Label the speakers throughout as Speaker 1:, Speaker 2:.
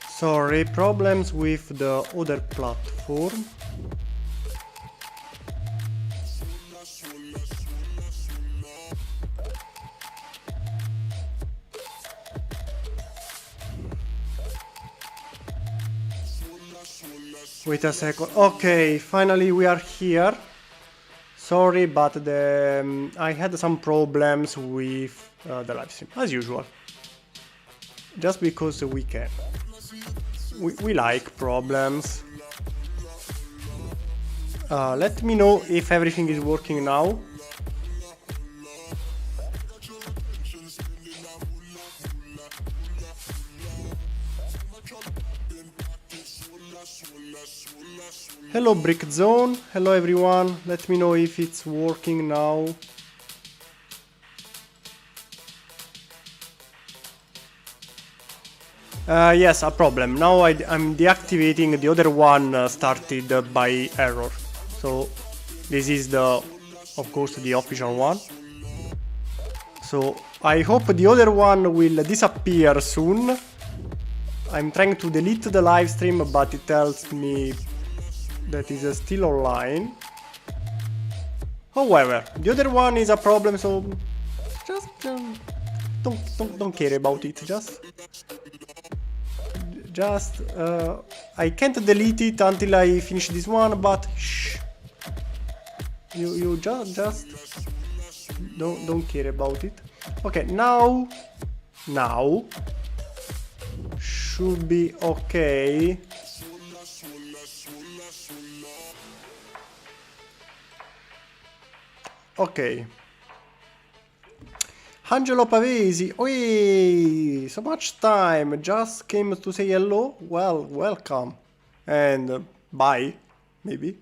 Speaker 1: Sorry, problems with the other platform. Wait a second. Okay, finally we are here. Sorry, but I had some problems with the live stream, as usual. Just because we can. We like problems. Let me know if everything is working now. Hello Brick Zone, hello everyone, let me know if it's working now. Yes, a problem. Now I'm deactivating the other one started by error. So this is of course the official one. So I hope the other one will disappear soon. I'm trying to delete the live stream, but it tells me that is still online. However, the other one is a problem, so just don't care about it. Just I can't delete it until I finish this one, but shh. You just don't care about it. Okay, now should be okay. Okay. Angelo Pavesi, oi, so much time, just came to say hello. Well, welcome and bye, maybe.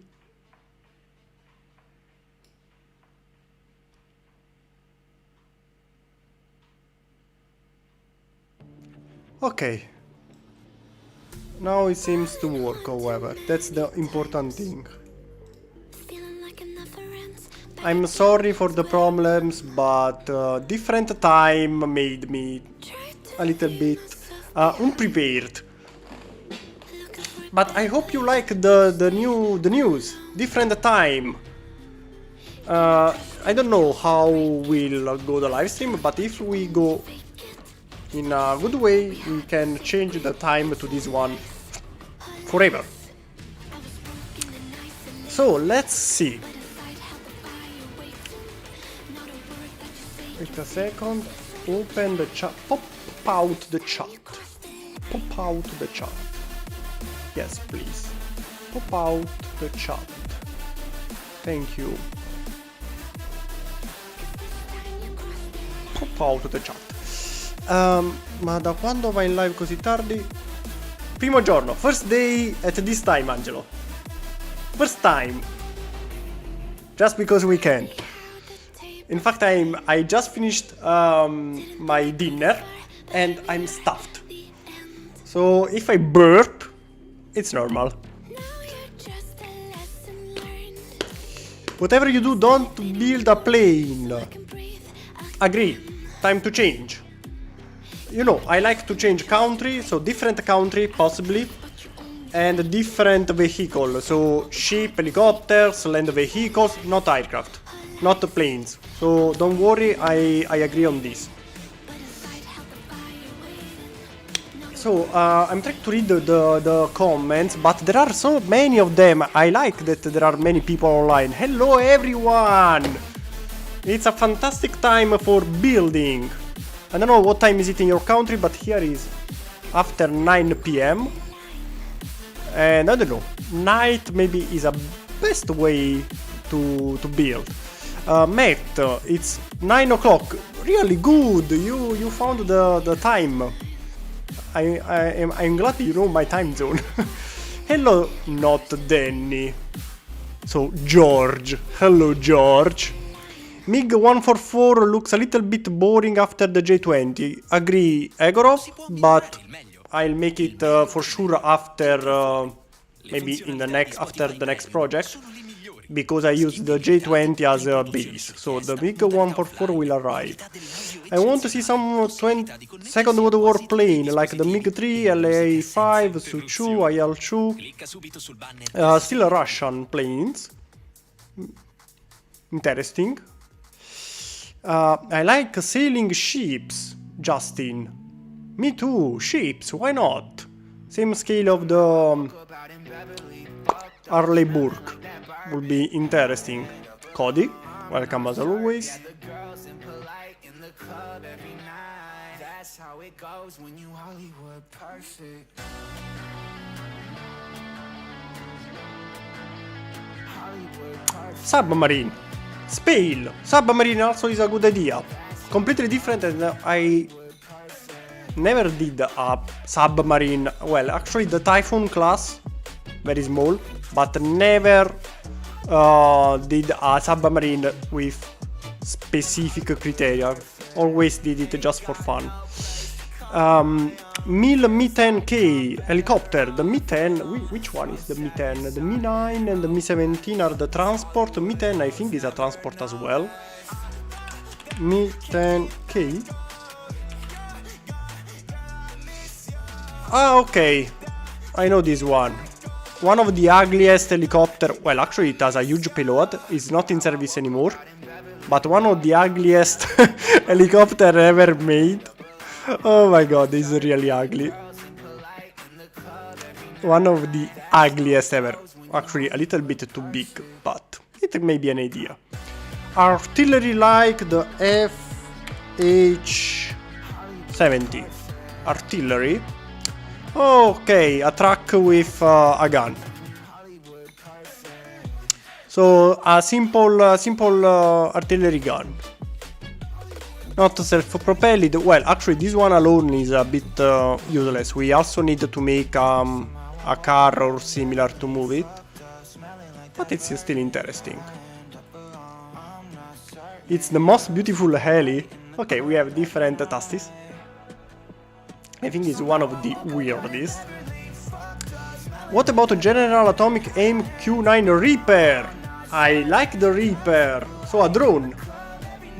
Speaker 1: Okay. Now it seems to work, however. That's the important thing. I'm sorry for the problems, but different time made me a little bit unprepared. But I hope you like the news. Different time. I don't know how we'll go the live stream, but if we go in a good way, we can change the time to this one forever. So let's see. Wait a second. Open the chat. Pop out the chat. Pop out the chat. Yes, please. Pop out the chat. Thank you. Pop out the chat. Ma da quando vai in live così tardi? Primo giorno, first day at this time, Angelo. First time. Just because we can. In fact, I just finished my dinner and I'm stuffed. So if I burp, it's normal. Whatever you do, don't build a plane. Agree. Time to change. You know, I like to change country, so different country possibly, and different vehicle. So ship, helicopters, land vehicles, not aircraft, not planes. So don't worry, I agree on this. So I'm trying to read the comments, but there are so many of them. I like that there are many people online. Hello everyone! It's a fantastic time for building. I don't know what time is it in your country, but here is after 9 PM. And I don't know, night maybe is a best way to build. Matt, it's 9 o'clock. Really good. You found the time. I'm glad you know my time zone. Hello, not Danny. So George. Hello, George. MiG 144 looks a little bit boring after the J20. Agree, Egorov, but I'll make it for sure after maybe in the after the next project, because I use the J20 as a base. So the MiG-144 will arrive. I want to see some Second World War plane, like the MiG-3, LA-5, Su-2, IL-2, still Russian planes. Interesting. I like sailing ships, Justin. Me too, ships, why not? Same scale of the Arleigh-Burke. Would be interesting. Cody, welcome as always. Submarine. Spale. Submarine also is a good idea. Completely different, and I never did a submarine. Well, actually the Typhoon class, very small, but never did a submarine with specific criteria. Always did it just for fun. Mi-10K helicopter. The Mi-10, which one is the Mi-10? The Mi-9 and the Mi-17 are the transport. Mi-10 I think is a transport as well. Mi-10K. Ah, okay. I know this one. One of the ugliest helicopter. Well, actually it has a huge payload. It's not in service anymore. But one of the ugliest helicopter ever made. Oh my god, this is really ugly. One of the ugliest ever. Actually, a little bit too big, but it may be an idea. Artillery like the FH-70. Artillery. Okay, a truck with a gun. So a simple artillery gun. Not self-propelled. Well, actually this one alone is a bit useless. We also need to make a car or similar to move it. But it's still interesting. It's the most beautiful heli. Okay, we have different tasks. I think it's one of the weirdest. What about a General Atomic AIM Q9 Reaper? I like the Reaper. So a drone.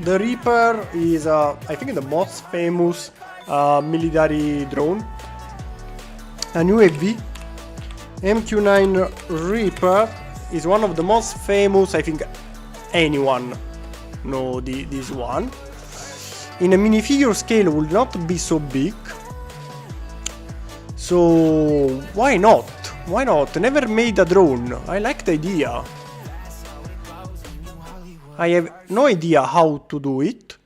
Speaker 1: The Reaper is, I think, the most famous military drone. An UAV. MQ-9 Reaper is one of the most famous, I think anyone know this one. In a minifigure scale will not be so big. So why not? Why not? Never made a drone. I like the idea. I have no idea how to do it,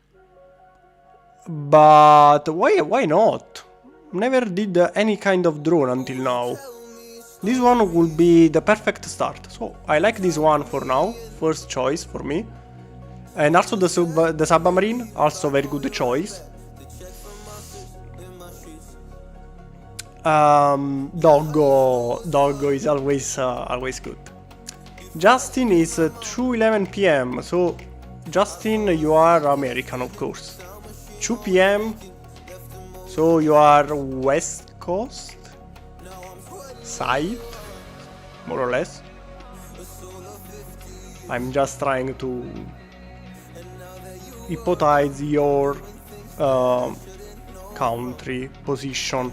Speaker 1: but why not? Never did any kind of drone until now. This one will be the perfect start, so I like this one for now, first choice for me. And also the submarine, also very good choice. Doggo is always good. Justin is 2:11 PM, so Justin, you are American, of course. 2 PM, so you are West Coast side, more or less. I'm just trying to hypothesize your country position.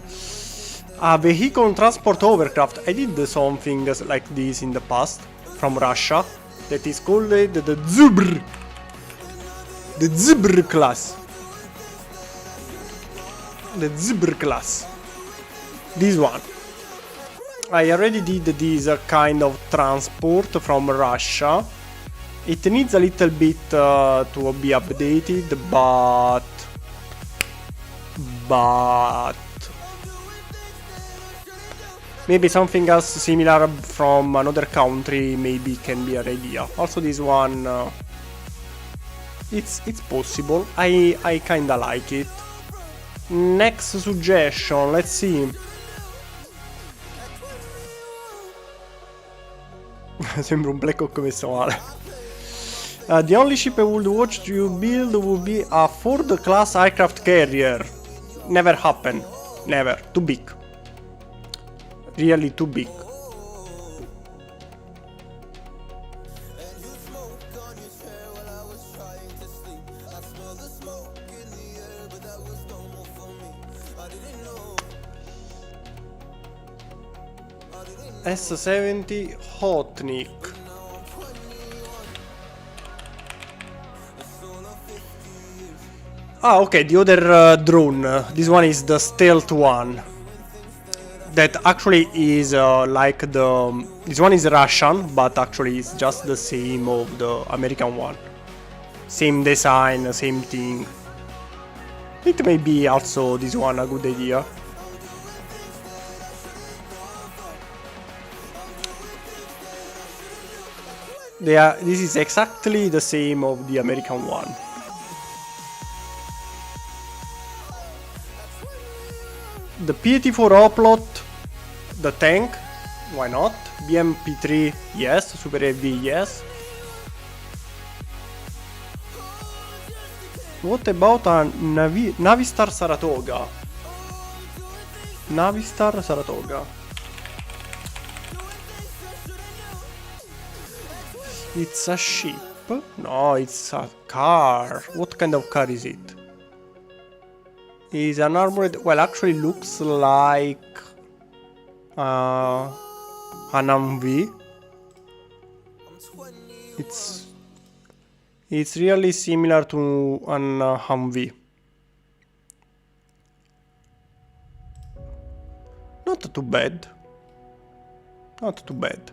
Speaker 1: A vehicle transport hovercraft. I did something like this in the past. From Russia, that is called the Zubr. The Zubr class. The Zubr class. This one. I already did this kind of transport from Russia. It needs a little bit to be updated, but maybe something else similar from another country maybe can be an idea. Also this one, it's possible. I kinda like it. Next suggestion, let's see. Sembra un Black Hawk messo male. The only ship I would watch you build would be a Ford class aircraft carrier. Never happen. Never. Too big. Really too big. S70 Hotnik. Ah, okay, the other drone. This one is the stealth one. That actually is like the... This one is Russian, but actually it's just the same of the American one. Same design, same thing. It may be also this one a good idea. This is exactly the same of the American one. The P84 Oplot, the tank, why not? BMP3, yes. Super Heavy, yes. What about a Navistar Saratoga? Navistar Saratoga. It's a ship? No, it's a car. What kind of car is it? Is an armored... Well, actually looks like an Humvee. It's really similar to an Humvee. Not too bad. Not too bad.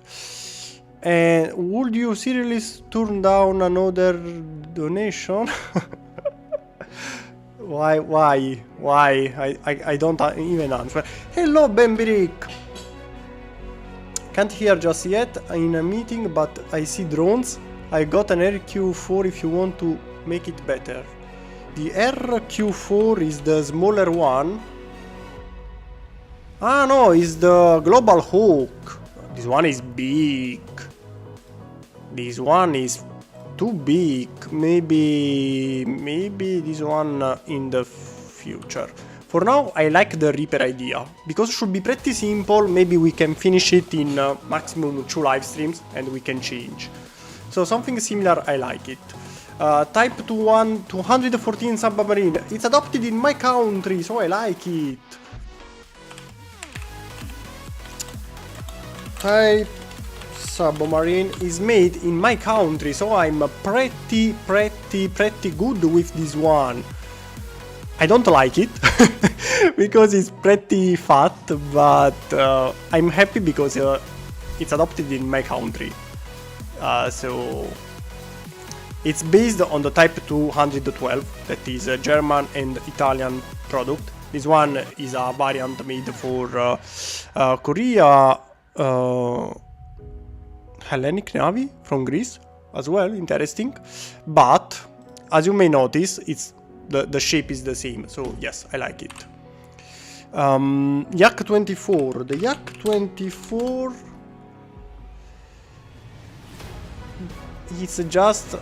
Speaker 1: And would you seriously turn down another donation? Why? I don't even answer. Hello, Bembirick. Can't hear just yet. In a meeting, but I see drones. I got an RQ4 if you want to make it better. The RQ4 is the smaller one. Ah no, it's the Global Hawk. This one is big. This one is too big. Maybe this one in the future. For now, I like the Reaper idea, because it should be pretty simple. Maybe we can finish it in maximum 2 live streams and we can change. So something similar, I like it. Type 214 submarine. It's adopted in my country, so I like it. Type submarine is made in my country, so I'm pretty good with this one. I don't like it because it's pretty fat, but I'm happy because it's adopted in my country. So it's based on the Type 212, that is a German and Italian product. This one is a variant made for Korea, Hellenic Navy from Greece as well, interesting. But as you may notice, it's the shape is the same, so yes, I like it. Yak 24. The Yak 24, it's just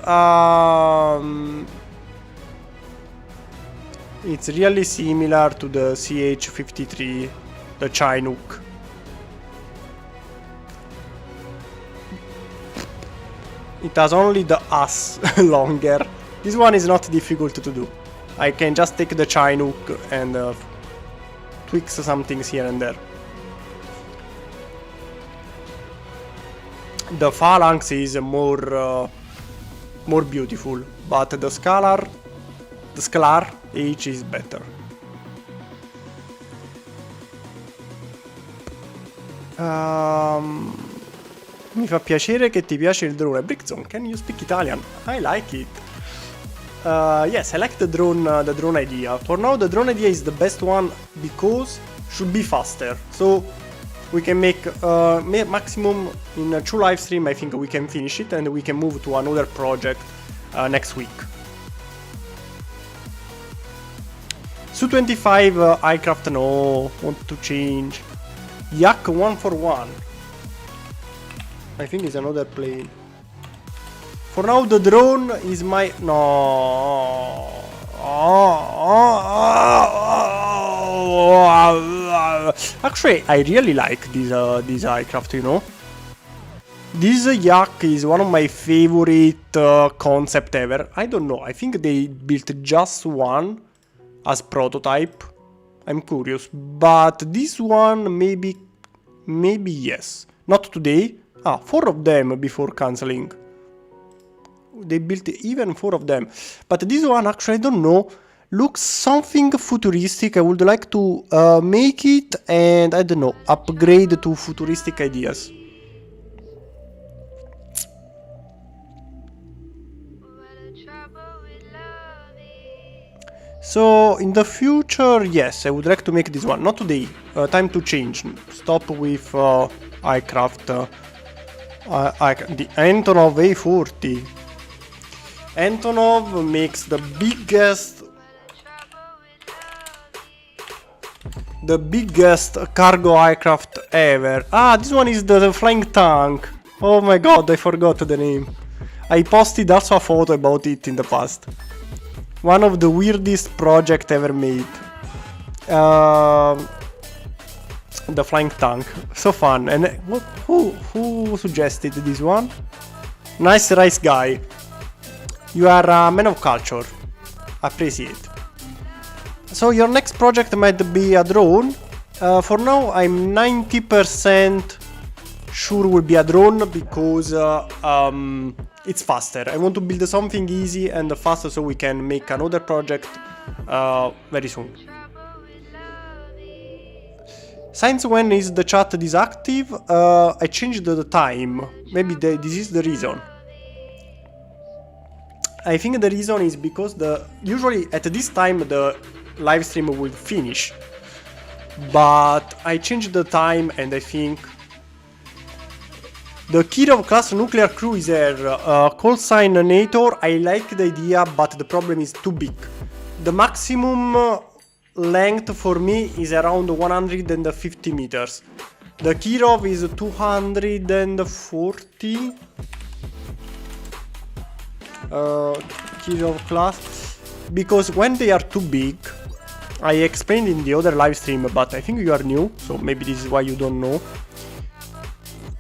Speaker 1: it's really similar to the CH-53, the Chinook. It has only the ass longer. This one is not difficult to do. I can just take the Chinook and tweak some things here and there. The Phalanx is more beautiful, but the Scalar H is better. Mi fa piacere che ti piace il drone. Brickzone, can you speak Italian? I like it. Yes, I like the drone idea. For now, the drone idea is the best one because should be faster. So we can make maximum in a 2 live stream. I think we can finish it and we can move to another project next week. Su-25 aircraft, no, want to change. Yak 141. I think it's another plane. For now, the drone is my... No. Actually, I really like this aircraft, you know. This Yak is one of my favorite concept ever. I don't know, I think they built just one as prototype. I'm curious, but this one maybe maybe yes. Not today. Ah, 4 of them before cancelling. They built even 4 of them. But this one, actually, I don't know. Looks something futuristic. I would like to make it and, I don't know, upgrade to futuristic ideas. So, in the future, yes, I would like to make this one. Not today. Time to change. Stop with aircraft. The Antonov A40. Antonov makes the biggest cargo aircraft ever. Ah, this one is the flying tank. Oh my god, I forgot the name. I posted also a photo about it in the past. One of the weirdest projects ever made. The flying tank. So fun. And who suggested this one? Nice rice guy. You are a man of culture. Appreciate. So your next project might be a drone. For now, I'm 90% sure will be a drone because it's faster. I want to build something easy and faster so we can make another project very soon. Since when is the chat disactive? I changed the time. Maybe this is the reason. I think the reason is because usually at this time the live stream will finish. But I changed the time and I think the Kirov class nuclear cruiser call sign NATO. I like the idea, but the problem is too big. The maximum length for me is around 150 meters. The Kirov is 240. Kirov class, because when they are too big, I explained in the other live stream, but I think you are new, so maybe this is why you don't know.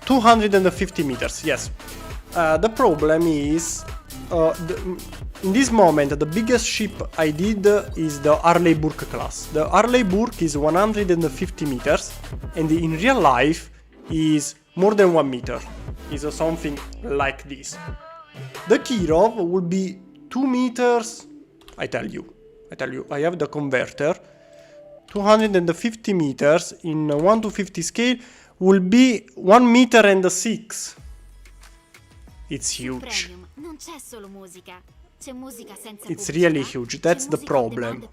Speaker 1: 250 meters, yes. The problem is, in this moment, the biggest ship I did is the Harley-Burg class. The Harley-Burg is 150 meters, and in real life is more than 1 meter. Is something like this. The Kirov will be 2 meters. I tell you, I have the converter. 250 meters in 1 to 50 scale will be 1 meter and 6. It's huge. It's really huge. That's the problem.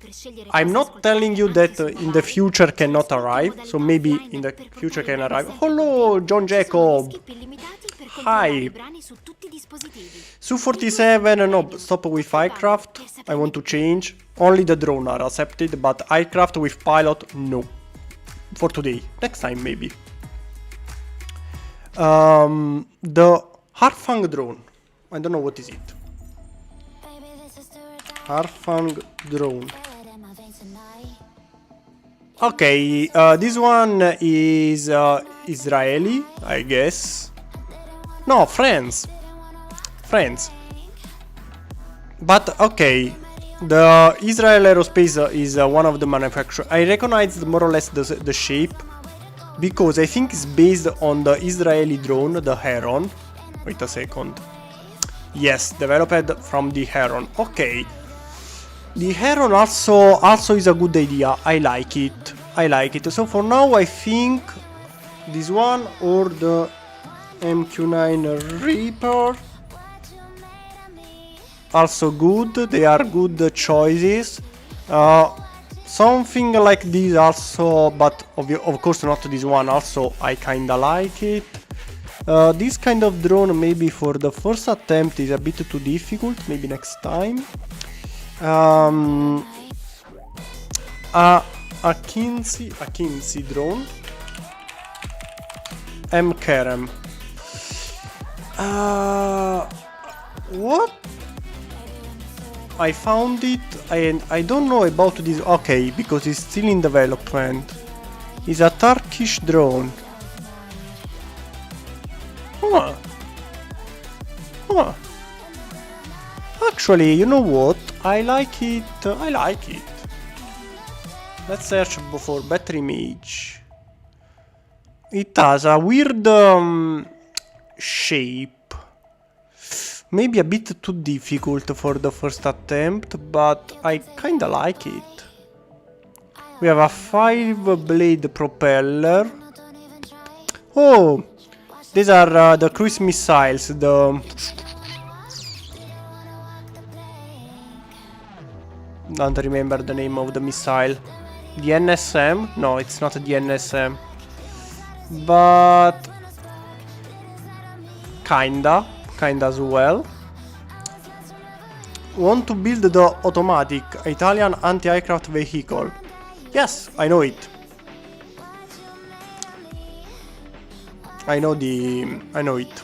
Speaker 1: I'm not telling you that in the future cannot arrive. So maybe in the future can arrive. Hello, John Jacob. Hi. Su-47, no, stop with aircraft. I want to change. Only the drone are accepted, but aircraft with pilot, no. For today. Next time, maybe. The Harfang drone. I don't know what is it. Harfang drone. Okay, this one is Israeli, I guess. No, France. But okay, the Israel Aerospace is one of the manufacturers. I recognize more or less the shape because I think it's based on the Israeli drone, the Heron. Wait a second. Yes, developed from the Heron. Okay. The Heron also is a good idea. I like it. So for now I think this one or the MQ-9 Reaper. Also good. They are good choices. Something like this also, but of course not this one. Also I kinda like it. This kind of drone maybe for the first attempt is a bit too difficult. Maybe next time. A Kinsey drone. M-Kerem. What? I found it and I don't know about this. Okay, because it's still in development. It's a Turkish drone. Huh. Actually, you know what? I like it. Let's search for better image. It has a weird shape. Maybe a bit too difficult for the first attempt, but I kinda like it. We have a 5-blade propeller. Oh! These are the cruise missiles, Don't remember the name of the missile. The NSM? No, it's not the NSM. But... Kinda as well. Want to build the automatic Italian anti-aircraft vehicle. Yes, I know it. I know it.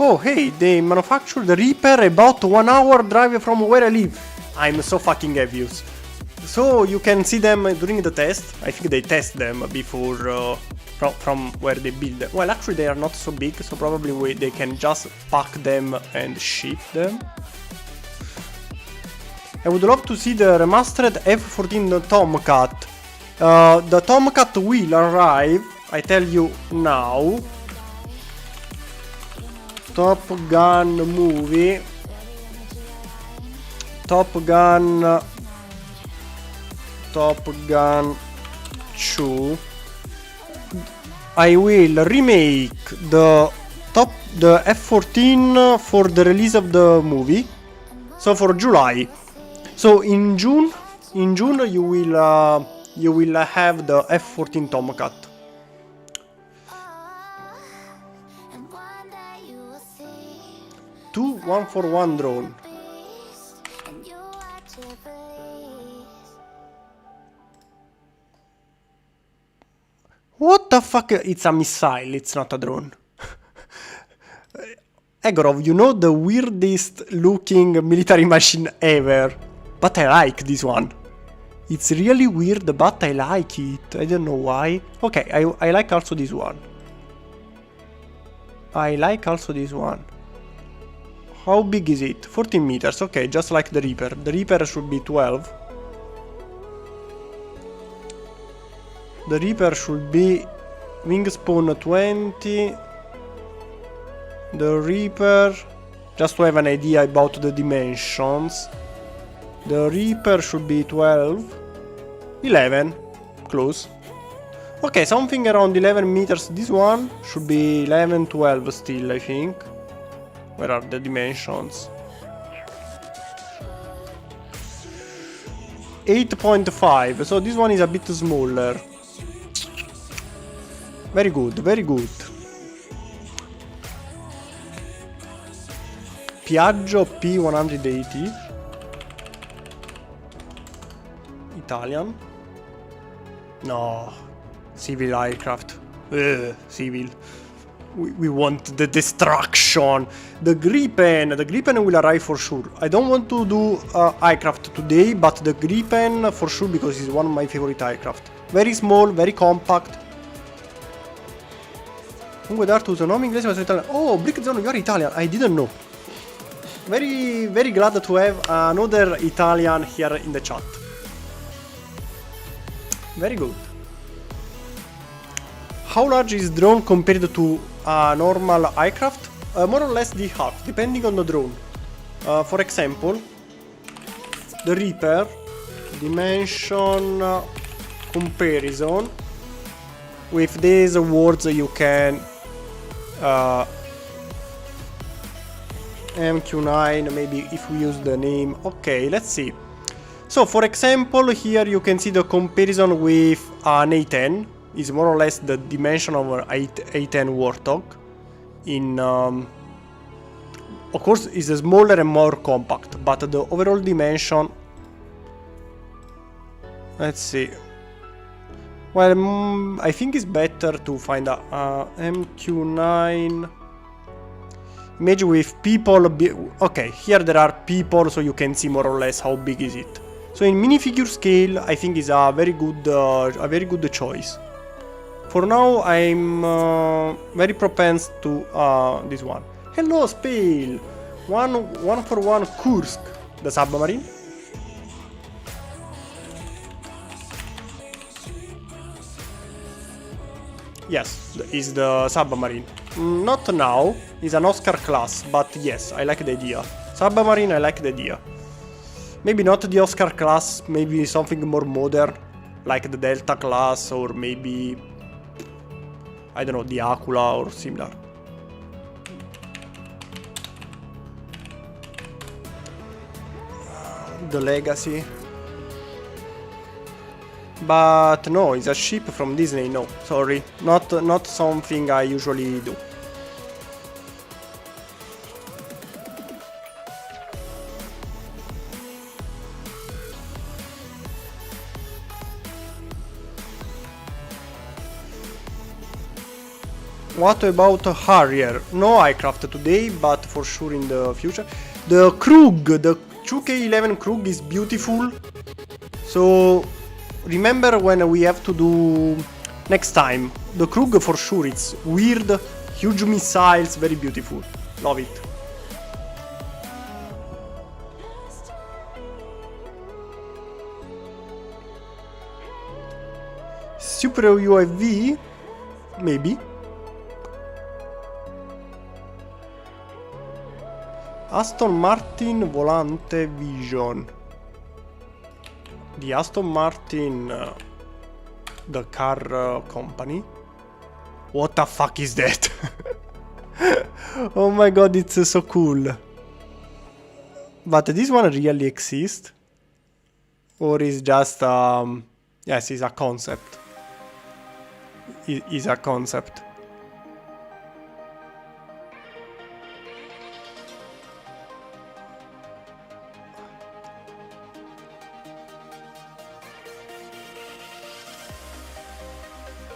Speaker 1: Oh, hey, they manufacture the Reaper about 1 hour drive from where I live. I'm so fucking envious. So you can see them during the test. I think they test them before from where they build them. Well, actually they are not so big, so probably they can just pack them and ship them. I would love to see the remastered F-14 Tomcat. The Tomcat will arrive, I tell you now. Top Gun movie. Top Gun 2. I will remake the F-14 for the release of the movie. So for July. So in June you will have the F-14 Tomcat. Two 1-for-1 drone. What the fuck? It's a missile, it's not a drone. Egorov, you know, the weirdest looking military machine ever. But I like this one. It's really weird, but I like it. I don't know why. Okay, I like also this one. How big is it? 14 meters. Okay, just like the Reaper. The Reaper should be 12. The Reaper should be wingspan 20. The Reaper, just to have an idea about the dimensions. The Reaper should be 12. 11. Close. Okay, something around 11 meters. This one should be 11, 12 still, I think. Where are the dimensions? 8.5. So this one is a bit smaller. Very good, very good. Piaggio P180. Italian. No. Civil aircraft. Civil. We want the destruction. The Gripen will arrive for sure. I don't want to do aircraft today, but the Gripen for sure, because it's one of my favorite aircraft. Very small, very compact. Comunque Darto usa nome inglese ma sono italiano. Oh, Brickzone, you are Italian. I didn't know. Very, very glad to have another Italian here in the chat. Very good. How large is drone compared to a normal aircraft? More or less the half, depending on the drone. For example, the Reaper dimension comparison. With these words you can MQ9, maybe if we use the name. Okay, let's see. So for example, here you can see the comparison with an A10 is more or less the dimension of an A10 Warthog. In of course is smaller and more compact, but the overall dimension, let's see. Well, I think it's better to find a MQ9 image with people. Okay, here there are people, so you can see more or less how big is it. So in minifigure scale, I think is a very good choice. For now, I'm very propense to this one. Hello, Spale. 1-for-1 Kursk. The submarine? Yes, is the submarine. Not now, it's an Oscar class, but yes, I like the idea. Submarine, I like the idea. Maybe not the Oscar class, maybe something more modern, like the Delta class, or maybe, I don't know, the Aquila or similar. The Legacy. But no, it's a ship from Disney, no, sorry. Not something I usually do. What about a Harrier? No aircraft today, but for sure in the future. The Krug, the 2K11 Krug is beautiful. So remember when we have to do next time. The Krug for sure, it's weird, huge missiles, very beautiful. Love it. Super UAV? Maybe. Aston Martin Volante Vision. The Aston Martin, the car company. What the fuck is that? Oh my god, it's so cool. But this one really exists? Or is just, yes, it's a concept. It is a concept.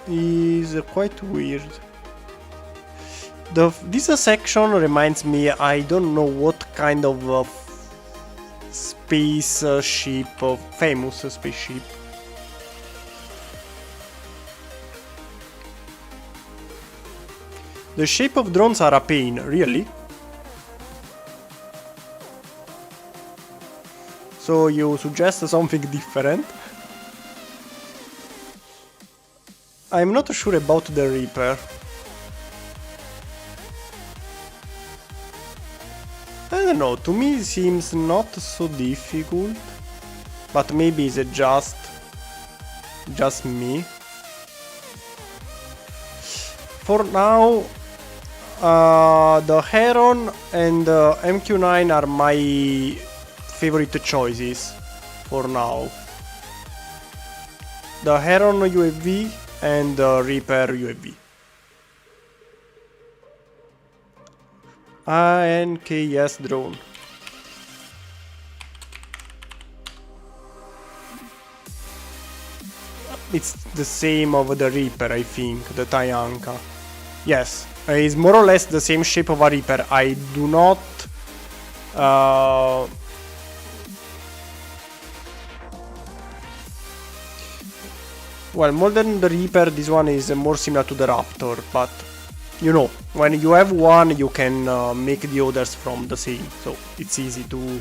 Speaker 1: Is quite weird. This section reminds me, I don't know what kind of space ship, famous spaceship. The shape of drones are a pain, really? So you suggest something different? I'm not sure about the Reaper. I don't know, to me it seems not so difficult. But maybe it's just me. For now, the Heron and the MQ-9 are my favorite choices. For now. The Heron UAV and the Reaper UAV. ANKS drone. It's the same of the Reaper, I think, the Tayanka. Yes, it's more or less the same shape of a Reaper. I do not... Well, more than the Reaper, this one is more similar to the Raptor, but you know, when you have one, you can make the others from the same, so it's easy to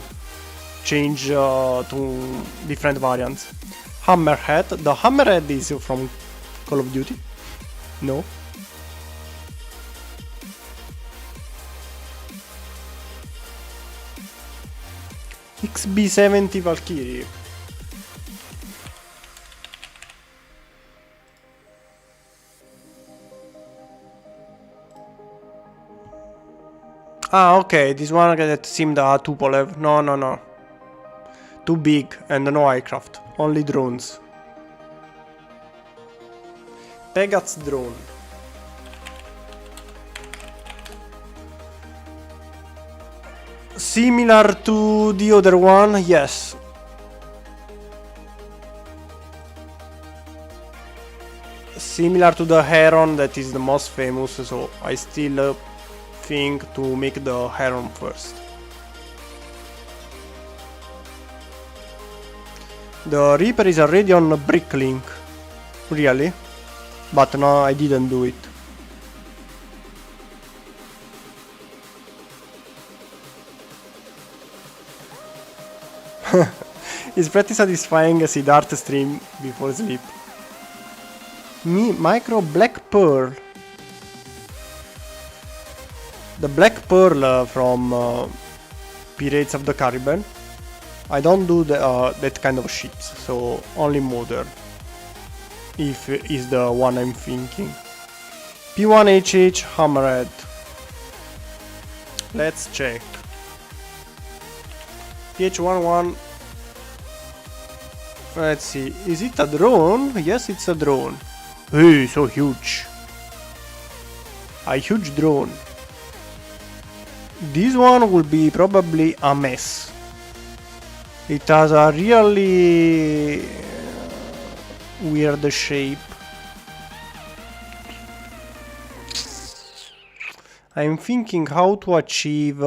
Speaker 1: change to different variants. Hammerhead, the Hammerhead is from Call of Duty? No? XB-70 Valkyrie. Ah, okay, this one that seemed a Tupolev. No. Too big and no aircraft, only drones. Pegasus drone. Similar to the other one, yes. Similar to the Heron, that is the most famous, so I still think to make the Heron first. The Reaper is already on Bricklink. Really? But no, I didn't do it. It's pretty satisfying see the art stream before sleep. Micro Black Pearl. The Black Pearl from Pirates of the Caribbean. I don't do that kind of ships, so only modern. If is the one I'm thinking. P1HH Hammerhead. Let's check. PH11. Let's see. Is it a drone? Yes, it's a drone. Hey, so huge. A huge drone. This one will be probably a mess. It has a really weird shape. I'm thinking how to achieve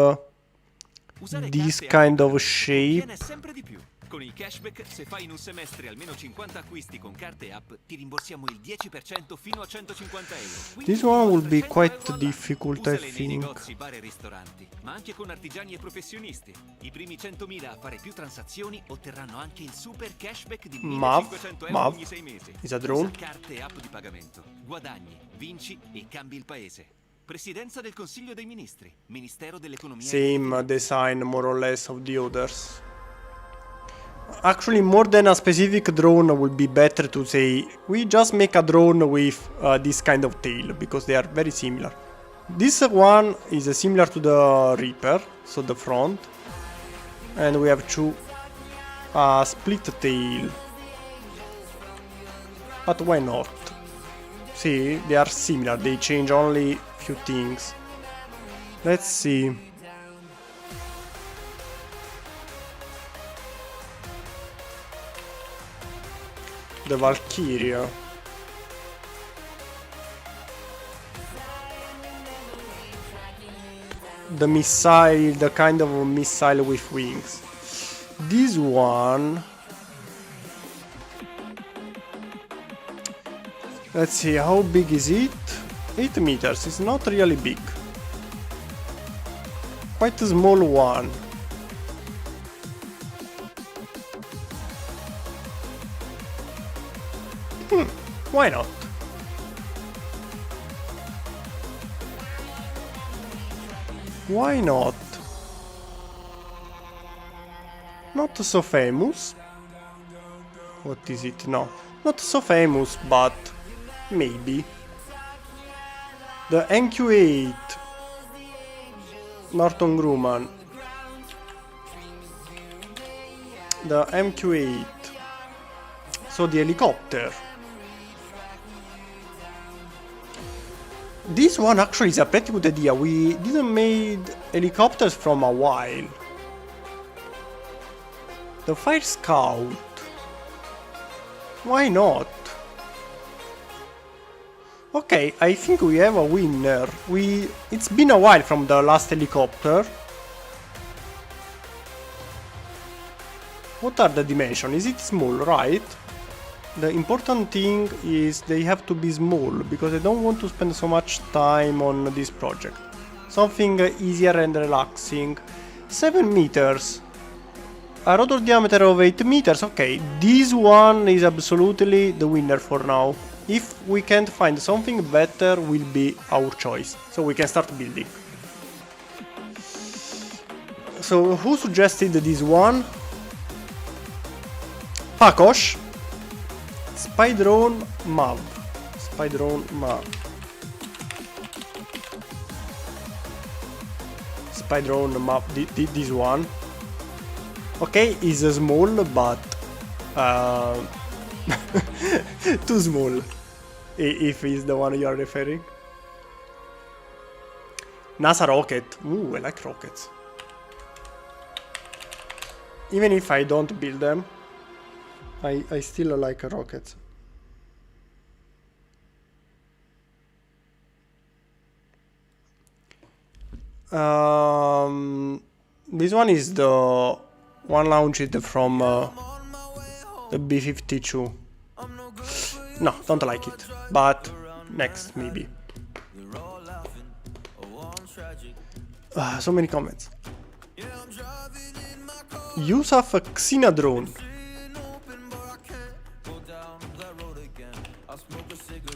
Speaker 1: this kind of shape.
Speaker 2: Con il cashback, se fai in un semestre almeno 50 acquisti con carte app, ti rimborsiamo il 10% fino a 150 euro.
Speaker 1: This one will be quite difficult, I think.
Speaker 2: Nei negozi, bar e ristoranti, ma anche con artigiani e professionisti. I primi 100.000 a fare più transazioni otterranno anche il super cashback di 1.500 euro ogni 6 mesi.
Speaker 1: Is a drone?
Speaker 2: Usa carte app di pagamento. Guadagni, vinci e cambi il paese. Presidenza del Consiglio dei Ministri, Ministero dell'Economia.
Speaker 1: Same design, more or less, of the others. Actually, more than a specific drone would be better to say we just make a drone with this kind of tail, because they are very similar. This one is similar to the Reaper, so the front, and we have two split tail. But why not? See, they are similar, they change only few things. Let's see. The Valkyria. The missile, the kind of a missile with wings. This one. Let's see, how big is it? 8 meters, it's not really big. Quite a small one. Why not? Why not? Not so famous. What is it? No, not so famous, but maybe. The NQ8 Norton Grumman. The MQ8. So the helicopter. This one actually is a pretty good idea. We didn't made helicopters from a while. The Fire Scout. Why not? Okay, I think we have a winner. It's been a while from the last helicopter. What are the dimensions? Is it small, right? The important thing is they have to be small, because I don't want to spend so much time on this project. Something easier and relaxing. 7 meters. A rotor diameter of 8 meters. Okay, this one is absolutely the winner for now. If we can't find something better, will be our choice. So we can start building. So who suggested this one? Pakosh. Spydrone Mav. Spydrone Mav. Spydrone Mav. This one. Okay, is small, but too small. If it's the one you are referring. NASA rocket. Ooh, I like rockets. Even if I don't build them, I still like rockets. This one is the one launched from the B-52. No, don't like it. But next, maybe. So many comments. Yusuf Xena drone.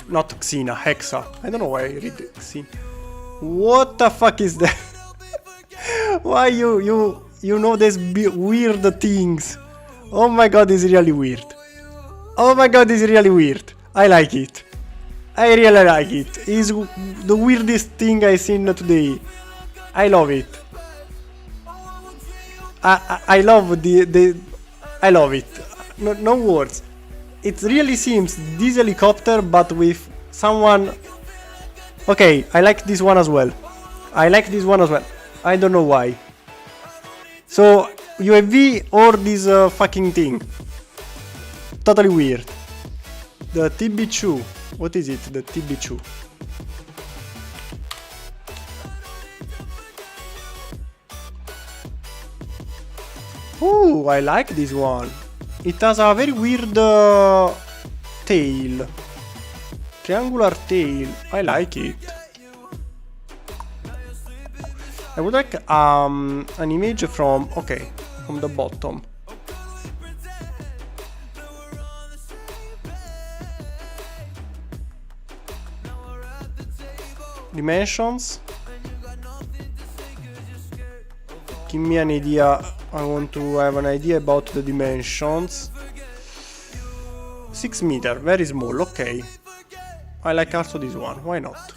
Speaker 1: Not Xena, Hexa. I don't know why I read Xena. What the fuck is that? Why you know these weird things? Oh my god, it's really weird. Oh my god, it's really weird. I like it. I really like it. It's the weirdest thing I've seen today. I love it. I love I love it. No words. It really seems this helicopter, but with someone. Okay, I like this one as well. I like this one as well. I don't know why. So UAV or this fucking thing. Totally weird. The TB2. What is it? The TB2. Oh, I like this one. It has a very weird tail. Triangular tail. I like it. I would like an image from from the bottom. Dimensions. Give me an idea. I want to have an idea about the dimensions. 6 meters, very small, okay. I like also this one, why not?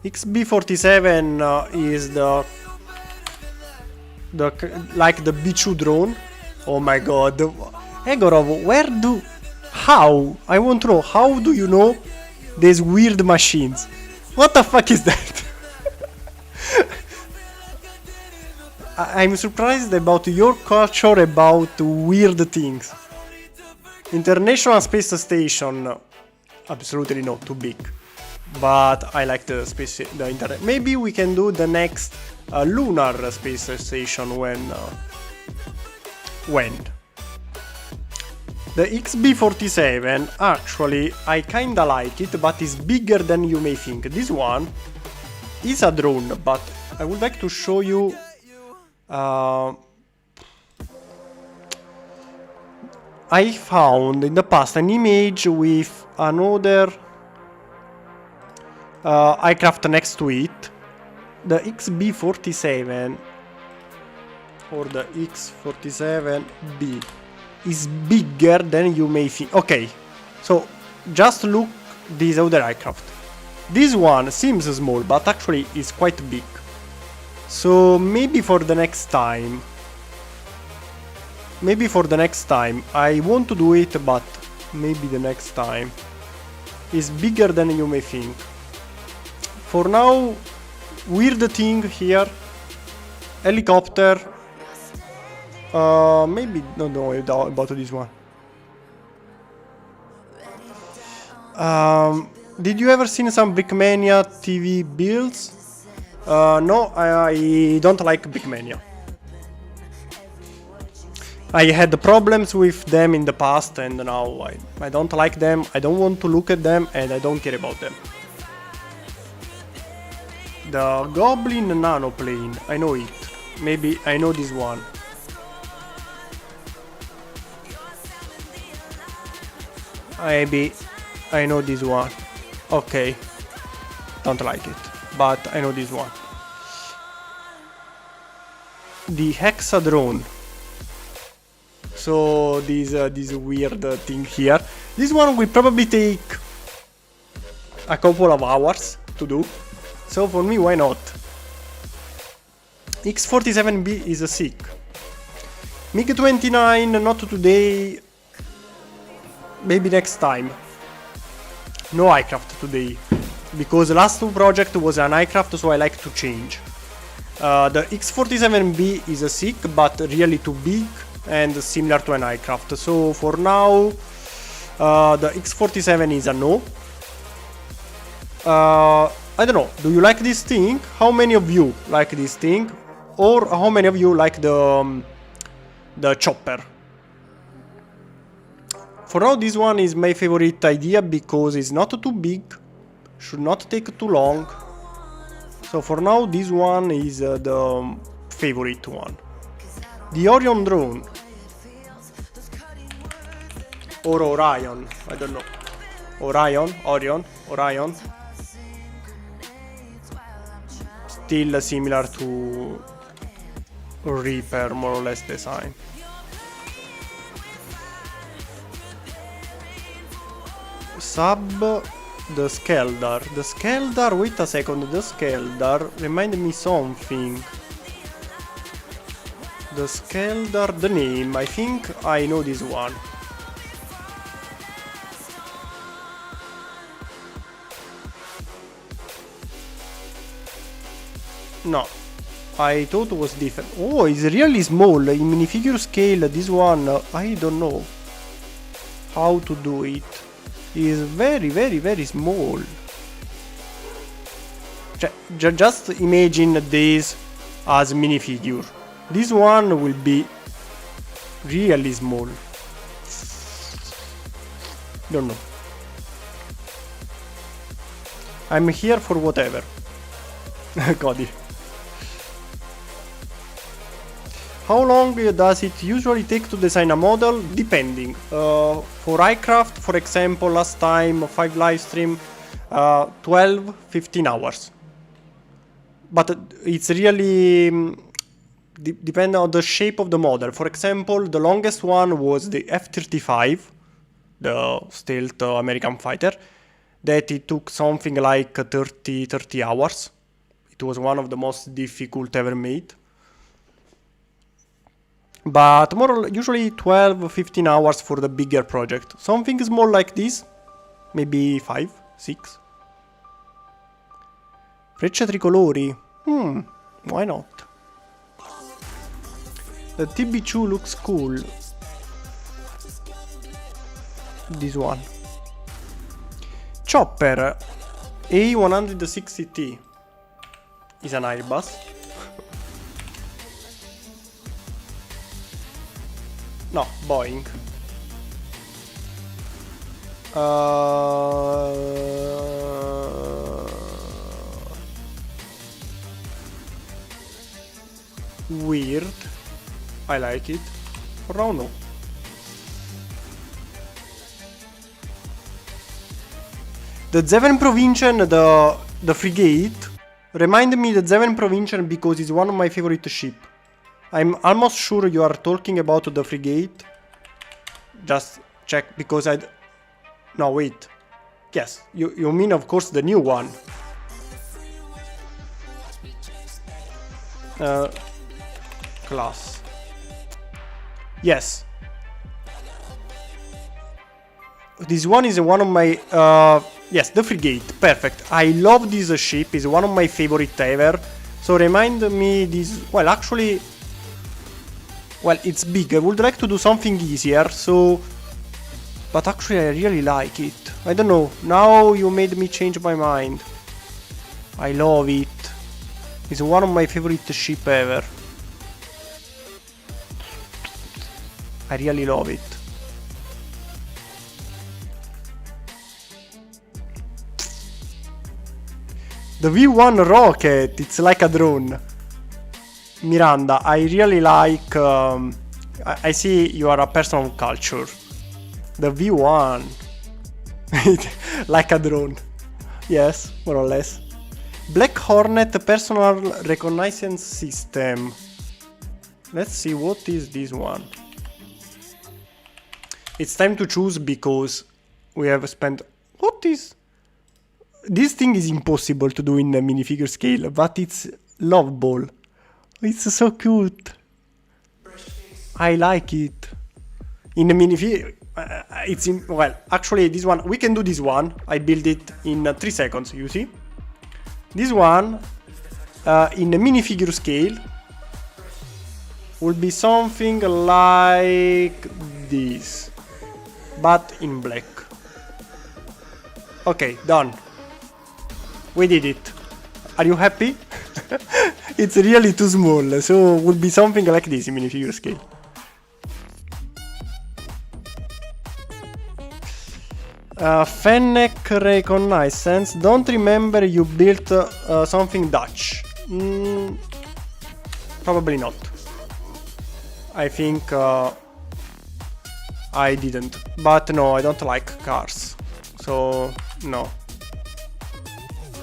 Speaker 1: XB47 is the like the B2 drone. Oh my god. Egorov, how? I want to know, how do you know these weird machines? What the fuck is that? I'm surprised about your culture about weird things. International Space Station, absolutely not too big. But I like the internet. Maybe we can do the next lunar space station when. The XB47, actually, I kinda like it, but it's bigger than you may think. This one is a drone, but I would like to show you. I found in the past an image with another aircraft next to it. The XB47 or the X47B. Is bigger than you may think. Okay, so just look this other aircraft. This one seems small, but actually is quite big. So maybe for the next time. I want to do it, but maybe the next time. Is bigger than you may think. For now, weird thing here. Helicopter. Maybe don't know about this one. Did you ever seen some Brickmania TV builds? No, I don't like Brickmania. I had problems with them in the past, and now I don't like them. I don't want to look at them, and I don't care about them. The Goblin nanoplane, I know it. Maybe I know this one. Maybe I know this one. Okay. Don't like it. But I know this one. The Hexadrone. So this weird thing here. This one will probably take a couple of hours to do. So for me, why not? X47B is sick. MiG-29, not today. Maybe next time. No aircraft today. Because the last two project was an aircraft, so I like to change. The X47B is sick, but really too big and similar to an aircraft. So for now, the X47 is a no. I don't know. Do you like this thing? How many of you like this thing? Or how many of you like the chopper? For now, this one is my favorite idea because it's not too big, should not take too long, So for now, this one is the favorite one. The Orion drone. Or Orion, I don't know. Orion, Orion. Still similar to Reaper, more or less design. Sub the Skeldar. The Skeldar, wait a second, the Skeldar remind me something. The Skeldar, the name, I think I know this one. No, I thought it was different. Oh, it's really small. In minifigure scale, this one, I don't know how to do it. It's very small. Just imagine this as minifigure. This one will be really small. Don't know. I'm here for whatever. Cody. How long does it usually take to design a model? Depending. For iCraft, for example, last time, 5 livestream, 12-15 hours. But it's really depend on the shape of the model. For example, the longest one was the F-35, the stealth American fighter, that it took something like 30 hours. It was one of the most difficult ever made. But usually 12-15 hours for the bigger project. Something small like this, maybe 5, 6. Frecce tricolori. Why not? The TB2 looks cool. This one. Chopper A160T is an Airbus. No, Boeing. Weird. I like it. For now, no. The Zeven Provincian, the frigate, remind me the Zeven Provincian because it's one of my favorite ships. I'm almost sure you are talking about the frigate. Just check because no, wait. Yes, you mean of course the new one. Class. Yes. This one is one of my... yes, the frigate. Perfect. I love this ship. It's one of my favorite ever. So remind me this... Well, actually... Well, it's big. I would like to do something easier, so... But actually I really like it. I don't know. Now you made me change my mind. I love it. It's one of my favorite ship ever. I really love it. The V1 rocket, it's like a drone. Miranda, I really like... I see you are a person of culture. The V1. Like a drone. Yes, more or less. Black Hornet personal reconnaissance system. Let's see, what is this one? It's time to choose because we have spent... What is... This thing is impossible to do in a minifigure scale, but it's lovable. It's so cute. I like it. In a minifigure... it's in... Well, actually this one... We can do this one. I build it in 3 seconds, you see? This one, in a minifigure scale, will be something like this. But in black. Okay, done. We did it. Are you happy? It's really too small, so it will be something like this in minifigure scale. Fennec reconnaissance. Don't remember you built something Dutch. Probably not. I think I didn't. But no, I don't like cars. So no.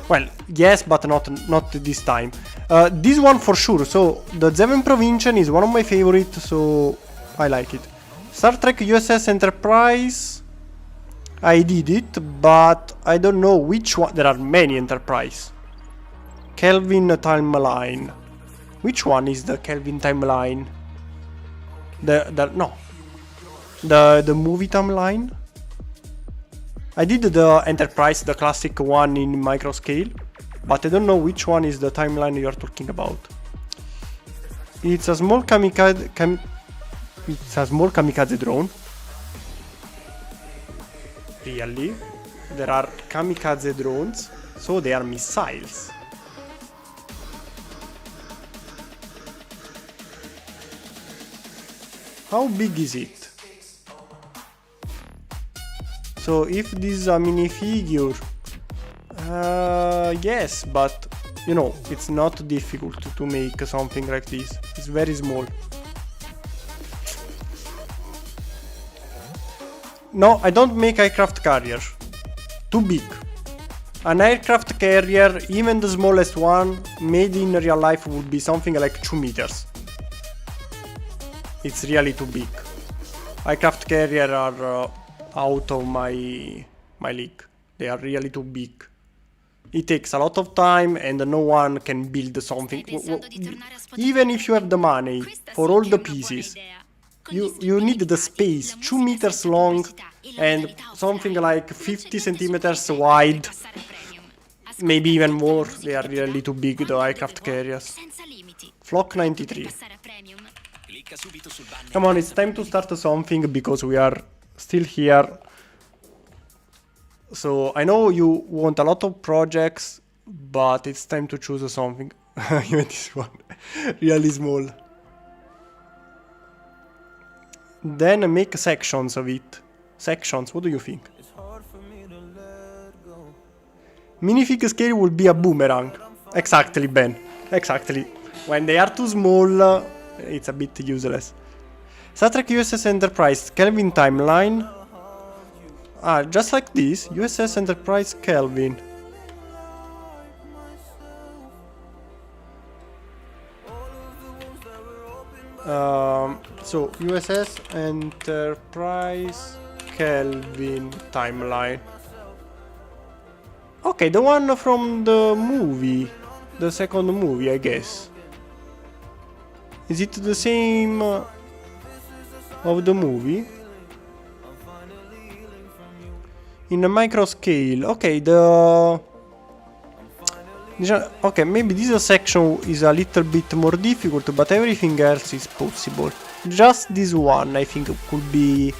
Speaker 1: Well, yes, but not this time. This one for sure. So the Zeven Provincian is one of my favorites, so I like it. Star Trek USS Enterprise. I did it, but I don't know which one. There are many Enterprise. Kelvin timeline. Which one is the Kelvin timeline? The movie timeline. I did the Enterprise, the classic one in micro scale, but I don't know which one is the timeline you are talking about. It's a small kamikaze. It's a small kamikaze drone. Really? There are kamikaze drones, so they are missiles. How big is it? So if this is a minifigure, yes, but you know, it's not difficult to make something like this. It's very small. No, I don't make aircraft carrier. Too big. An aircraft carrier, even the smallest one, made in real life would be something like 2 meters. It's really too big. Aircraft carrier are out of my league. They are really too big. It takes a lot of time and no one can build something. Even if you have the money for all the pieces, you need the space, 2 meters long and something like 50 centimeters wide. Maybe even more. They are really too big, the aircraft carriers. Flock 93. Come on, it's time to start something because we are still here. So I know you want a lot of projects, but it's time to choose something. Even this one, really small. Then make sections of it. Sections, what do you think? Minifig scale will be a boomerang. Exactly, Ben. Exactly. When they are too small, it's a bit useless. Star Trek USS Enterprise Kelvin timeline. Ah, just like this. USS Enterprise Kelvin. So USS Enterprise Kelvin timeline. Okay, the one from the movie, the second movie, I guess. Is it the same of the movie? In a micro scale. Okay, okay, maybe this section is a little bit more difficult, but everything else is possible. Just this one, I think, could be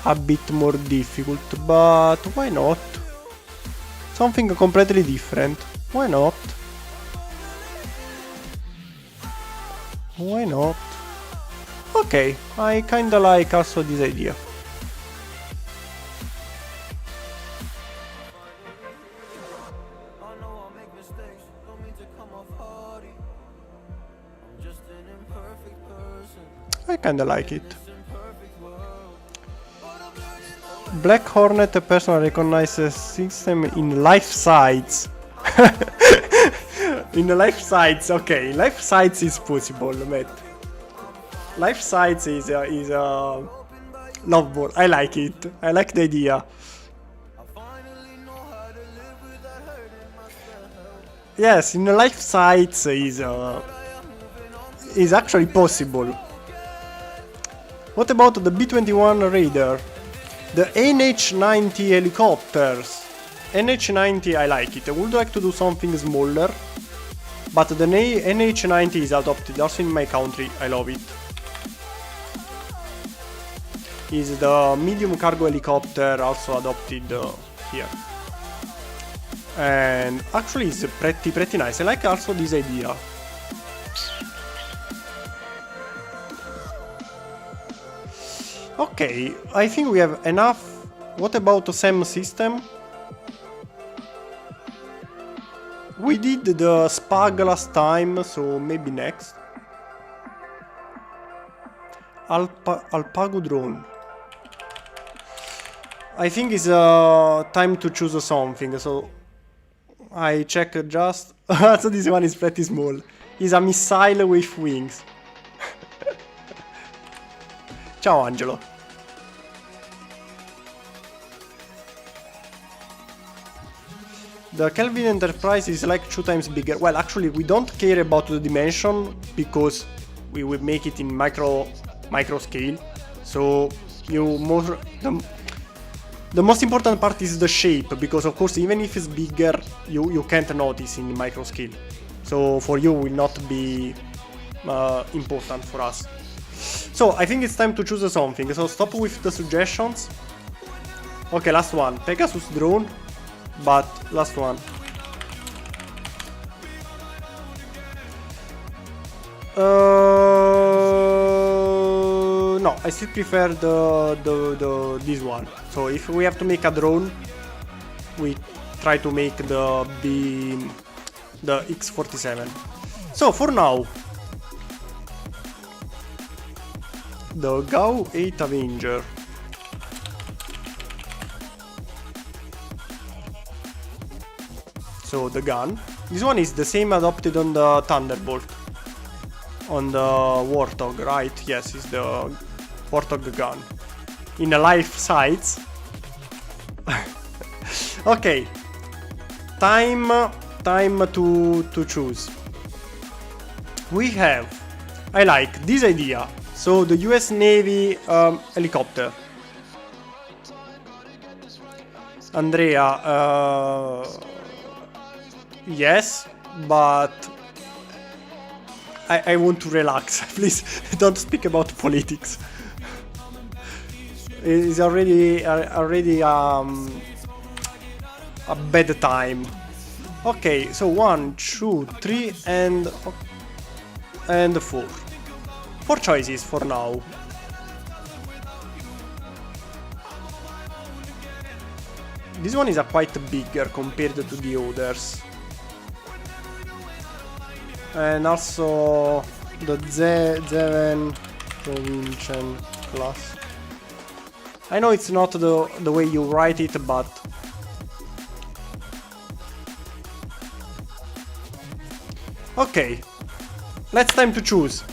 Speaker 1: a bit more difficult, but why not? Something completely different. Why not? Why not? Okay, I kinda like also this idea. I kinda like it. Black Hornet personal recognizes system in life size. In life size, okay. Life size is possible, Matt. Life size is a lovable. I like it. I like the idea. Yes, in life size is actually possible. What about the B-21 Raider? The NH-90 helicopters. NH-90, I like it. I would like to do something smaller, but the NH-90 is adopted also in my country. I love it. Is the medium cargo helicopter also adopted here? And actually it's pretty nice. I like also this idea. Okay, I think we have enough What about the SEM system? We did the spag last time, so maybe next. Alpago drone. I think it's time to choose something, so I check just... so this one is pretty small. It's a missile with wings. Ciao Angelo. The Kelvin Enterprise is like 2 times bigger. Well, actually, we don't care about the dimension because we will make it in micro scale. So the most important part is the shape, because of course, even if it's bigger, you can't notice in micro scale. So for you, will not be important for us. So I think it's time to choose something. So stop with the suggestions. Okay, last one. Pegasus drone. But last one. No, I still prefer this one. So if we have to make a drone, we try to make the X-47. So for now, the GAU 8 Avenger. So the gun. This one is the same adopted on the Thunderbolt. On the Warthog, right? Yes, it's the Warthog gun. In a life size. Okay. Time to choose. We have... I like this idea. So the US Navy helicopter. Andrea... yes, but I want to relax. Please don't speak about politics. It's already a bad time. Okay, so 1, 2, 3, and 4. 4 choices for now. This one is a quite bigger compared to the others. And also the Zeven Provincial class. I know it's not the way you write it, but okay. Let's time to choose.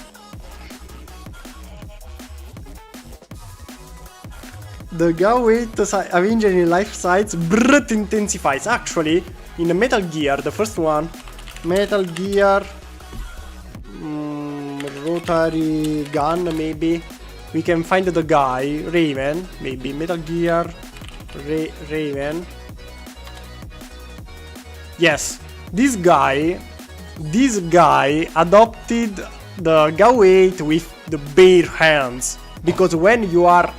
Speaker 1: The GAU 8 Avenger in life size brrrt intensifies. Actually, in the Metal Gear, the first one, Metal Gear rotary gun, maybe we can find the guy Raven, maybe Metal Gear Raven. Yes, this guy adopted the GAU 8 with the bare hands, because when you are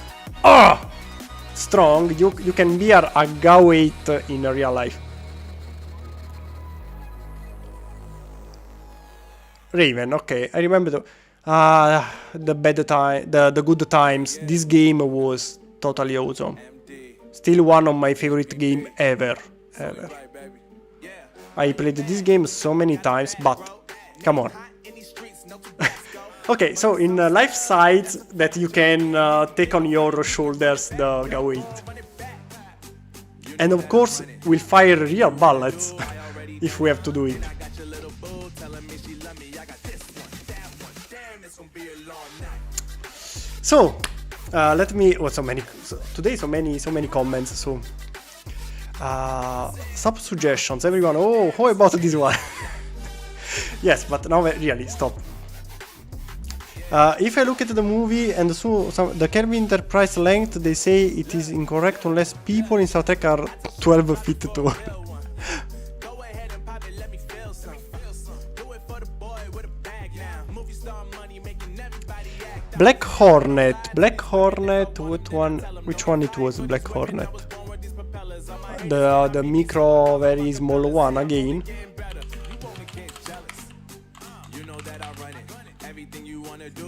Speaker 1: strong, you can be a GAU 8 in real life. Raven, okay, I remember the bad time, the good times. This game was totally awesome. Still one of my favorite game ever. I played this game so many times, but come on. Okay, so in life size that you can take on your shoulders the GAU 8. And of course, we'll fire real bullets if we have to do it. So, let me... Well, today so many comments, so... Stop suggestions, everyone. Oh, how about this one? Yes, but now really, stop. If I look at the movie and the Kelvin Enterprise length, they say it is incorrect unless people in Star Trek are 12 feet tall. Black Hornet, what one? Which one it was? Black Hornet. The micro, very small one again.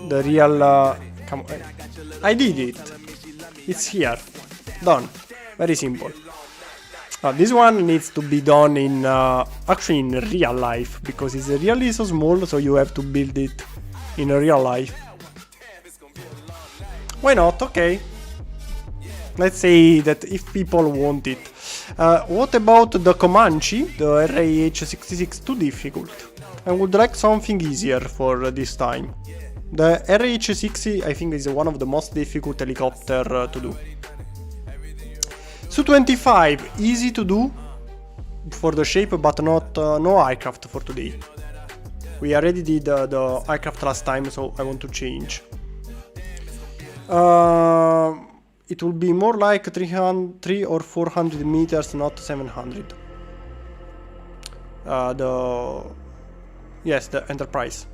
Speaker 1: The real. Come on. I did it. It's here. Done. Very simple. This one needs to be done in actually in real life, because it's really so small, so you have to build it in real life. Why not? Okay. Let's say that if people want it. What about the Comanche? The RH66 too difficult. I would like something easier for this time. The RH60 I think is one of the most difficult helicopter to do. Su-25, easy to do for the shape, but not no aircraft for today. We already did the aircraft last time, so I want to change. It will be more like 300 or 400 meters, not 700. Yes, the Enterprise.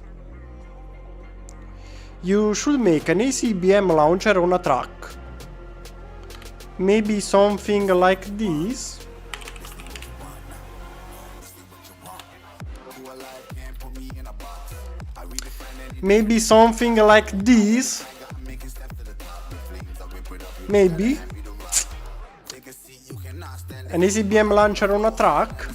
Speaker 1: You should make an ACBM launcher on a track. Maybe something like this. Maybe something like this. Maybe. An ACBM launcher on a track.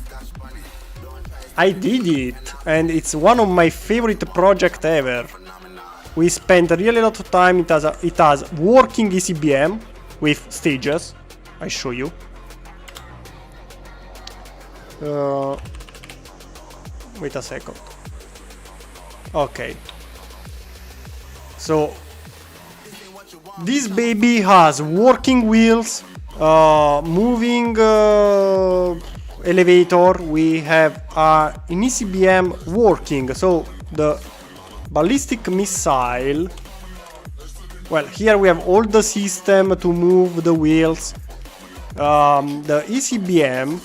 Speaker 1: I did it, and it's one of my favorite projects ever. We spent really a lot of time. It has working ACBM with stages. I show you. Wait a second. Okay. So this baby has working wheels, moving elevator. We have an ECBM working. So the ballistic missile. Well, here we have all the system to move the wheels. The ECBM.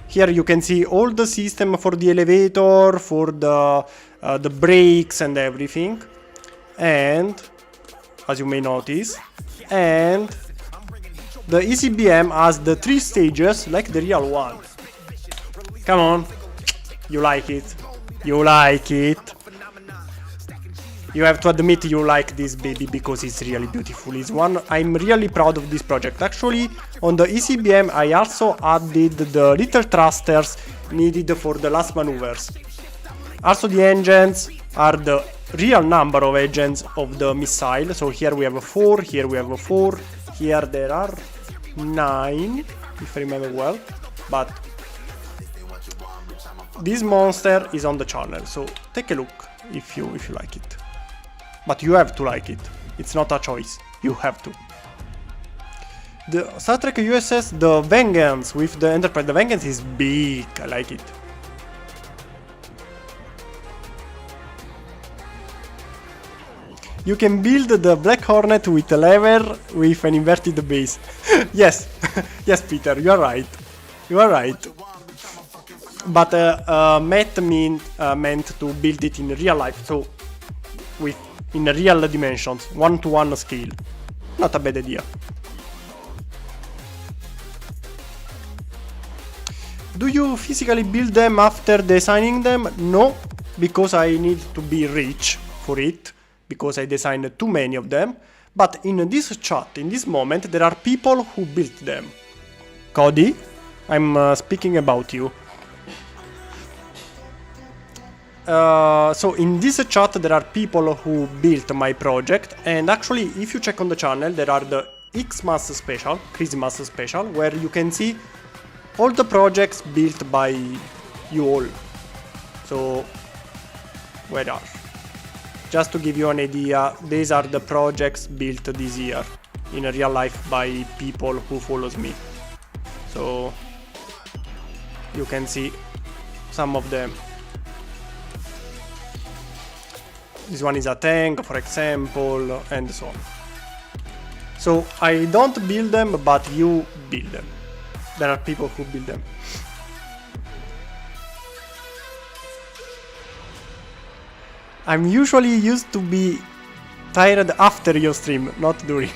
Speaker 1: Here you can see all the system for the elevator, for the brakes and everything. And as you may notice, and the ECBM has the 3 stages like the real one. Come on, you like it? You like it? You have to admit you like this baby because it's really beautiful. It's one I'm really proud of this project. Actually, on the ECBM I also added the little thrusters needed for the last maneuvers. Also the engines are the real number of engines of the missile. So here we have 4, here we have 4, here there are 9, if I remember well. But this monster is on the channel, so take a look if you like it. But you have to like it. It's not a choice. You have to. The Star Trek USS, the Vengeance with the Enterprise. The Vengeance is big. I like it. You can build the Black Hornet with a lever with an inverted base. Yes. Yes, Peter, you are right. You are right. But Matt meant to build it in real life. So with in real dimensions, 1-to-1 scale. Not a bad idea. Do you physically build them after designing them? No, because I need to be rich for it, because I designed too many of them. But in this chat, in this moment, there are people who built them. Cody, I'm speaking about you. So in this chat there are people who built my project, and actually if you check on the channel there are the Xmas special, Christmas special, where you can see all the projects built by you all. So where are? Just to give you an idea, these are the projects built this year in real life by people who follows me. So you can see some of them. This one is a tank, for example, and so on. So I don't build them, but you build them. There are people who build them. I'm usually used to be tired after your stream, not during.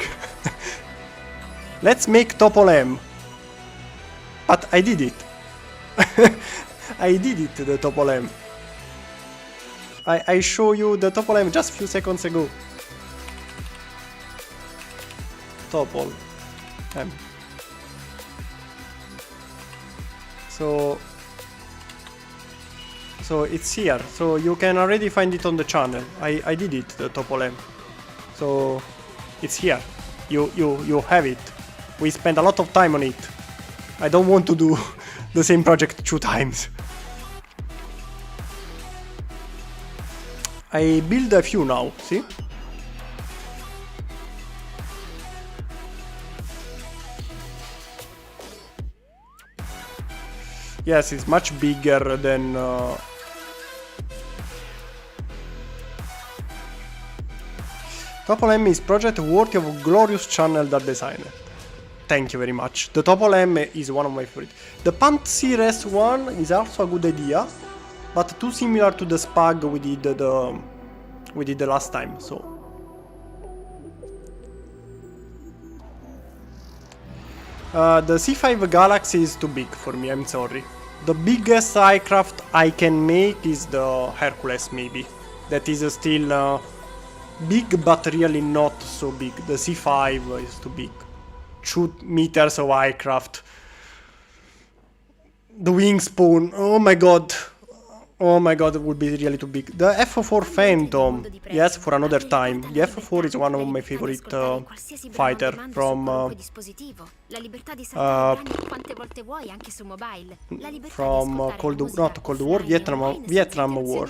Speaker 1: Let's make Topol M. But I did it. I did it, the Topol M. I show you the Topol M just a few seconds ago. Topol M. So it's here. So you can already find it on the channel. I did it, the Topolem. So it's here. You have it. We spent a lot of time on it. I don't want to do the same project 2 times. I build a few now, see? Yes, it's much bigger than... Topolem is project worthy of a glorious channel that designer. Thank you very much. The Topolem is one of my favorites. The Pantsires one is also a good idea, but too similar to the Spag we did the last time, so... the C5 Galaxy is too big for me, I'm sorry. The biggest aircraft I can make is the Hercules, maybe. That is still big, but really not so big. The C5 is too big. 2 meters of aircraft. The wingspan, oh my god. Oh my god, it would be really too big. The F4 Phantom, yes, for another time. The F4 is one of my favorite fighter from Cold War, Vietnam War.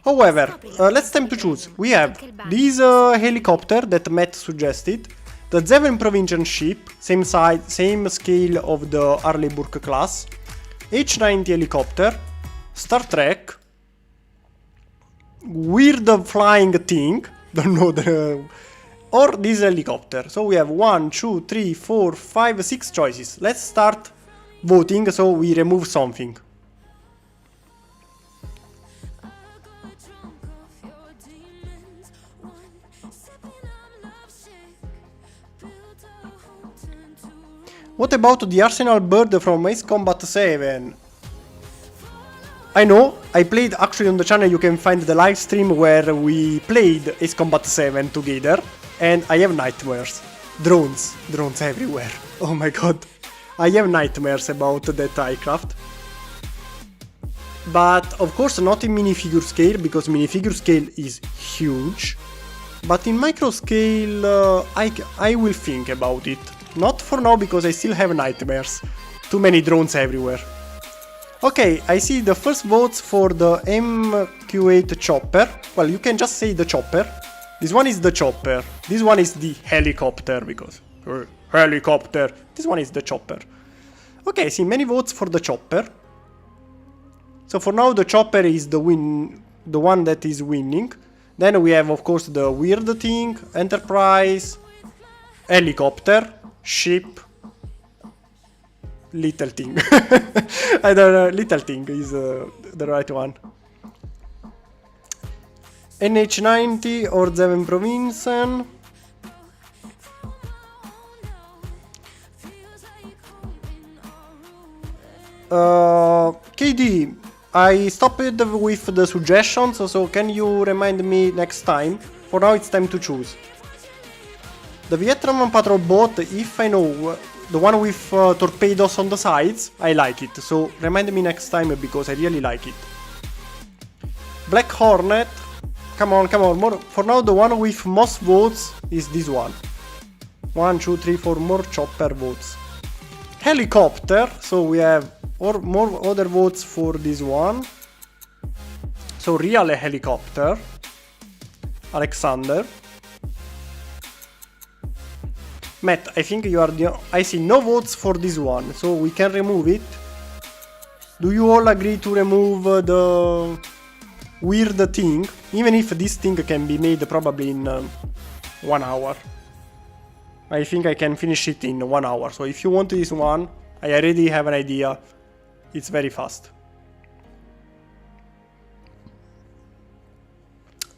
Speaker 1: However, let's time to choose. We have this helicopter that Matt suggested, the Zeven Provincial ship, same size, same scale of the Arleigh-Burke class, H-90 helicopter, Star Trek, weird flying thing, don't know or this helicopter. So we have 1, 2, 3, 4, 5, 6 choices. Let's start voting, so we remove something. What about the Arsenal bird from Ace Combat 7? I know, I played actually on the channel, you can find the live stream where we played Ace Combat 7 together, and I have nightmares. Drones everywhere. Oh my god. I have nightmares about that aircraft. But of course not in minifigure scale, because minifigure scale is huge. But in micro scale, I will think about it. Not for now, because I still have nightmares. Too many drones everywhere. Okay, I see the first votes for the MQ-8 chopper. Well, you can just say the chopper. This one is the chopper. This one is the helicopter, because... helicopter. This one is the chopper. Okay, I see many votes for the chopper. So for now, the chopper is the one that is winning. Then we have, of course, the weird thing, Enterprise, helicopter, ship, little thing. I don't know, little thing is the right one. NH90 or Zeven Provincial. KD, I stopped with the suggestions, so can you remind me next time? For now it's time to choose. The Vietnam Patrol Boat, if I know, the one with torpedoes on the sides, I like it, so remind me next time because I really like it. Black Hornet, come on, more. For now the one with most votes is this one. 1, 2, 3, 4 more chopper votes. Helicopter, so we have more other votes for this one. So real helicopter. Alexander. Matt, I think you are the... I see no votes for this one, so we can remove it. Do you all agree to remove the weird thing? Even if this thing can be made probably in 1 hour. I think I can finish it in 1 hour, so if you want this one, I already have an idea. It's very fast.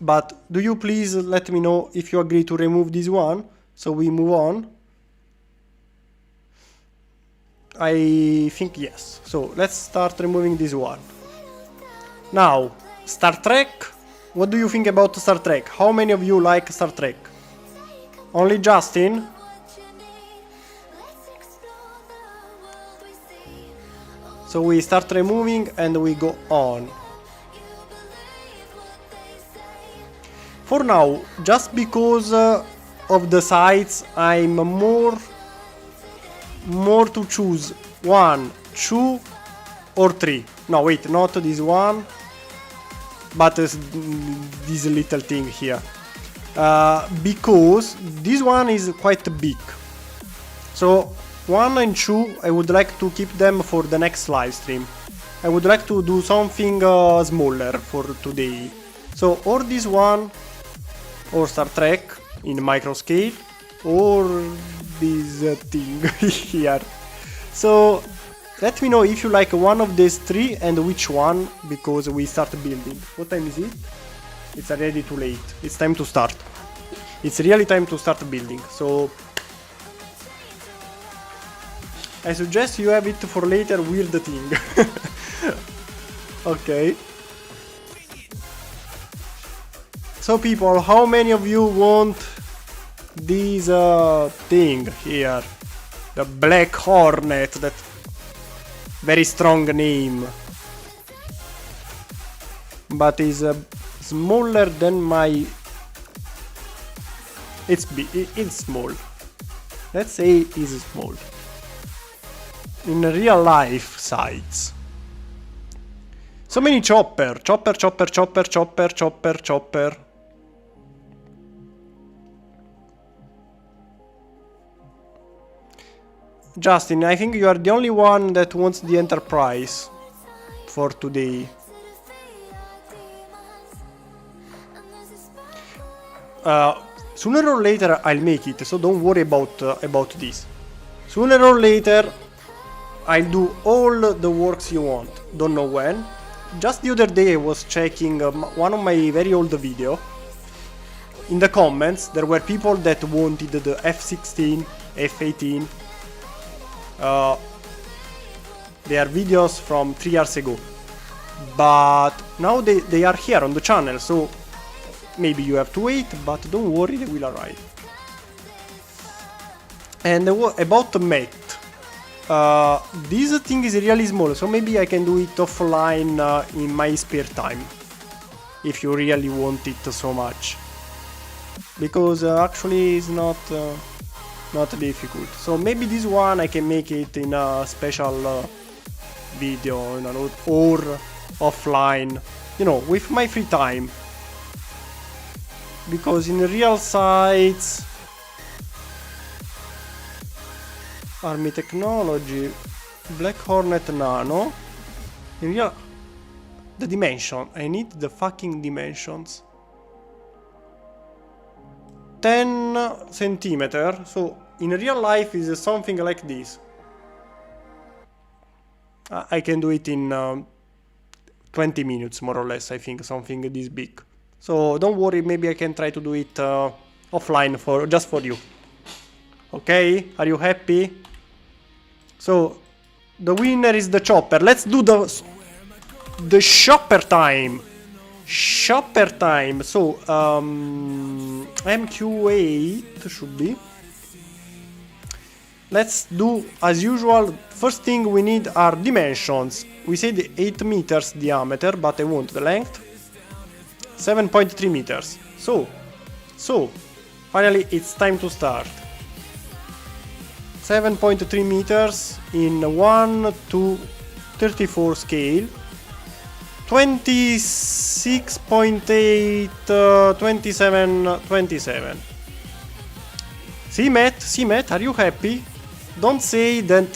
Speaker 1: But do you please let me know if you agree to remove this one? So we move on. I think yes. So let's start removing this one. Now, Star Trek. What do you think about Star Trek? How many of you like Star Trek? Only Justin? So we start removing and we go on. For now, just because of the sides, I'm more to choose 1, 2 or 3. No, wait, not this one, but this little thing here. Because this one is quite big. So 1 and 2, I would like to keep them for the next live stream. I would like to do something smaller for today. So or this one, or Star Trek in micro scale, or this thing here. So let me know if you like one of these 3 and which one, because we start building. What time is it? It's already too late. It's time to start. It's really time to start building. So I suggest you have it for later, weird thing. Okay. So people, how many of you want this thing here? The Black Hornet, that very strong name. But is smaller than my... It's small. Let's say it's small. In real life size. So many chopper. Chopper. Justin, I think you are the only one that wants the Enterprise for today. Sooner or later I'll make it, so don't worry about this. Sooner or later I'll do all the works you want. Don't know when. Just the other day I was checking one of my very old video. In the comments there were people that wanted the F16, F18. They are videos from 3 years ago, but now they are here on the channel, so maybe you have to wait, but don't worry, they will arrive. And about the mat, this thing is really small, so maybe I can do it offline in my spare time, if you really want it so much, because actually it's not difficult. So maybe this one I can make it in a special video, you know, or offline, you know, with my free time. Because in real sites, Army Technology, Black Hornet Nano, in real, the dimension, I need the fucking dimensions. 10 centimeter, so in real life is something like this. I can do it in 20 minutes more or less, I think, something this big. So don't worry, maybe I can try to do it offline just for you. Okay, are you happy? So the winner is the chopper. Let's do the shopper time. Shopper time. So MQ8 should be. Let's do as usual. First thing we need are dimensions. We said 8 meters diameter, but I want the length 7.3 meters. So finally it's time to start. 7.3 meters in 1 to 34 scale. 26.8, 27. See Matt, are you happy? Don't say that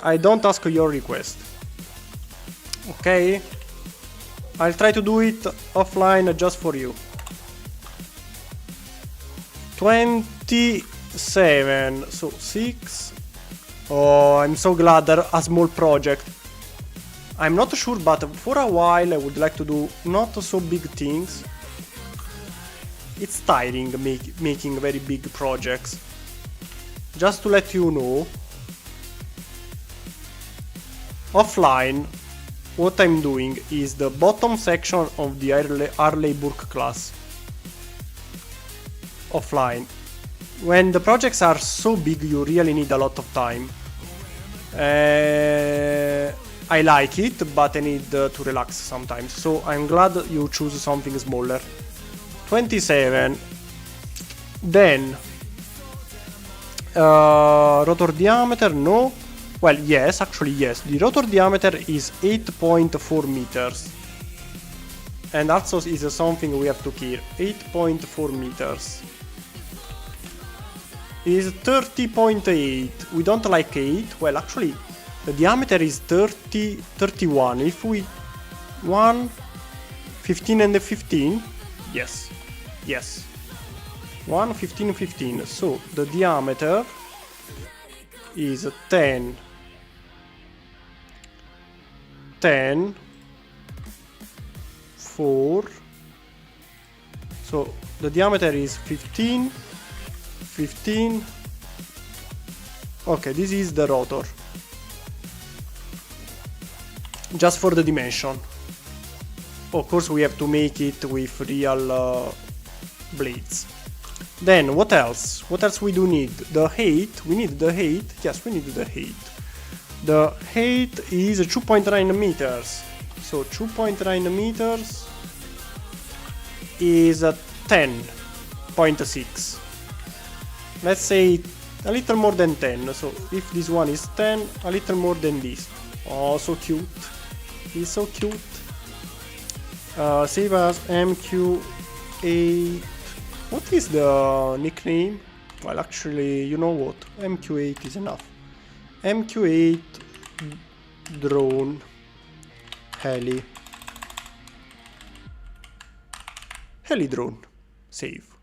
Speaker 1: I don't ask your request. Okay? I'll try to do it offline just for you. 27, so 6. Oh, I'm so glad they're a small project. I'm not sure, but for a while I would like to do not so big things. It's tiring making very big projects. Just to let you know, offline, what I'm doing is the bottom section of the Harley Burke class. Offline. When the projects are so big, you really need a lot of time. I like it, but I need to relax sometimes. So I'm glad you choose something smaller. 27. Then rotor diameter, no. Well, yes, actually yes. The rotor diameter is 8.4 meters. And also is something we have to care. 8.4 meters. Is 30.8. We don't like 8. Well, actually, the diameter is 31. If we 1, 15 and 15. Yes. Yes. 1, 15, 15. So the diameter is 10. 10. 4. So the diameter is 15. 15. Okay, this is the rotor. Just for the dimension. Of course, we have to make it with real blades. Then, what else? What else we do need? The height. We need the height. Yes, we need the height. The height is 2.9 meters. So 2.9 meters is 10.6. Let's say a little more than 10. So if this one is 10, a little more than this. Oh, so cute. He's so cute. Save as MQ8. What is the nickname? Well, actually, you know what? MQ8 is enough. MQ8 drone. Heli. Heli drone. Save.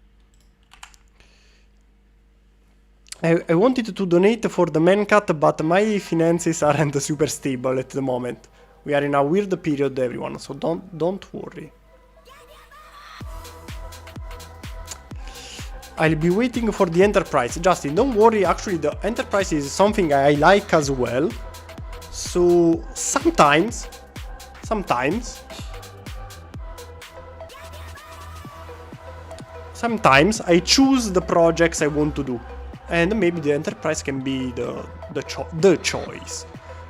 Speaker 1: I wanted to donate for the main cut, but my finances aren't super stable at the moment. We are in a weird period, everyone, so don't worry. I'll be waiting for the Enterprise. Justin, don't worry, actually the Enterprise is something I like as well. So sometimes I choose the projects I want to do. And maybe the Enterprise can be the choice.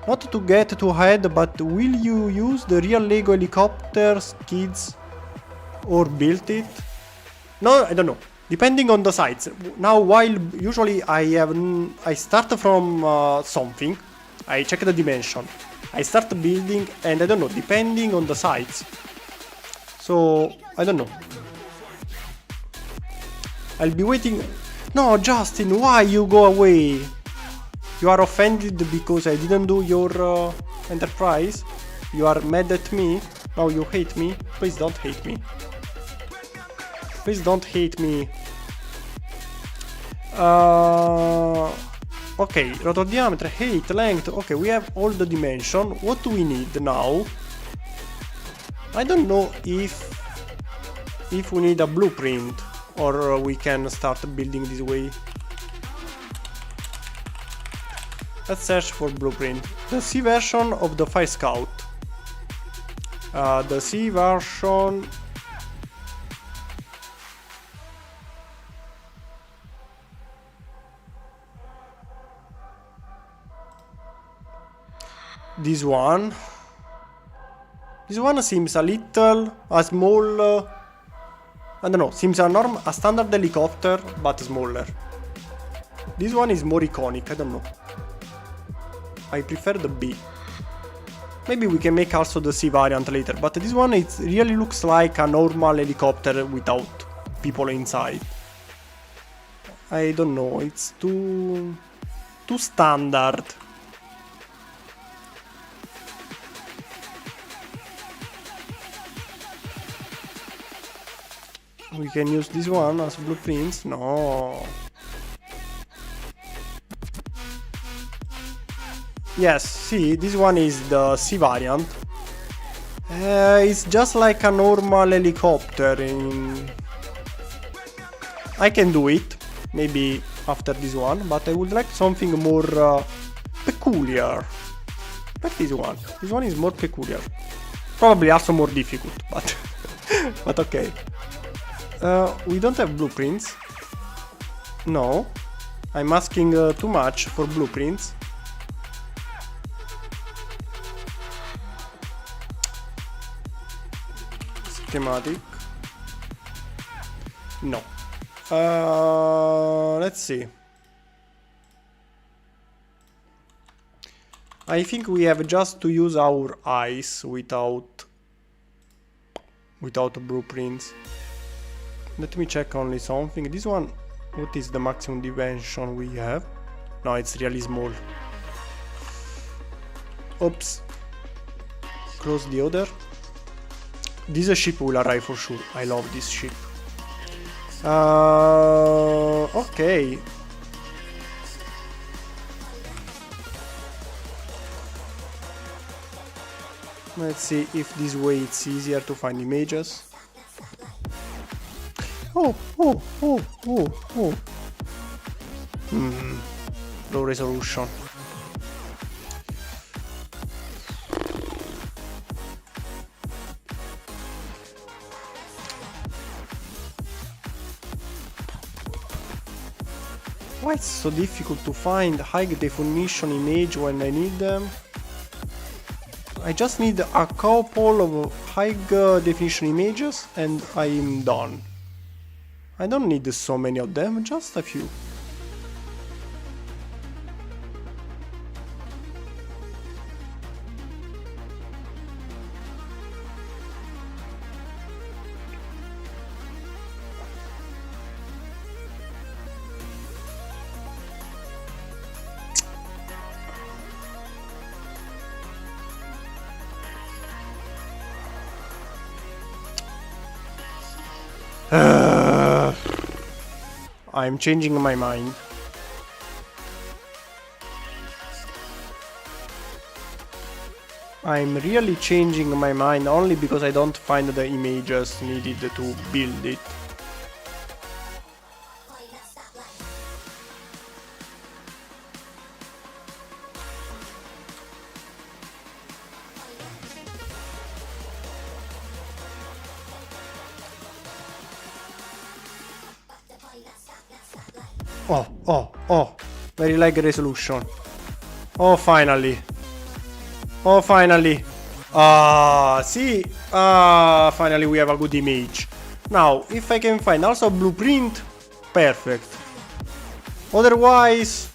Speaker 1: Not to get too ahead, but will you use the real Lego helicopter skids or build it? No, I don't know. Depending on the sites. Now, while usually I start from something, I check the dimension, I start building, and I don't know, depending on the sites. So I don't know. I'll be waiting. No, Justin, why you go away? You are offended because I didn't do your Enterprise? You are mad at me? Now you hate me? Please don't hate me. Please don't hate me. Okay, rotor diameter, height, length. Okay, we have all the dimension. What do we need now? I don't know if we need a blueprint or we can start building this way. Let's search for blueprint. The C version of the Fire Scout. The C version. This one. This one seems a little, a small. I don't know. Seems a standard helicopter, but smaller. This one is more iconic. I don't know. I prefer the B. Maybe we can make also the C variant later, but this one it really looks like a normal helicopter without people inside. I don't know, it's too standard. We can use this one as blueprints? No. Yes, see, this one is the C variant. It's just like a normal helicopter. I can do it, maybe after this one, but I would like something more peculiar. Like this one. This one is more peculiar. Probably also more difficult, but but okay. We don't have blueprints. No, I'm asking too much for blueprints. schematic. No. Let's see. I think we have just to use our eyes without blueprints. Let me check only something. This one, what is the maximum dimension we have? No, it's really small. Oops. Close the other. This ship will arrive for sure. I love this ship. Okay. Let's see if this way it's easier to find images. Oh. Low resolution. Why it's so difficult to find high definition image when I need them? I just need a couple of high definition images and I'm done. I don't need so many of them, just a few. I'm changing my mind. I'm really changing my mind only because I don't find the images needed to build it. Oh, very lag resolution. Oh, finally. See? Finally we have a good image. Now, if I can find also a blueprint, perfect. Otherwise,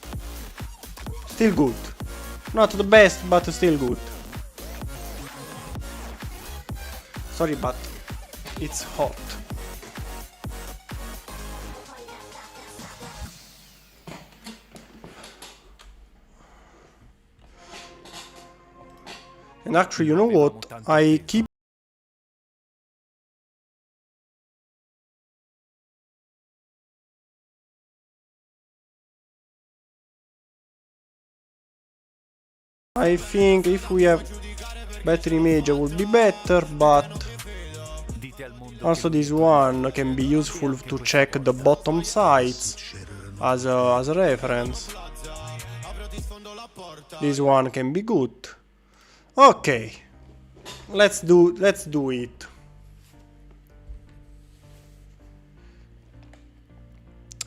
Speaker 1: still good. Not the best, but still good. Sorry, but it's hot. And actually, you know what? I think if we have better image it would be better, but also this one can be useful to check the bottom sides as a reference. This one can be good. Okay, let's do it.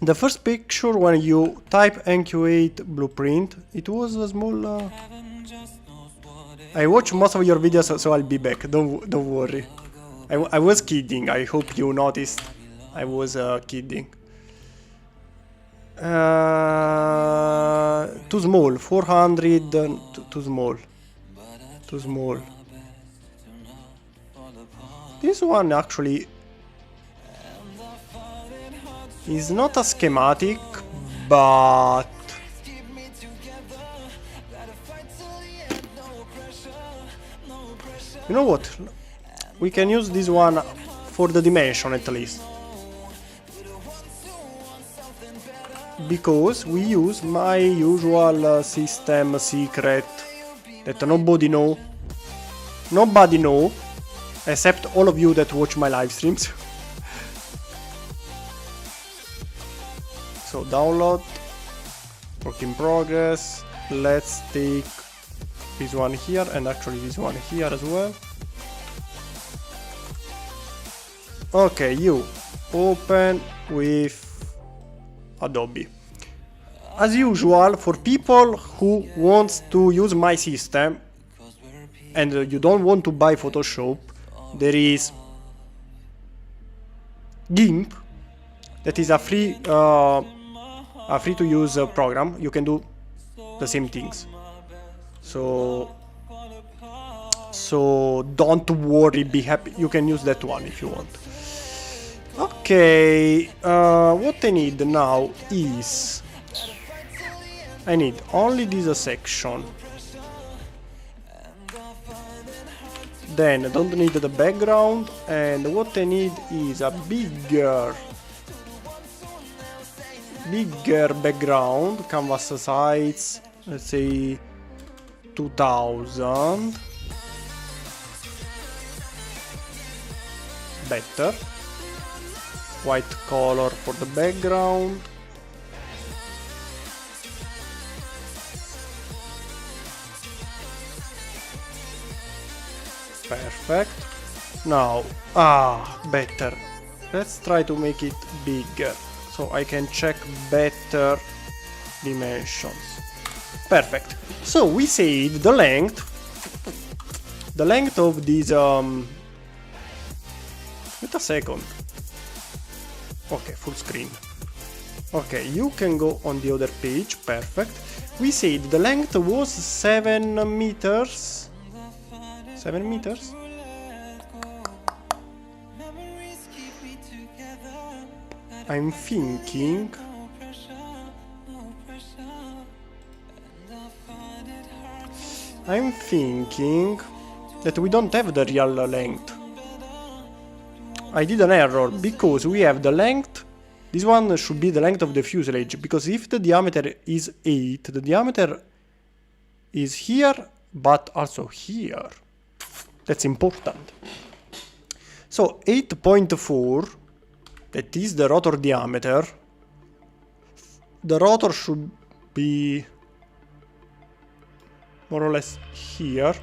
Speaker 1: The first picture when you type NQ8 blueprint, it was a small. I watch most of your videos, so I'll be back. Don't worry. I was kidding. I hope you noticed. I was kidding. Too small. 400. Too small. Too small. This one actually is not a schematic, but you know what? We can use this one for the dimension at least, because we use my usual system secret that nobody know, except all of you that watch my live streams. So download, work in progress. Let's take this one here and actually this one here as well. Okay, you open with Adobe. As usual, for people who wants to use my system and you don't want to buy Photoshop, there is GIMP, that is a free to use program. You can do the same things. So don't worry, be happy. You can use that one if you want. Okay, what I need now is I need only this section. Then I don't need the background, and what I need is a bigger background, canvas size, let's say 2000. Better. White color for the background. Perfect. Now, better. Let's try to make it bigger, so I can check better dimensions. Perfect. So we said the length of this, wait a second. Okay, full screen. Okay, you can go on the other page. Perfect. We said the length was 7 meters. 7 meters? I'm thinking that we don't have the real length. I did an error because we have the length. This one should be the length of the fuselage, because if the diameter is 8, the diameter is here, but also here. That's important. So 8.4, that is the rotor diameter. The rotor should be more or less here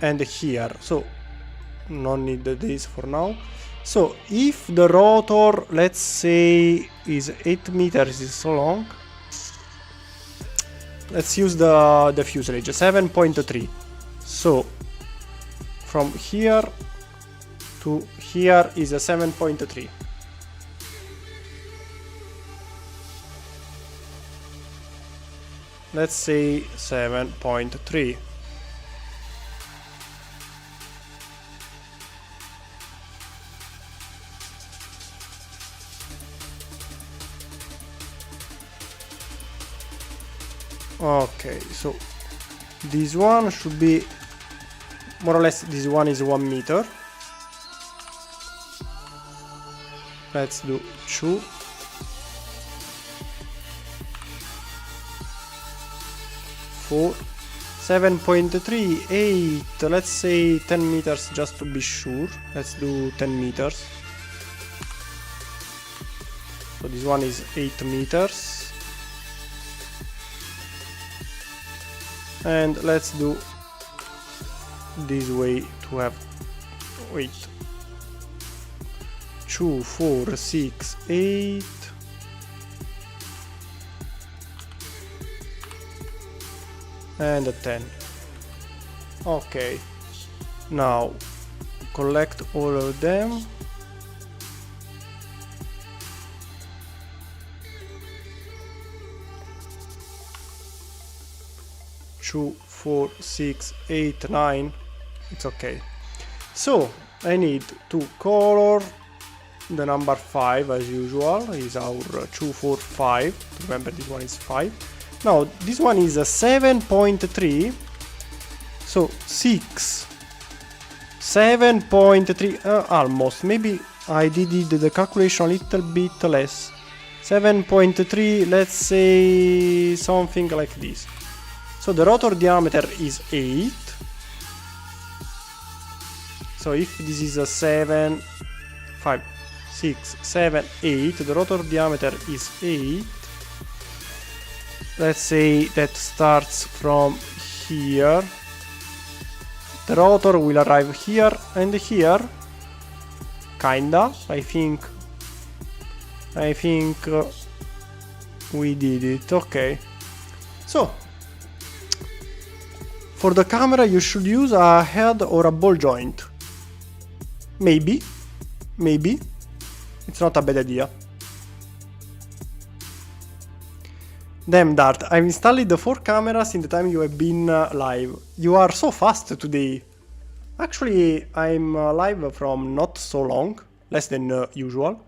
Speaker 1: and here. So no need this for now. So if the rotor, let's say, is 8 meters, is so long, let's use the fuselage, 7.3. So from here to here is a 7.3. Let's say 7.3. Okay, so this one should be more or less, this one is 1 meter. Let's do 2. 4. 7.3, 8, let's say 10 meters just to be sure. Let's do 10 meters. So this one is 8 meters. And let's do this way to have, wait, 2, 4, 6, 8. And a 10. Okay. Now collect all of them. Two, 4, 6, 8, 9. It's okay. So I need to color the number 5 as usual. Is our 2, 4, 5. Remember, this one is 5. Now this one is a 7.3. So 6. 7.3, almost. Maybe I did the calculation a little bit less. 7.3, let's say something like this. So the rotor diameter is 8. So if this is a 7, 5, 6, 7, 8, the rotor diameter is 8. Let's say that starts from here. The rotor will arrive here and here. Kinda. I think we did it. Okay. So for the camera you should use a head or a ball joint. Maybe. It's not a bad idea. Damn Dart, I've installed the 4 cameras in the time you have been live. You are so fast today. Actually, I'm live from not so long, less than usual.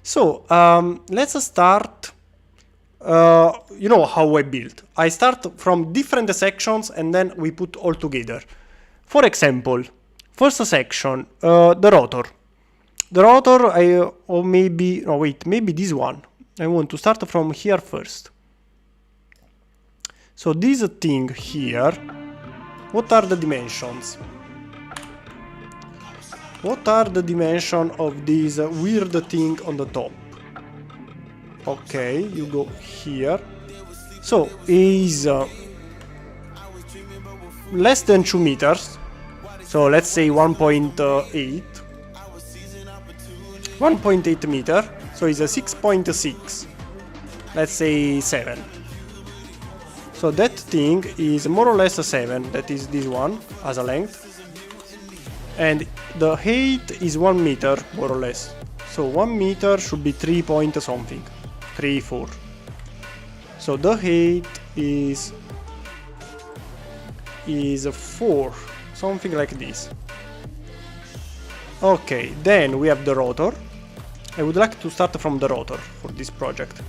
Speaker 1: So, let's start. You know how I build. I start from different sections and then we put all together. For example, first section, the rotor. The rotor, or maybe, no wait, maybe this one. I want to start from here first. So this thing here, what are the dimensions? What are the dimensions of this weird thing on the top? Okay, you go here. So is less than 2 meters. So let's say 1.8. 1.8 meter. So it's a 6.6. Let's say 7. So that thing is more or less a 7, that is this one, as a length. And the height is 1 meter, more or less. So 1 meter should be 3 point something. 3, 4. So the height is 4, something like this. Okay, then we have the rotor. I would like to start from the rotor for this project.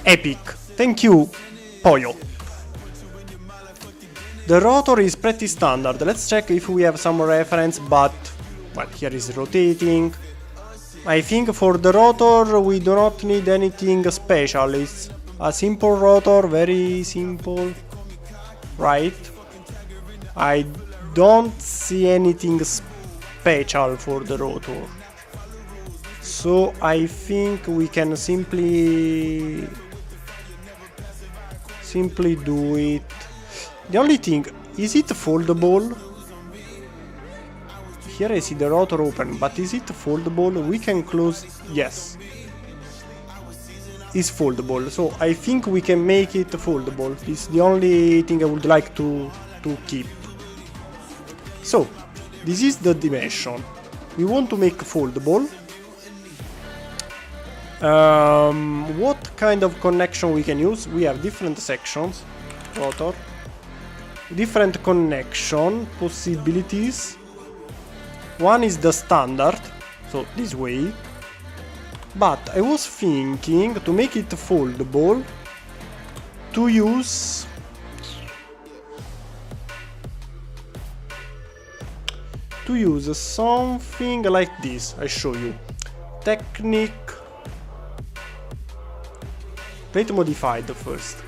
Speaker 1: Epic. Thank you, Pollo. The rotor is pretty standard. Let's check if we have some reference, but well, here is rotating. I think for the rotor we do not need anything special. It's a simple rotor, very simple, right? I don't see anything special for the rotor. So I think we can simply do it. The only thing, is it foldable? Here I see the rotor open, but is it foldable? We can close, yes. It's foldable, so I think we can make it foldable. It's the only thing I would like to keep. So, this is the dimension. We want to make foldable. What kind of connection we can use? We have different sections, rotor. Different connection possibilities. One is the standard, so this way. But I was thinking to make it foldable, to use something like this. I show you. Technique. Plate modified first.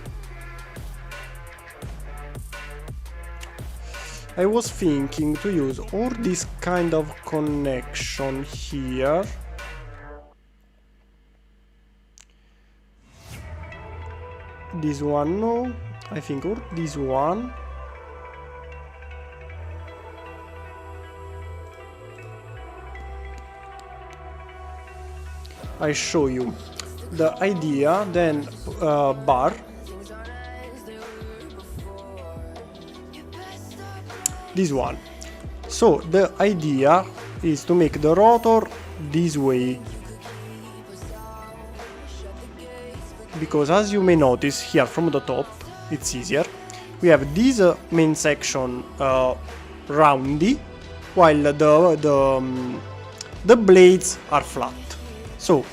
Speaker 1: I was thinking to use all this kind of connection here. This one, no. I think or this one. I show you the idea, then bar. This one. So the idea is to make the rotor this way, because as you may notice here from the top, it's easier. We have this main section roundy, while the blades are flat. So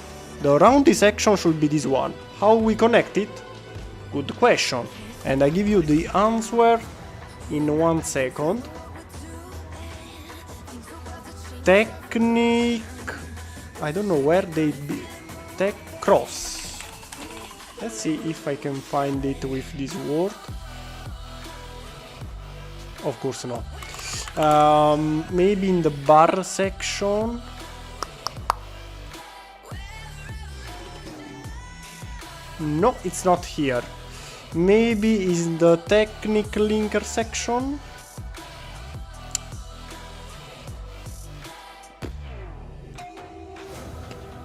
Speaker 1: the roundy section should be this one. How we connect it? Good question, and I give you the answer in 1 second. Technique, I don't know where they be. Tech cross. Let's see if I can find it with this word. Of course not. Maybe in the bar section. No, it's not here. Maybe is the technique linker section.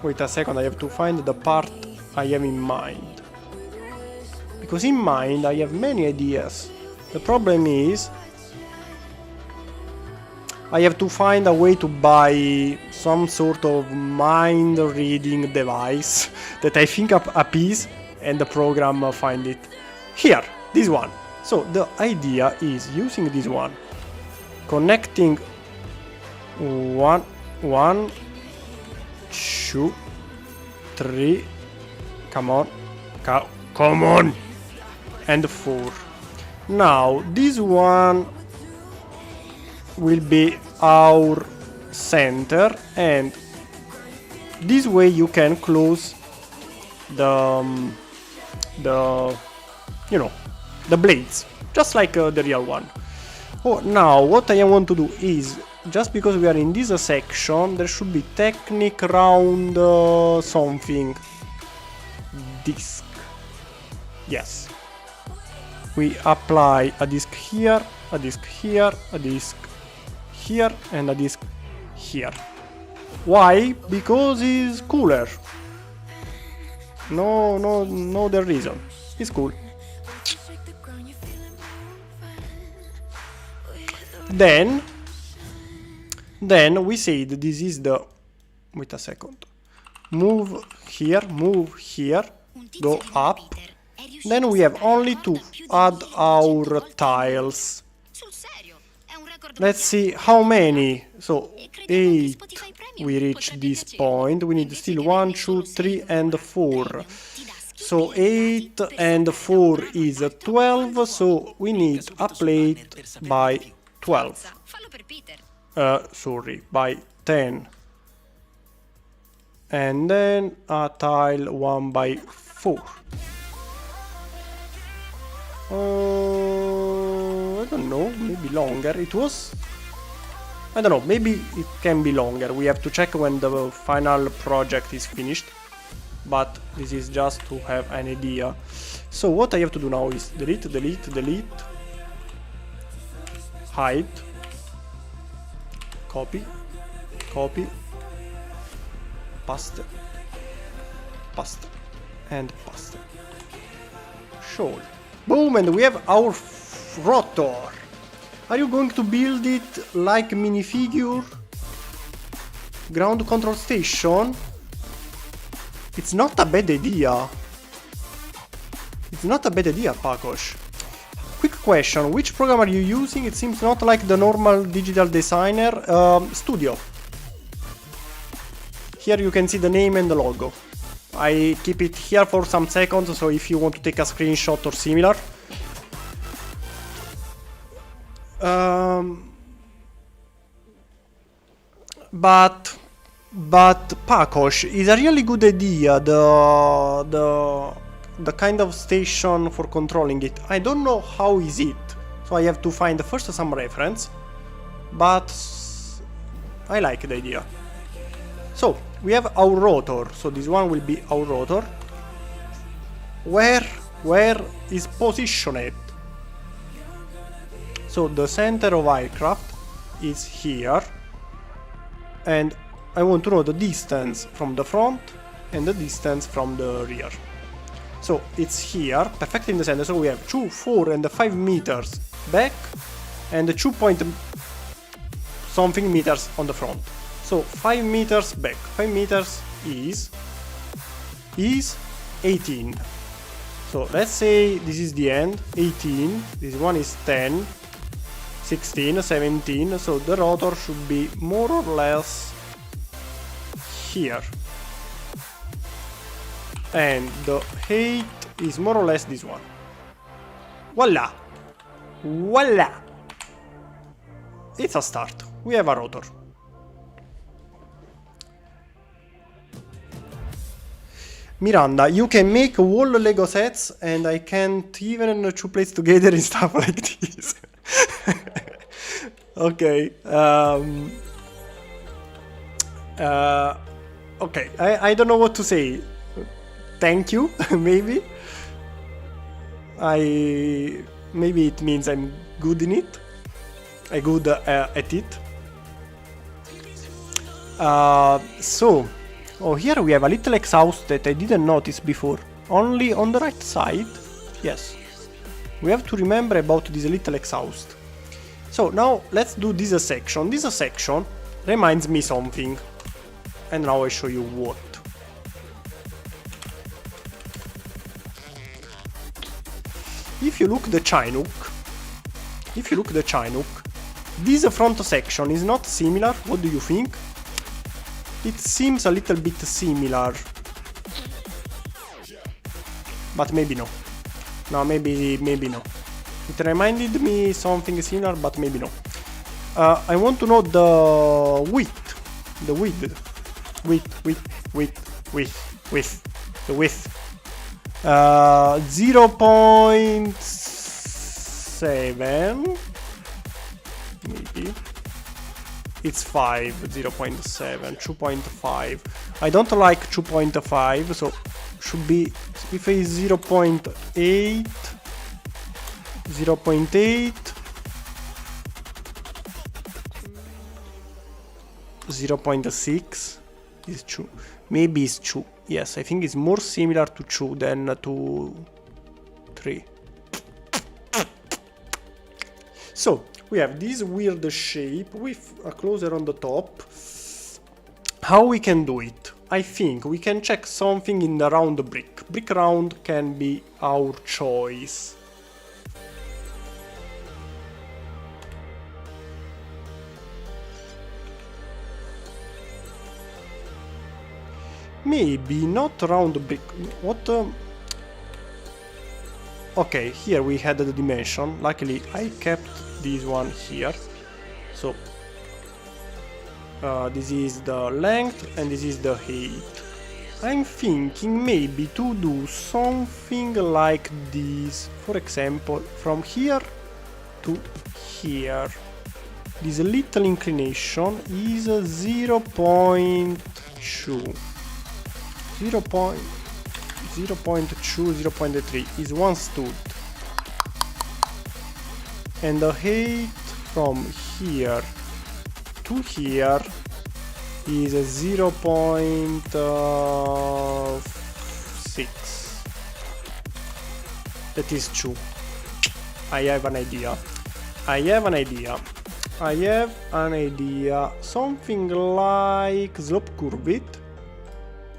Speaker 1: Wait a second, I have to find the part I have in mind. Because in mind I have many ideas. The problem is I have to find a way to buy some sort of mind-reading device that I think appease, and the program find it. Here, this one. So the idea is using this one, connecting one, 2, 3, come on, and 4. Now this one will be our center, and this way you can close the you know, the blades, just like the real one. Oh, now what I want to do is, just because we are in this section, there should be technique round something disk. Yes, we apply a disk here, a disk here, a disk here, and a disk here. Why? Because it's cooler. No other reason. It's cool. Then we said this is the, wait a second, move here, go up. Then we have only to add our tiles. Let's see how many. So 8, we reach this point. We need still 1, 2, 3 and 4. So 8 and 4 is 12, so we need a plate by 12. Sorry, by 10. And then a tile 1 by 4. I don't know, maybe longer. It was, I don't know, maybe it can be longer. We have to check when the final project is finished, but this is just to have an idea. So what I have to do now is delete, hide, copy, paste, and paste. Show. Boom, and we have our rotor. Are you going to build it like minifigure? Ground control station? It's not a bad idea. It's not a bad idea, Pakosh. Quick question, which program are you using? It seems not like the normal digital designer. Studio. Here you can see the name and the logo. I keep it here for some seconds, so if you want to take a screenshot or similar. But Pakosh is a really good idea, the kind of station for controlling it. I don't know how is it, so I have to find first some reference, but I like the idea. So we have our rotor, so this one will be our rotor. Where is positioned? So the center of aircraft is here, and I want to know the distance from the front and the distance from the rear. So it's here, perfectly in the center. So we have 2, 4 and 5 meters back and 2 point something meters on the front. So 5 meters back, 5 meters is 18. So let's say this is the end, 18, this one is 10, 16, 17, so the rotor should be more or less here. And the height is more or less this one. Voila! Voila! It's a start. We have a rotor. Miranda, you can make wall Lego sets and I can't even two plates together and stuff like this. Okay. Okay, I don't know what to say. Thank you, maybe. Maybe it means I'm good in it. I'm good at it. So, oh, here we have a little exhaust that I didn't notice before. Only on the right side. Yes. We have to remember about this little exhaust. So now let's do this section. This section reminds me something. And now I show you what. If you look the Chinook, this front section is not similar. What do you think? It seems a little bit similar. But maybe no. No, maybe no. It reminded me something similar, but maybe no. I want to know the width. The width. The width. 0.7. Maybe. It's 5. 0.7. 2.5. I don't like 2.5, so should be, if it's 0.8, 0.8, 0.6 is 2. Maybe it's 2. Yes, I think it's more similar to 2 than to 3. So we have this weird shape with a closer on the top. How we can do it? I think we can check something in the round brick. Brick round can be our choice. Maybe not round brick. What? Okay, here we had the dimension. Luckily, I kept this one here. So this is the length and this is the height. I'm thinking maybe to do something like this. For example, from here to here. This little inclination is 0.2. 0.2, 0.3 is one stud. And the height from here to here is 0.6. That is 2. I have an idea. Something like slope curve it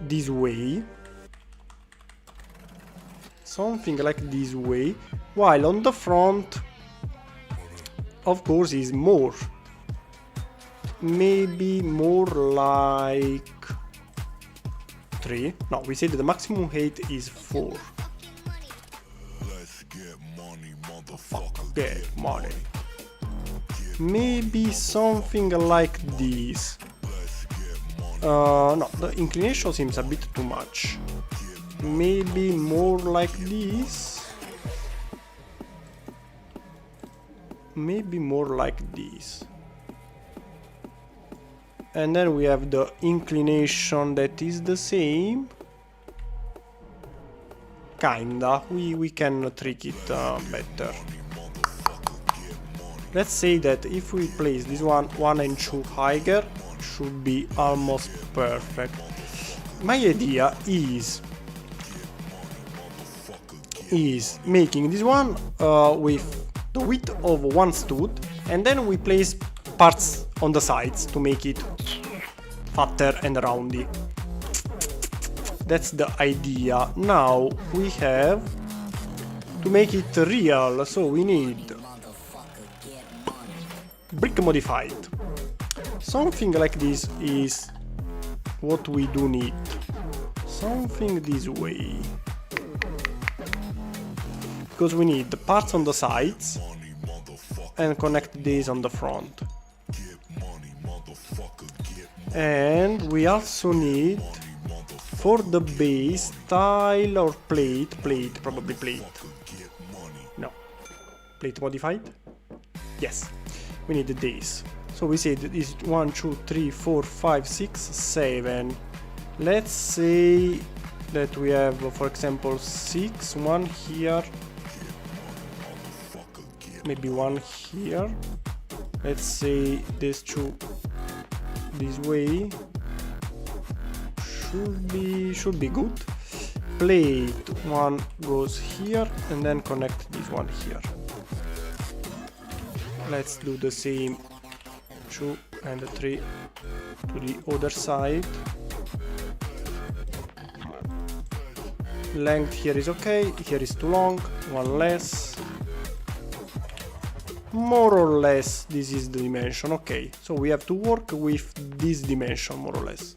Speaker 1: this way. Something like this way. While on the front, of course, is more. Maybe more like 3. No, we said the maximum height is 4.
Speaker 3: Let's get money, motherfucker.
Speaker 1: Get money. Maybe something like this. No, the inclination seems a bit too much. Maybe more like this. Maybe more like this. And then we have the inclination that is the same. Kinda. We can trick it better. Let's say that if we place this one 1 and 2 higher, should be almost perfect. My idea is making this one with the width of one stud, and then we place parts on the sides to make it fatter and roundy. That's the idea. Now we have to make it real, so we need brick modified. Something like this is what we do need. Something this way. Because we need the parts on the sides and connect these on the front. And we also need, for the base, tile or plate, probably plate. No. Plate modified? Yes. We need this. So we say that is 1, 2, 3, 4, 5, 6, 7. Let's say that we have, for example, 6, 1 here, maybe 1 here. Let's say these 2 this way. Should be good. Plate 1 goes here and then connect this one here. let's do the same 2 and 3 to the other side. Length here is okay, here is too long, one less. More or less this is the dimension, okay. So we have to work with this dimension more or less.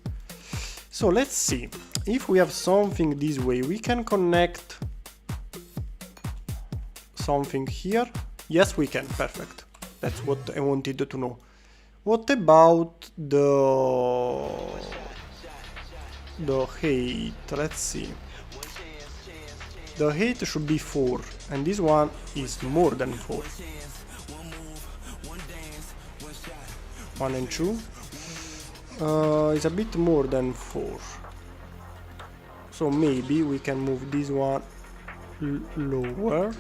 Speaker 1: So let's see, if we have something this way, we can connect something here. Yes, we can, perfect. That's what I wanted to know. What about the height? Let's see. The height should be 4, and this one is more than 4. 1 and 2. It's a bit more than 4. So maybe we can move this one lower.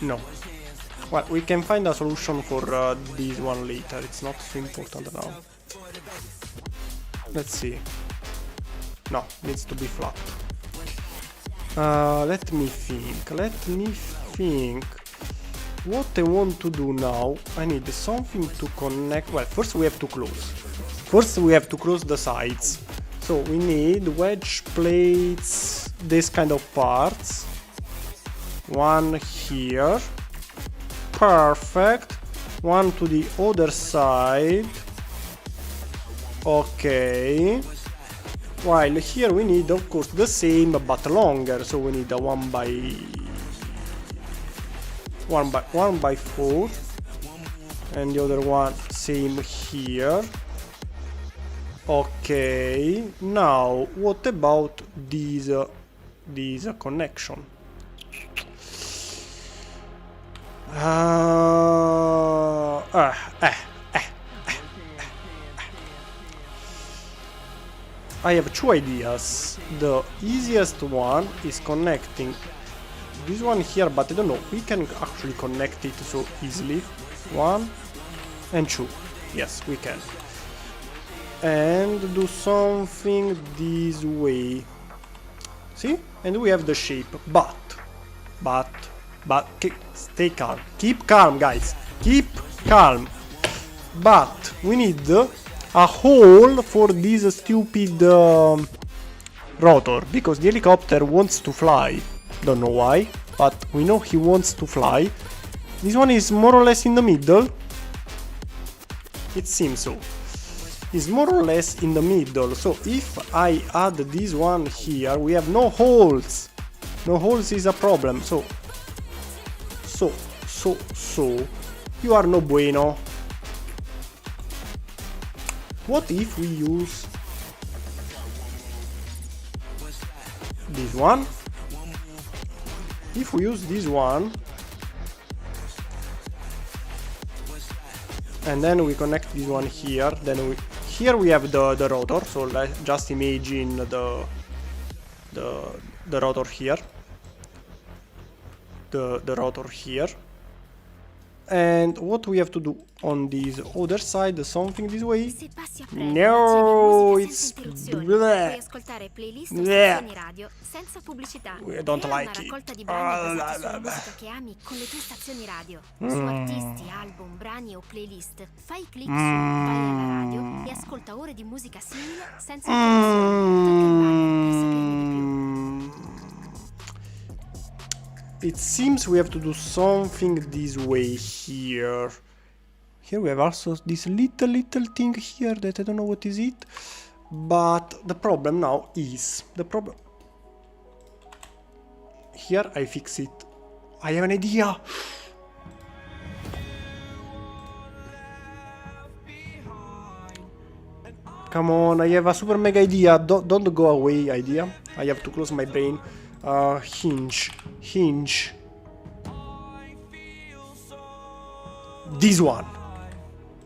Speaker 1: No. Well, we can find a solution for this one later. It's not so important now. Let's see. No, needs to be flat. Let me think. What I want to do now, I need something to connect. Well, first we have to close. The sides. So we need wedge plates, this kind of parts. One here. Perfect. One to the other side. Okay. While here we need, of course, the same but longer. So we need a 1 by 4, and the other one same here. Okay. Now what about this connection? I have two ideas. The easiest one is connecting this one here, but I don't know, we can actually connect it so easily. 1 and 2. Yes, we can. And do something this way. See? And we have the shape. But stay calm. Keep calm, guys. Keep calm. But we need a hole for this stupid rotor, because the helicopter wants to fly. Don't know why, but we know he wants to fly. This one is more or less in the middle. It seems so. It's more or less in the middle. So if I add this one here, we have no holes. No holes is a problem. So you are no bueno. What if we use this one? If we use this one and then we connect this one here, then here we have the rotor. So let's just imagine the rotor here, the rotor here. And what we have to do on this other side, something this way. No, it's bleh. I don't like it. It seems we have to do something this way here. Here we have also this little thing here that I don't know what is it. But the problem now is here I fix it. I have an idea. Come on, I have a super mega idea. Don't go away, idea. I have to close my brain. Hinge. This one.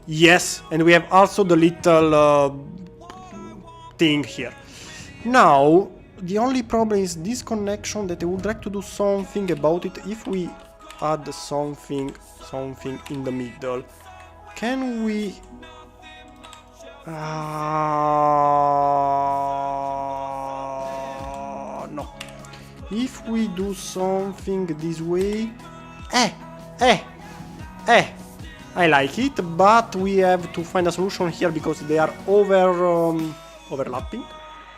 Speaker 1: Yes, and we have also the little thing here. Now, the only problem is this connection that I would like to do something about it. If we add something in the middle, can we... no. If we do something this way... I like it, but we have to find a solution here because they are overlapping.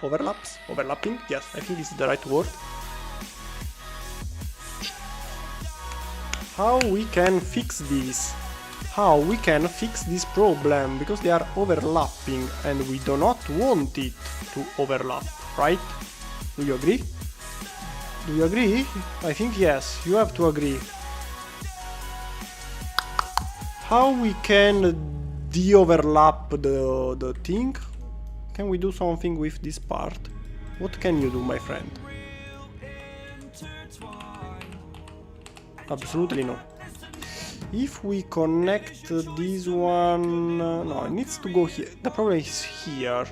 Speaker 1: Overlapping, yes, I think it's the right word. How we can fix this? How we can fix this problem? Because they are overlapping and we do not want it to overlap, right? Do you agree? Do you agree? I think yes, you have to agree. How we can de-overlap the thing? Can we do something with this part? What can you do, my friend? Absolutely no. If we connect this one... no, it needs to go here. The problem is here.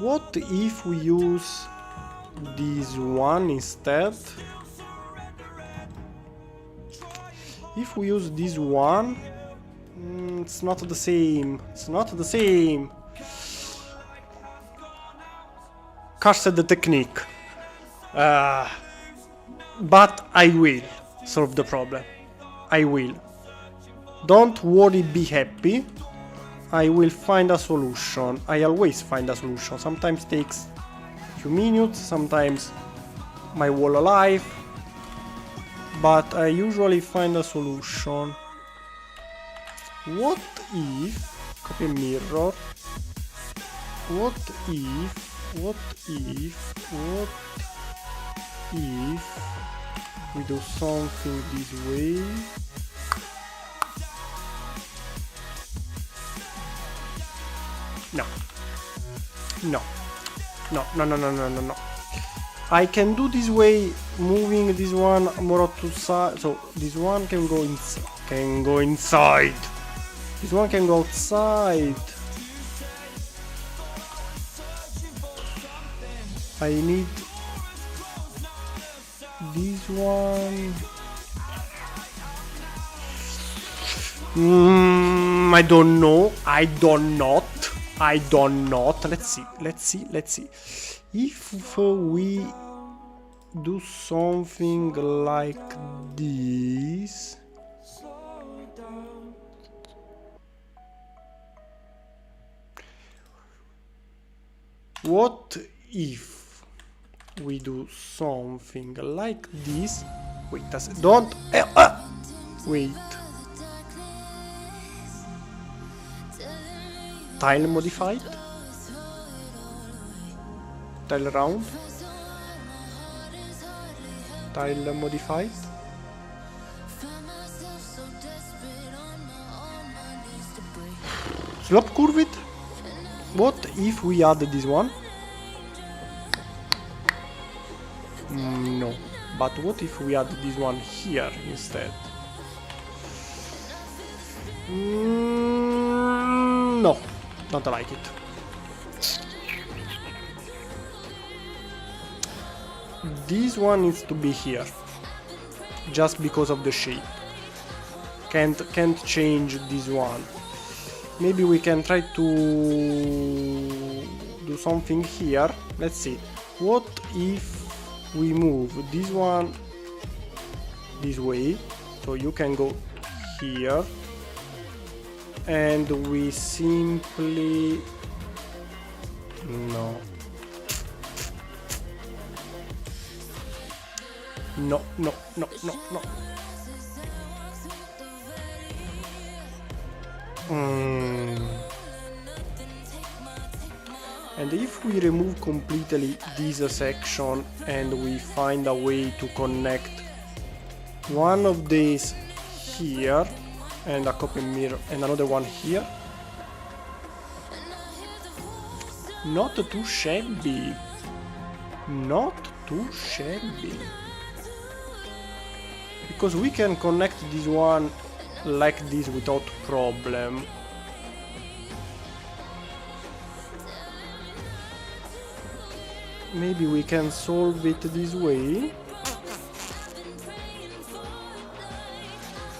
Speaker 1: What if we use this one instead? If we use this one... it's not the same. It's not the same. Cursed the technique. But I will solve the problem. I will. Don't worry, be happy. I will find a solution. I always find a solution. Sometimes takes a few minutes, sometimes my whole life. But I usually find a solution. What if... copy mirror. What if we do something this way? No. I can do this way, moving this one more to side. So this one can go inside. This one can go outside. I need this one. I don't know. I don't not. Let's see. If we do something like this. What if we do something like this? Wait a second. Don't. Wait. Tile modified. Tile round. Tile modified. Slope curved. What if we add this one? No. But what if we add this one here instead? No. Don't like it. This one needs to be here. Just because of the shape. Can't change this one. Maybe we can try to do something here. Let's see. What if we move this one this way? So you can go here. And we simply... No. No. And if we remove completely this section and we find a way to connect one of these here and a copy mirror and another one here, not too shabby, because we can connect this one like this without problem. Maybe we can solve it this way.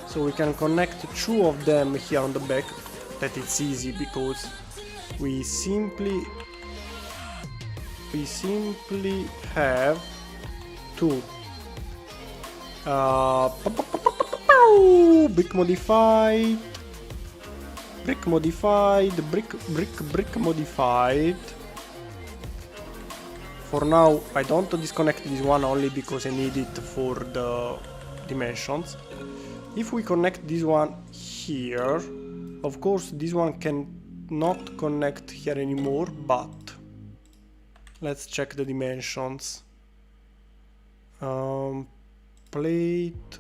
Speaker 1: So we can connect two of them here on the back. That it's easy because we simply have two. Woo! Brick modified. Brick modified. Brick modified. For now, I don't disconnect this one only because I need it for the dimensions. If we connect this one here, of course this one can not connect here anymore, but let's check the dimensions. Plate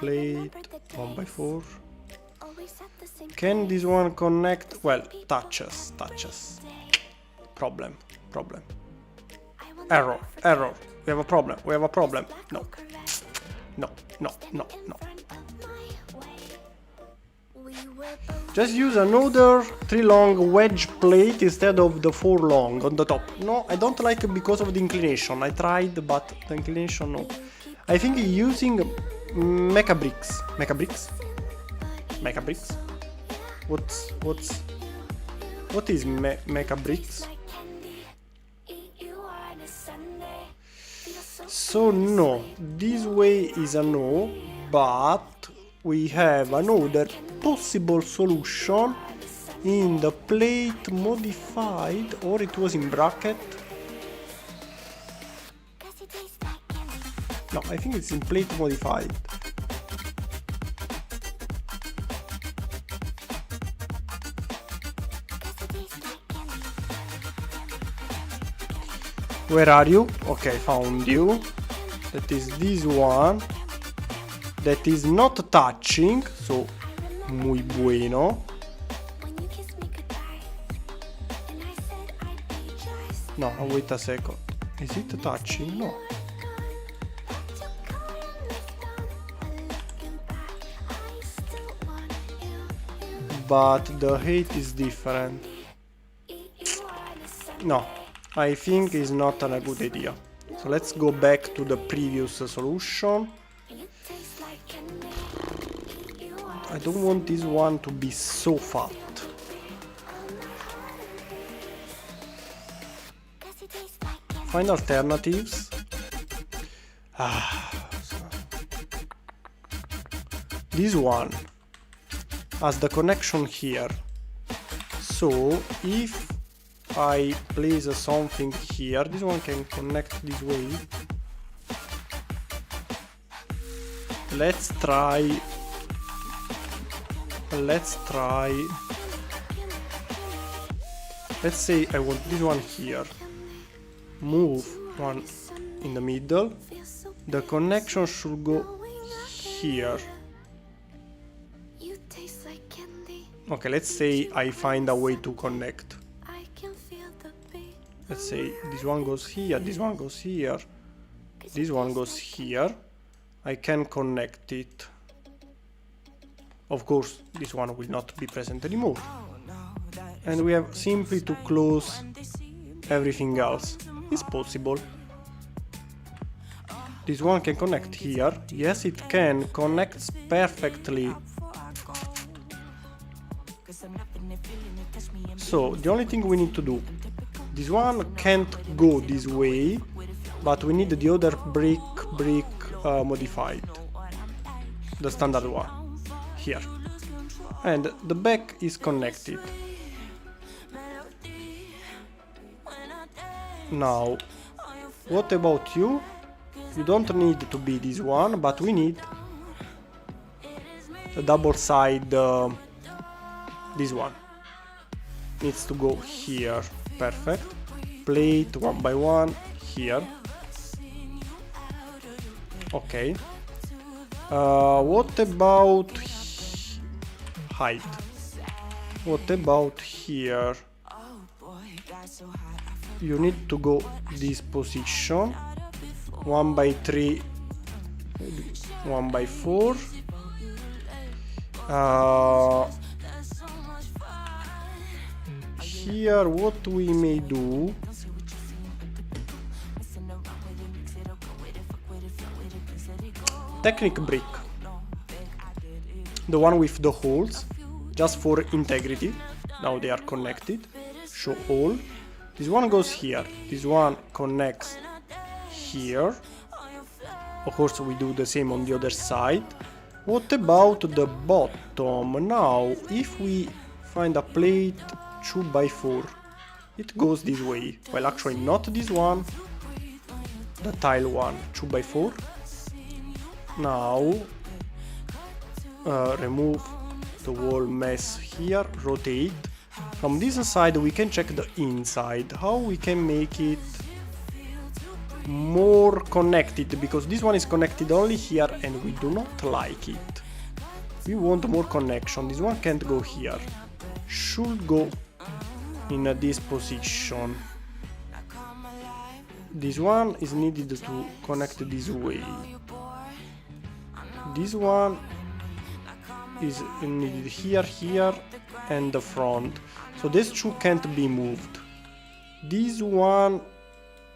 Speaker 1: 1x4. Can this one connect? Well, touches. Problem. Error. We have a problem. No. Just use another 3 long wedge plate instead of the 4 long on the top. No, I don't like it because of the inclination. I tried, but the inclination, no. I think using mecha bricks. What is mecha bricks? So no, this way is a no, but we have another possible solution in the plate modified, or it was in bracket. No, I think it's in plate modified. Where are you? Okay, found you. That is this one. That is not touching, so muy bueno. No, wait a second. Is it touching? No. But the height is different. No, I think it's not a good idea. So let's go back to the previous solution. I don't want this one to be so fat. Find alternatives. This one has the connection here. So if I place something here, this one can connect this way. Let's try. Let's say I want this one here. Move one in the middle. The connection should go here. Okay, let's say I find a way to connect. Let's say this one goes here, this one goes here, this one goes here. I can connect it. Of course, this one will not be present anymore. And we have simply to close everything else. It's possible. This one can connect here. Yes, it can. Connects perfectly. So, the only thing we need to do. This one can't go this way, but we need the other brick modified. The standard one. Here. And the back is connected. Now, what about you? You don't need to be this one, but we need the double side, this one. Needs to go here. Perfect. Plate 1x1 here. Okay. What about height? What about here? You need to go this position. 1x3, 1x4. Here, what we may do. Technic brick. The one with the holes, just for integrity. Now they are connected. Show all. This one goes here. This one connects here. Of course, we do the same on the other side. What about the bottom? Now, if we find a plate 2x4, it goes this way. Well, actually not this one, the tile one, 2x4. Now, remove the wall mess here, rotate. From this side we can check the inside, how we can make it more connected, because this one is connected only here and we do not like it. We want more connection. This one can't go here, should go in this position. This one is needed to connect this way. This one is needed here, here, and the front. So these two can't be moved. This one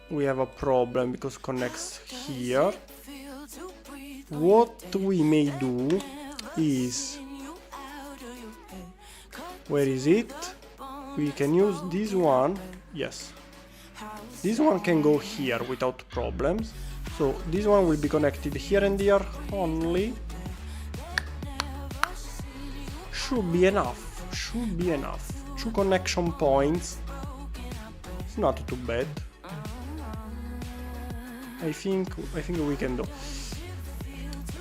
Speaker 1: we have a problem because connects here. What we may do is, where is it? We can use this one. Yes, this one can go here without problems. So this one will be connected here and here only. Should be enough. Should be enough. 2 connection points. It's not too bad. I think we can do.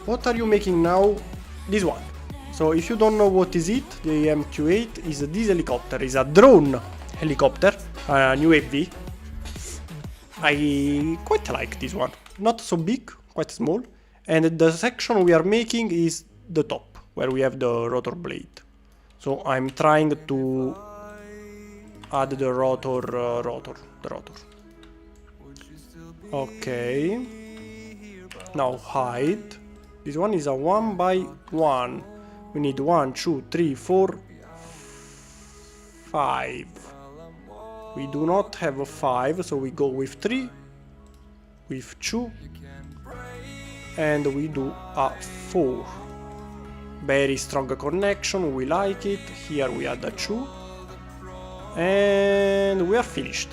Speaker 1: What are you making now? This one. So if you don't know what is it, the MQ-8 is this helicopter. Is a drone helicopter, an UAV. I quite like this one. Not so big, quite small. And the section we are making is the top, where we have the rotor blade. So I'm trying to add the rotor. Okay. Now hide. This one is a 1x1. We need 1, 2, 3, 4, 5. We do not have a 5, so we go with 3, with 2, and we do a 4. Very strong connection, we like it. Here we add a 2, and we are finished.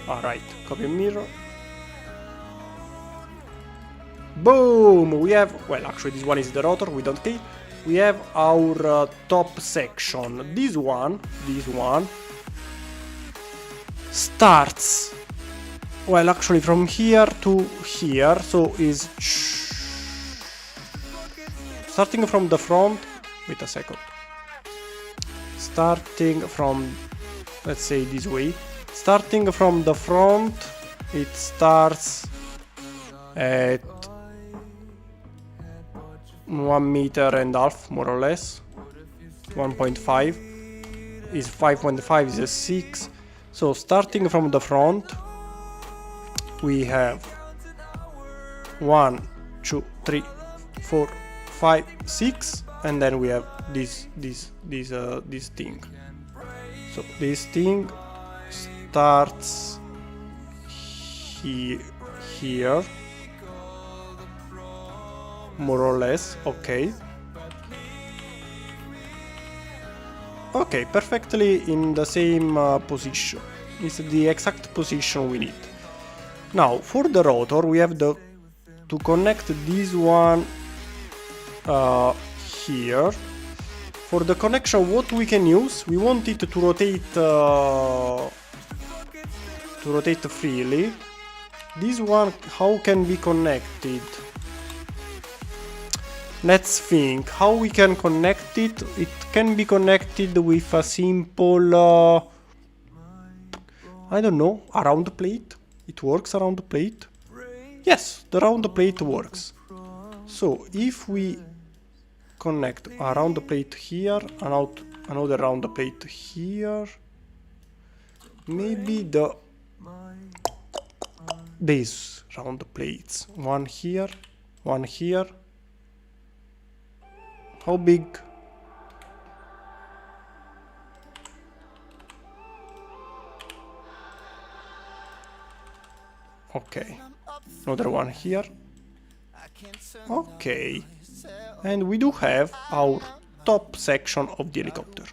Speaker 1: Alright, copy mirror. Boom! We have, well, actually this one is the rotor, we don't care. We have our top section. This one starts, well, actually from here to here, so is starting from the front. Wait a second. Starting from, let's say this way. Starting from the front, it starts at 1.5 meters, more or less. 1.5 is 5.5 is 6. So starting from the front, we have 1, 2, 3, 4, 5, 6, and then we have this thing. So this thing starts here, more or less. Okay. Okay, perfectly in the same position. It's the exact position we need. Now, for the rotor, we have to connect this one here. For the connection, what we can use, we want it to rotate freely. This one, how can be connected? Let's think how we can connect it. It can be connected with a simple, I don't know, a round plate. It works around the plate. Yes, the round plate works. So if we connect a round plate here, another round plate here, maybe these round plates, one here, one here. How big? Okay, another one here. Okay, and we do have our top section of the helicopter.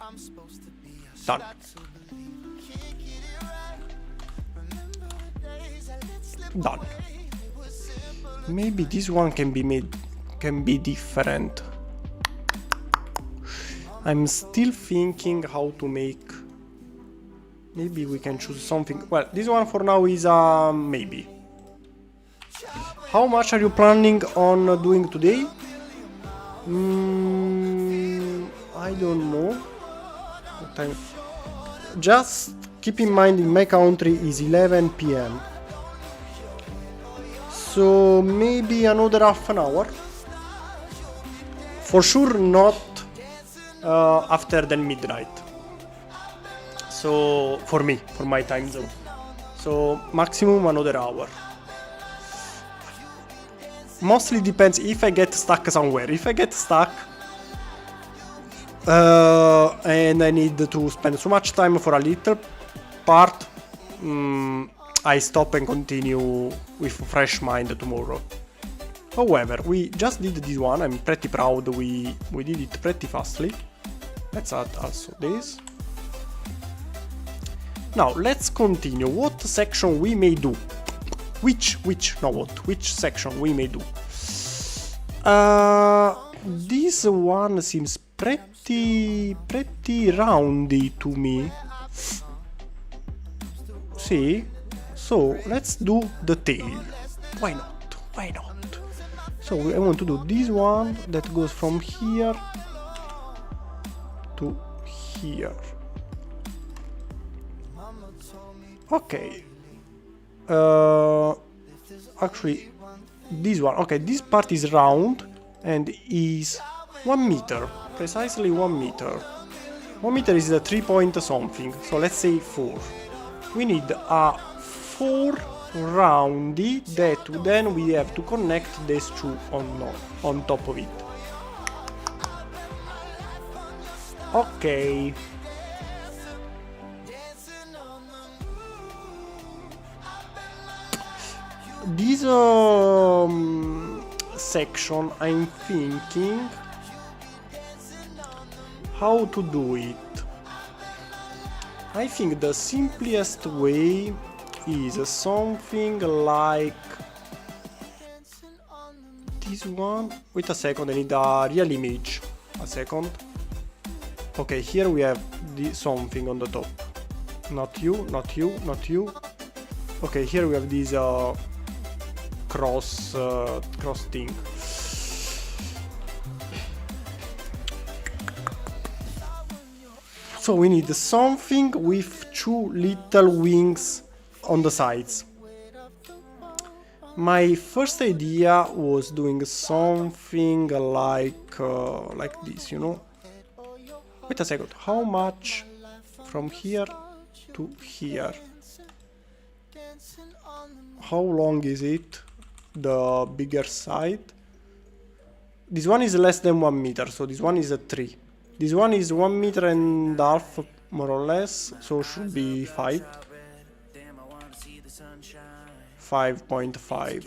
Speaker 1: Done. Done. Maybe this one can be made can be different. I'm still thinking how to make. Maybe we can choose something. Well, this one for now is maybe. How much are you planning on doing today? I don't know. What time? Just keep in mind in my country is 11 p.m. So maybe another half an hour. For sure not after than midnight. So for me, for my time zone. So maximum another hour. Mostly depends if I get stuck somewhere. If I get stuck and I need to spend so much time for a little part, I stop and continue with fresh mind tomorrow. However, we just did this one. I'm pretty proud we did it pretty fastly. Let's add also this. Now let's continue. What section we may do? Which section we may do? This one seems pretty roundy to me. See? So let's do the tail. Why not? Why not? So I want to do this one that goes from here to here. Okay. Actually, this one. Okay, this part is round and is 1 meter. Precisely 1 meter. 1 meter is a 3 point something. So let's say 4. We need a 4 roundy that then we have to connect these two on top of it. Okay. This section I'm thinking how to do it. I think the simplest way is something like this one. Wait a second, I need a real image. A second. Okay, here we have something on the top. Not you, not you, not you. Okay, here we have this cross thing. So we need something with 2 little wings on the sides. My first idea was doing something like this, you know. Wait a second, how much from here to here? How long is it? The bigger side. This one is less than 1 meter, so this one is a 3. This one is 1 meter and a half, more or less, so should be 5. 5.5.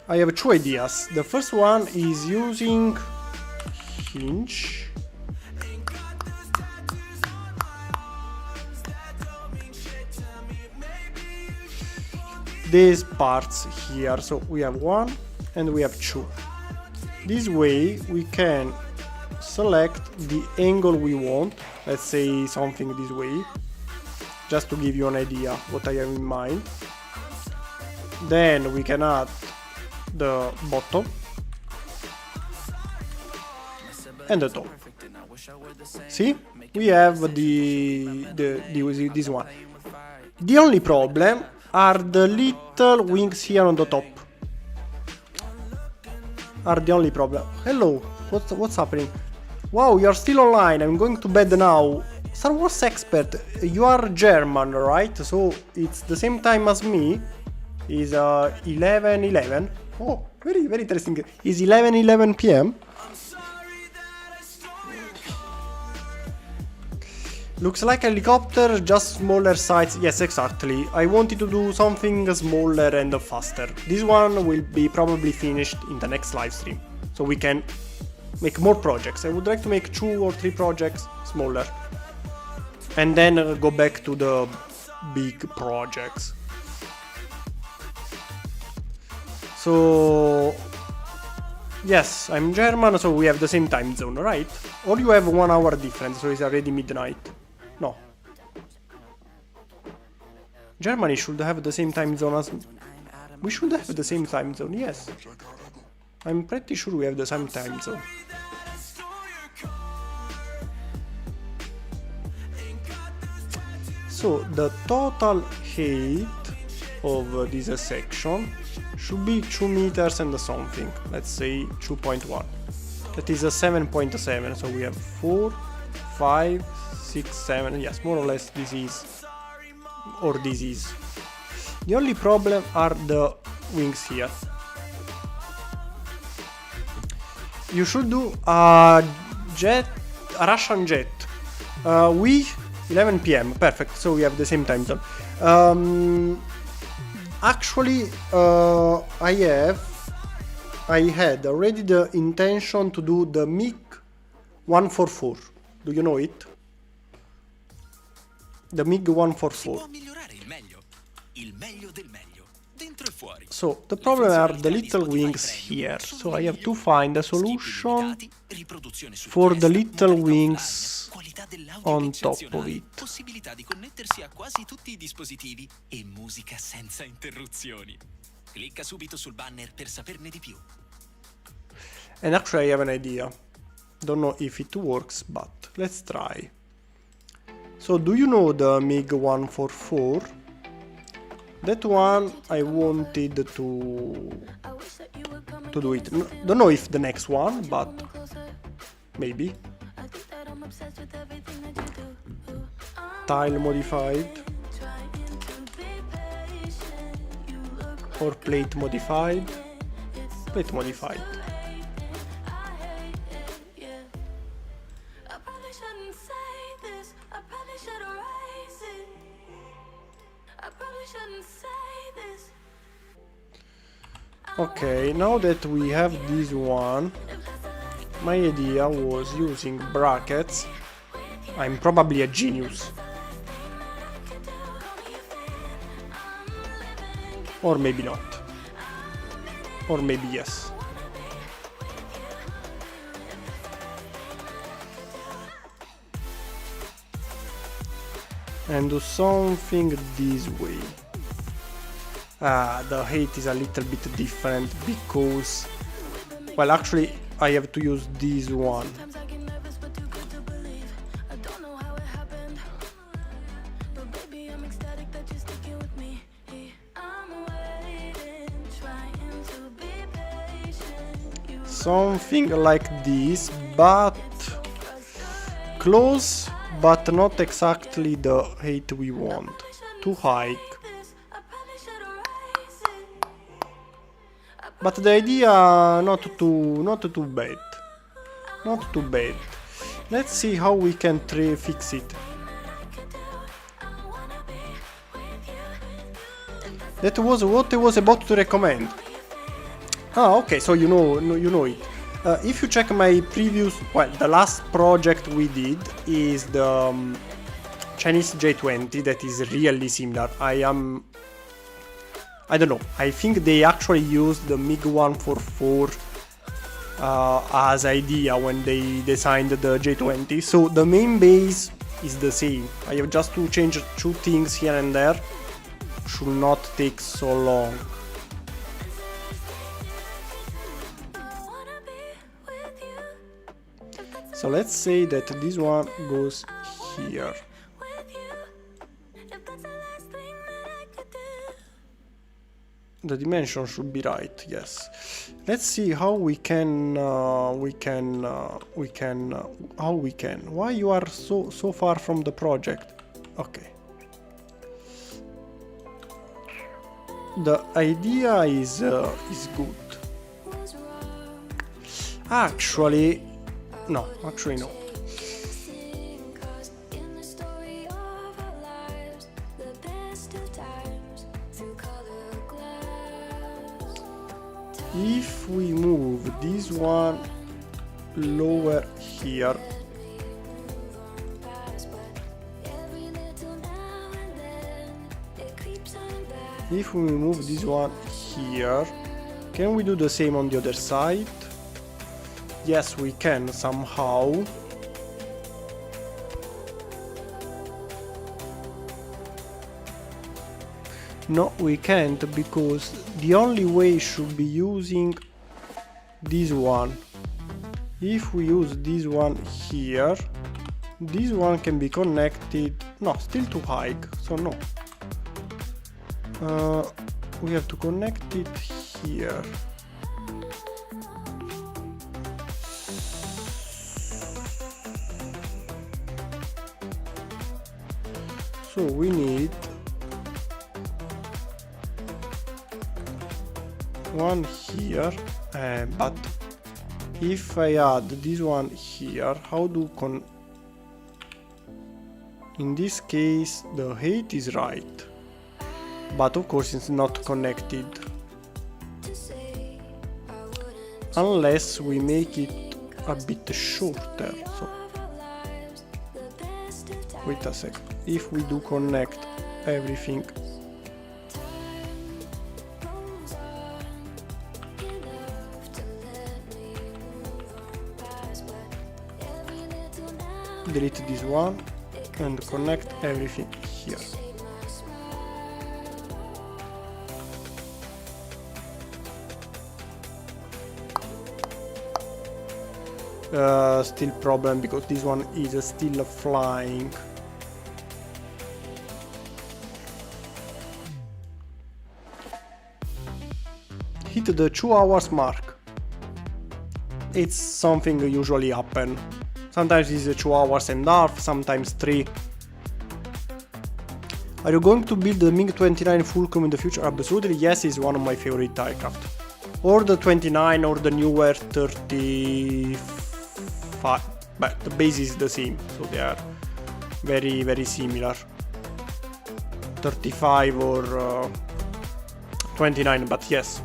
Speaker 1: I have 2 ideas. The first one is using hinge. These parts here, so we have 1 and we have 2. This way we can select the angle we want. Let's say something this way, just to give you an idea what I have in mind. Then we can add the bottom and the top. See, we have this one. The only problem are the little wings here on the top. Are the only problem. Hello, what's happening? Wow, you're still online. I'm going to bed now. Star Wars expert, you are German, right? So it's the same time as me. Is 11:11. Oh, very interesting. Is 11:11 p.m. Looks like a helicopter, just smaller size. Yes, exactly. I wanted to do something smaller and faster. This one will be probably finished in the next live stream, so we can make more projects. I would like to make 2 or 3 projects smaller, and then go back to the big projects. So yes, I'm German, so we have the same time zone, right? Or you have 1 hour difference, so it's already midnight. No. Germany should have the same time zone as... We should have the same time zone, yes. I'm pretty sure we have the same time zone. So the total height of this section should be 2 meters and something. Let's say 2.1. That is a 7.7. So we have 4, 5, 6, 7. Yes, more or less this is, or this is. The only problem are the wings here. You should do a jet, a Russian jet. We 11 p.m. Perfect. So we have the same time zone. Actually, I had already the intention to do the MiG 144. Do you know it? The MiG 144. So the problem are the little wings here. So I have to find a solution for the little wings on top of it.
Speaker 2: Possibilità di connettersi a quasi tutti i dispositivi e musica senza interruzioni. Clicca subito sul banner per saperne di più.
Speaker 1: And actually I have an idea. Don't know if it works, but let's try. So do you know the MiG 144? That one I wanted to do it. No, don't know if the next one, but maybe. Tile modified or plate modified. Plate modified. Okay, now that we have this one, my idea was using brackets. I'm probably a genius. Or maybe not. Or maybe yes. And do something this way. The height is a little bit different because, well, actually I have to use this one. Something like this, but close, but not exactly the height we want. Too high. But the idea not too bad. Not too bad. Let's see how we can fix it. That was what I was about to recommend. Ah, okay, so you know it. If you check my previous, well, the last project we did is the Chinese J20 that is really similar. I don't know, I think they actually used the MiG 144 as idea when they designed the J20. So the main base is the same. I have just to change 2 things here and there. Should not take so long. So let's say that this one goes here. The dimension should be right, yes. Let's see how we can. Why you are so far from the project? Okay. The idea is good. Actually, no. If we move this one lower here, if we move this one here, can we do the same on the other side? Yes, we can somehow. No, we can't, because the only way should be using this one. If we use this one here, this one can be connected. No, still too high, so no. We have to connect it here. So we need one here, but if I add this one here, how do in this case the height is right, but of course it's not connected unless we make it a bit shorter. So wait a sec, if we do connect everything, delete this one and connect everything here. Still problem because this one is still flying. Hit the 2 hours mark. It's something usually happen. Sometimes it's 2 hours and a half, sometimes 3. Are you going to build the MiG-29 Fulcrum in the future? Absolutely, yes, it's one of my favorite aircraft. Or the 29 or the newer 35. But the base is the same, so they are very, very similar. 35 or 29, but yes,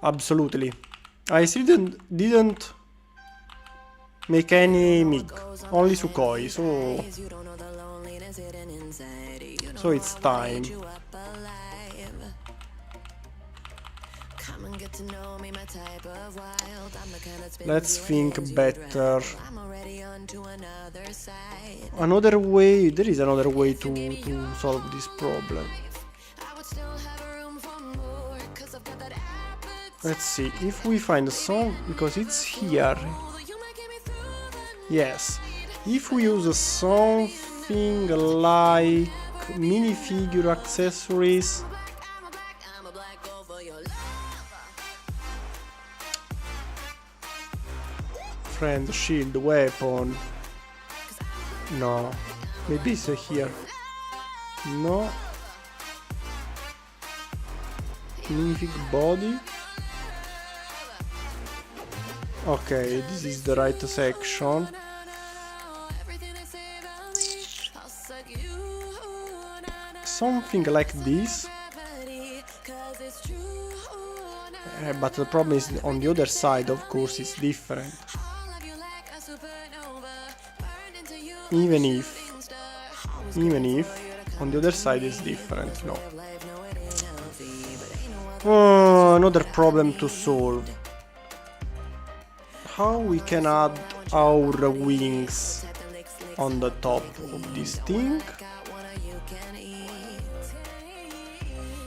Speaker 1: absolutely. I still didn't make any MiG, only Sukhoi, so it's time. Let's think better. Another way, there is another way to solve this problem. Let's see, if we find a song, because it's here. Yes, if we use something like minifigure accessories, friend, shield, weapon. No, maybe it's here. No. Minifig body. Okay, this is the right section. Something like this. But the problem is on the other side, of course, it's different. Even if on the other side is different, no. Another problem to solve. How we can add our wings on the top of this thing?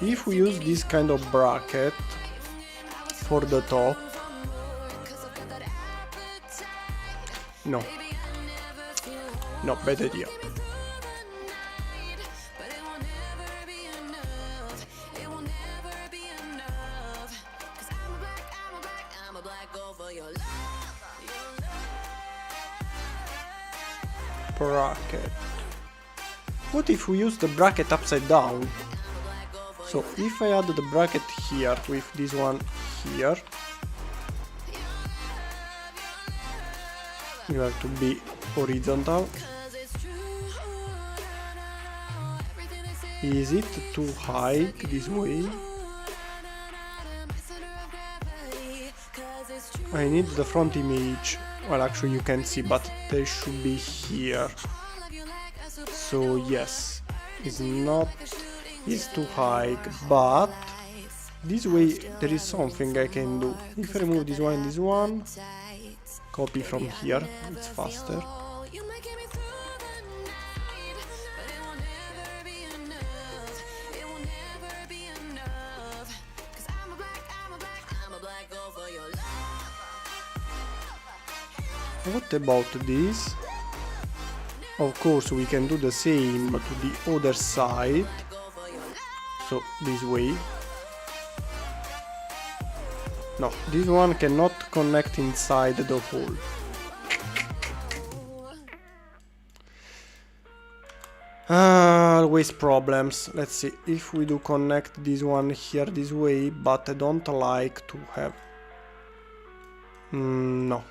Speaker 1: If we use this kind of bracket for the top, no, bad idea. Bracket. What if we use the bracket upside down? So if I add the bracket here with this one here, you have to be horizontal. Is it too high this way? I need the front image. Well, actually you can see, but they should be here. So yes, it's not, it's too high, but this way there is something I can do. If I remove this one and this one, copy from here, it's faster. What about this? Of course we can do the same to the other side, so this way. No, this one cannot connect inside the hole. Always problems. Let's see if we do connect this one here this way, but I don't like to have... no.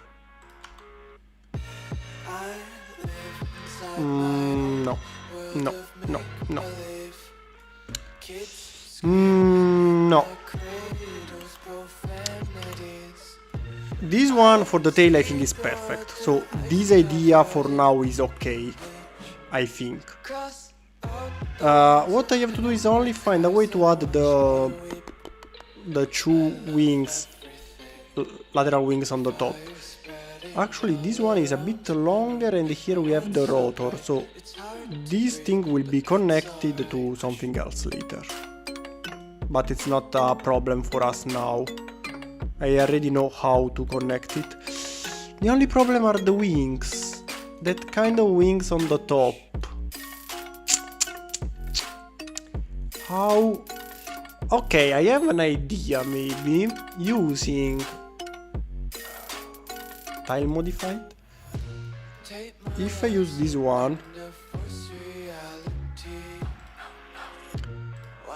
Speaker 1: No, no, no, no. No. This one for the tail I think is perfect. So this idea for now is okay, I think. What I have to do is only find a way to add the two wings, lateral wings on the top. Actually this one is a bit longer and here we have the rotor, so this thing will be connected to something else later. But it's not a problem for us now. I already know how to connect it. The only problem are the wings. That kind of wings on the top. How? Okay, I have an idea maybe. Using tile modified. If I use this one,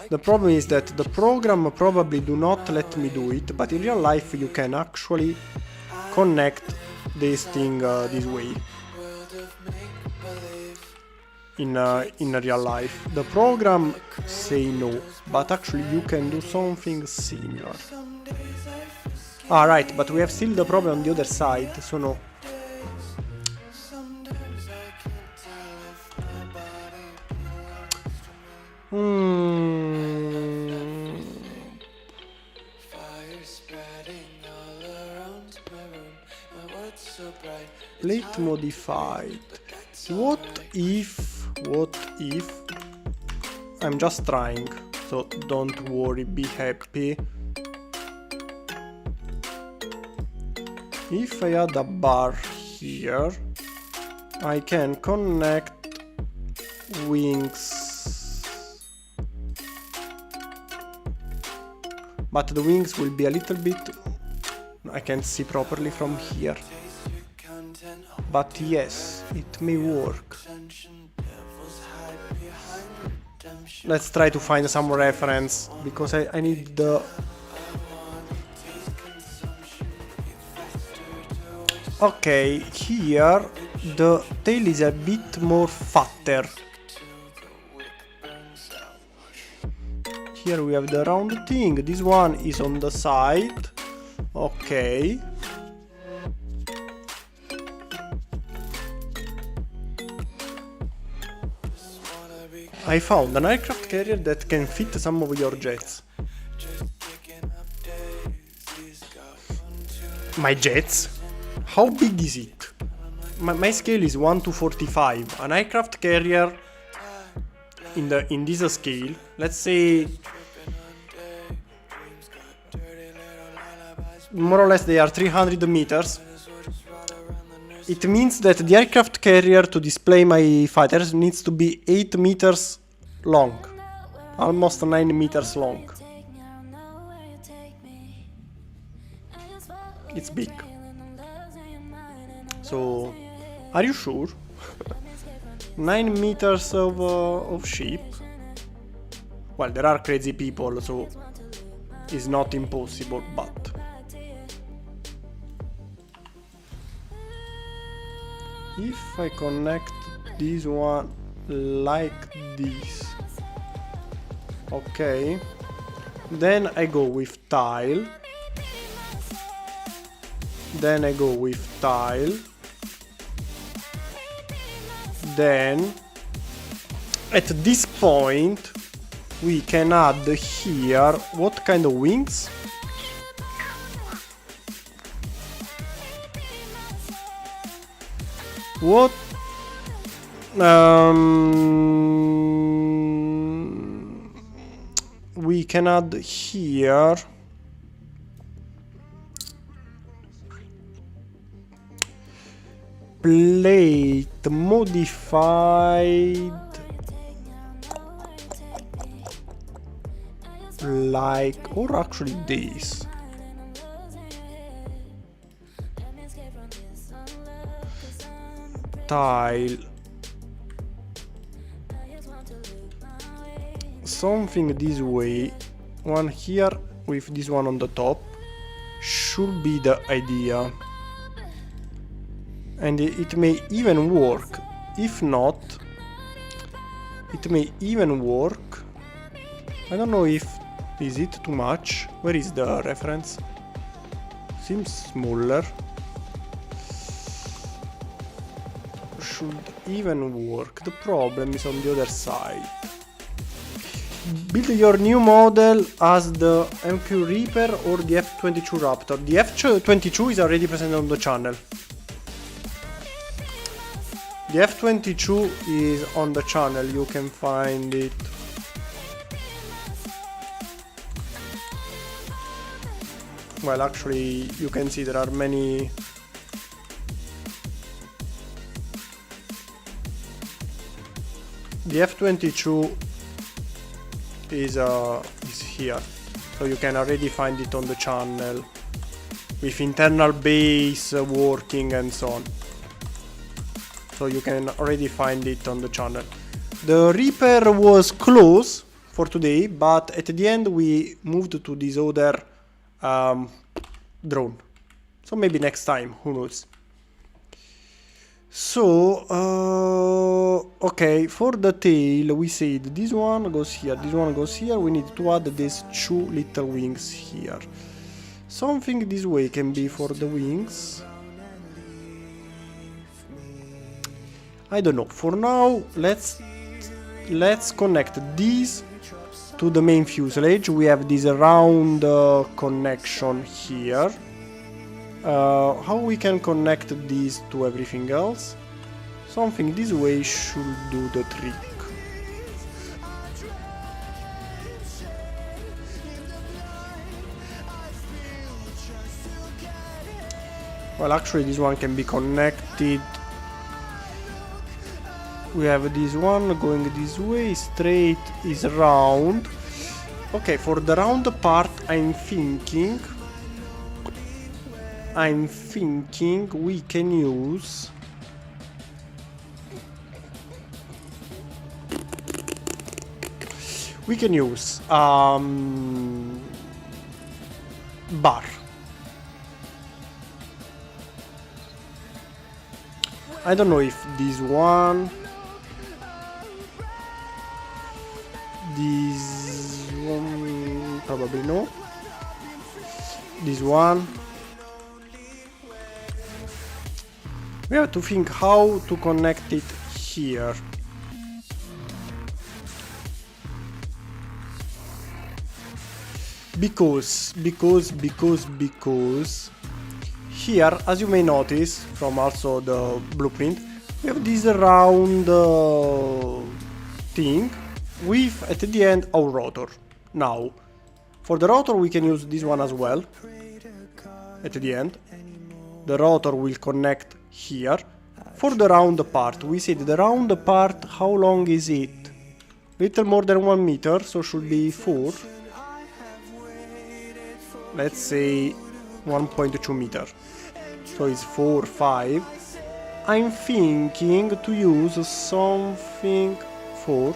Speaker 1: the problem is that the program probably do not let me do it, but in real life you can actually connect this thing this way. In real life. The program say no, but actually you can do something similar. Alright, but we have still the problem on the other side, so no. Plate modified. What if I'm just trying, so don't worry, be happy. If I add a bar here, I can connect wings, but the wings will be a little bit, I can't see properly from here, but yes, it may work. Let's try to find some reference, because I need the... Okay, here the tail is a bit more fatter. Here we have the round thing, this one is on the side. Okay. I found an aircraft carrier that can fit some of your jets. My jets? How big is it? My scale is 1:45. An aircraft carrier in this scale, let's say more or less they are 300 meters. It means that the aircraft carrier to display my fighters needs to be 8 meters long. Almost 9 meters long. It's big. So, are you sure? 9 meters of ship? Well, there are crazy people, so it's not impossible, but... If I connect this one like this, Okay. Then I go with tile. Then I go with tile. Then at this point we can add here what kind of wings? What we can add here plate modified like, or actually this. Tile. Something this way. One here with this one on the top. Should be the idea. And it may even work. If not, it may even work. I don't know if is it too much. Where is the reference? Seems smaller. Should even work. The problem is on the other side. Build your new model as the MQ Reaper or the F22 Raptor. The F22 is already present on the channel. The F22 is on the channel, you can find it. Well, actually, you can see there are many. The F22 is here, so you can already find it on the channel with internal base working and so on. So you can already find it on the channel. The Reaper was close for today, but at the end we moved to this other drone. So maybe next time, who knows. So, okay, for the tail we said this one goes here, this one goes here. We need to add these two little wings here. Something this way can be for the wings. I don't know. For now, let's connect these to the main fuselage. We have this round connection here. How we can connect these to everything else? Something this way should do the trick. Well, actually this one can be connected. We have this one going this way, straight is round. Okay, for the round part I'm thinking we can use bar. I don't know if this one, probably no. This one. We have to think how to connect it here. Because here, as you may notice from also the blueprint, we have this round thing with at the end our rotor. Now, for the rotor we can use this one as well. At the end, the rotor will connect here. For the round part, we said the round part, how long is it? Little more than 1 meter, so should be 4. Let's say 1.2 meter. So it's 4, 5. I'm thinking to use something 4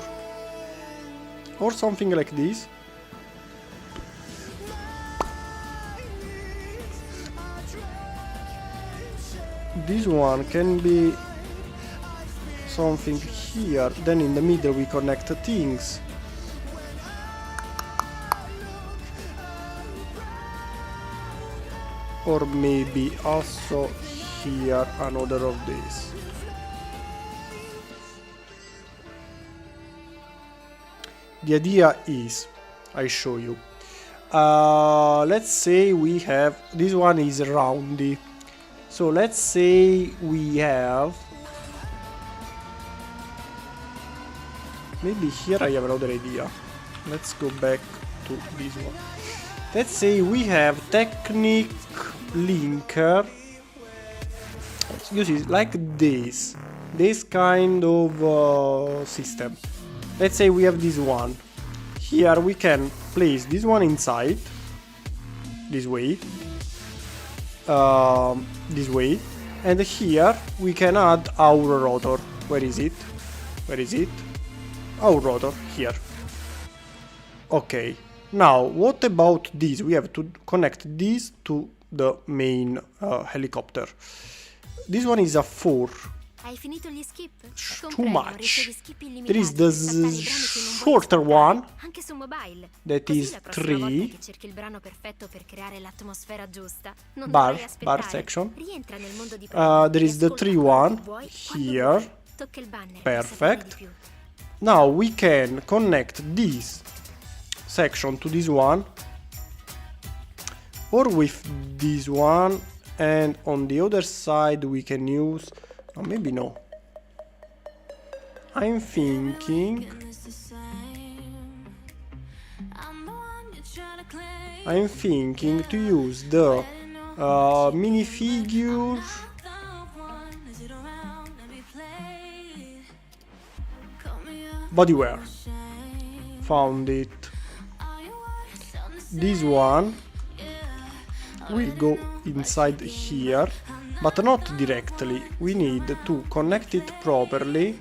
Speaker 1: or something like this. This one can be something here, then in the middle we connect things. or maybe also here another of these. The idea is, I show you. Let's say we have, this one is roundy. So let's say we have, maybe here I have another idea. Let's go back to this one. Let's say we have Technic linker. Let's use it like this kind of system. Let's say we have this one. Here we can place this one inside, this way, and here we can add our rotor. Where is it? Where is it? Our rotor, here. Okay, now what about this? We have to connect this to the main helicopter. This one is a 4.
Speaker 4: Hai finito gli skip?
Speaker 1: Too much. There is the shorter one that is 3 bar section. There is the 3 one here. Perfect. Now we can connect this section to this one, or with this one, and on the other side we can use, oh, maybe no. I'm thinking to use the minifigure bodywear. Found it. This one will go inside here, but not directly. We need to connect it properly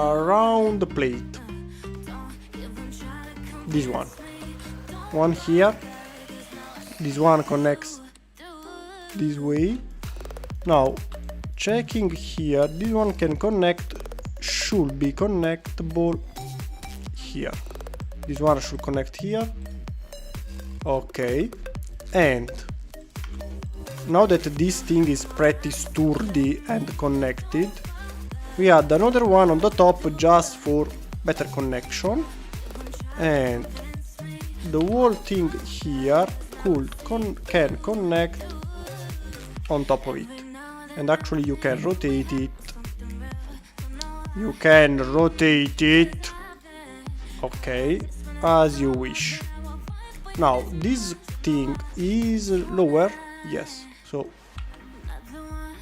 Speaker 1: around the plate. This one here. This one connects this way. Now checking here, this one can connect, should be connectable here. This one should connect here. Okay, and now that this thing is pretty sturdy and connected, we add another one on the top just for better connection, and the whole thing here can connect on top of it. And actually you can rotate it. Okay, as you wish. Now this thing is lower, yes, so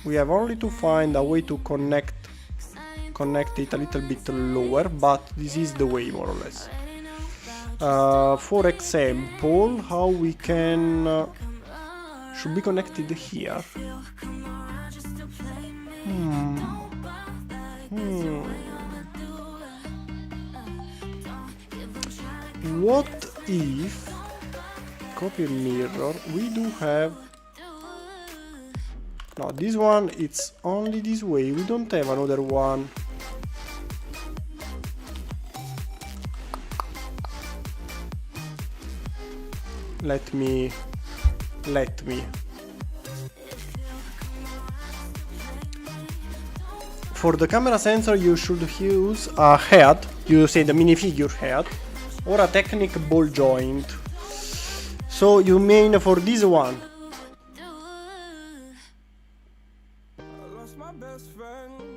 Speaker 1: we have only to find a way to connect it a little bit lower, but this is the way more or less. For example, how we can should be connected here. What if copy mirror? We do have, no, this one it's only this way, we don't have another one. Let me for the camera sensor you should use a head, you say the minifigure head, or a Technic ball joint. So you mean for this one?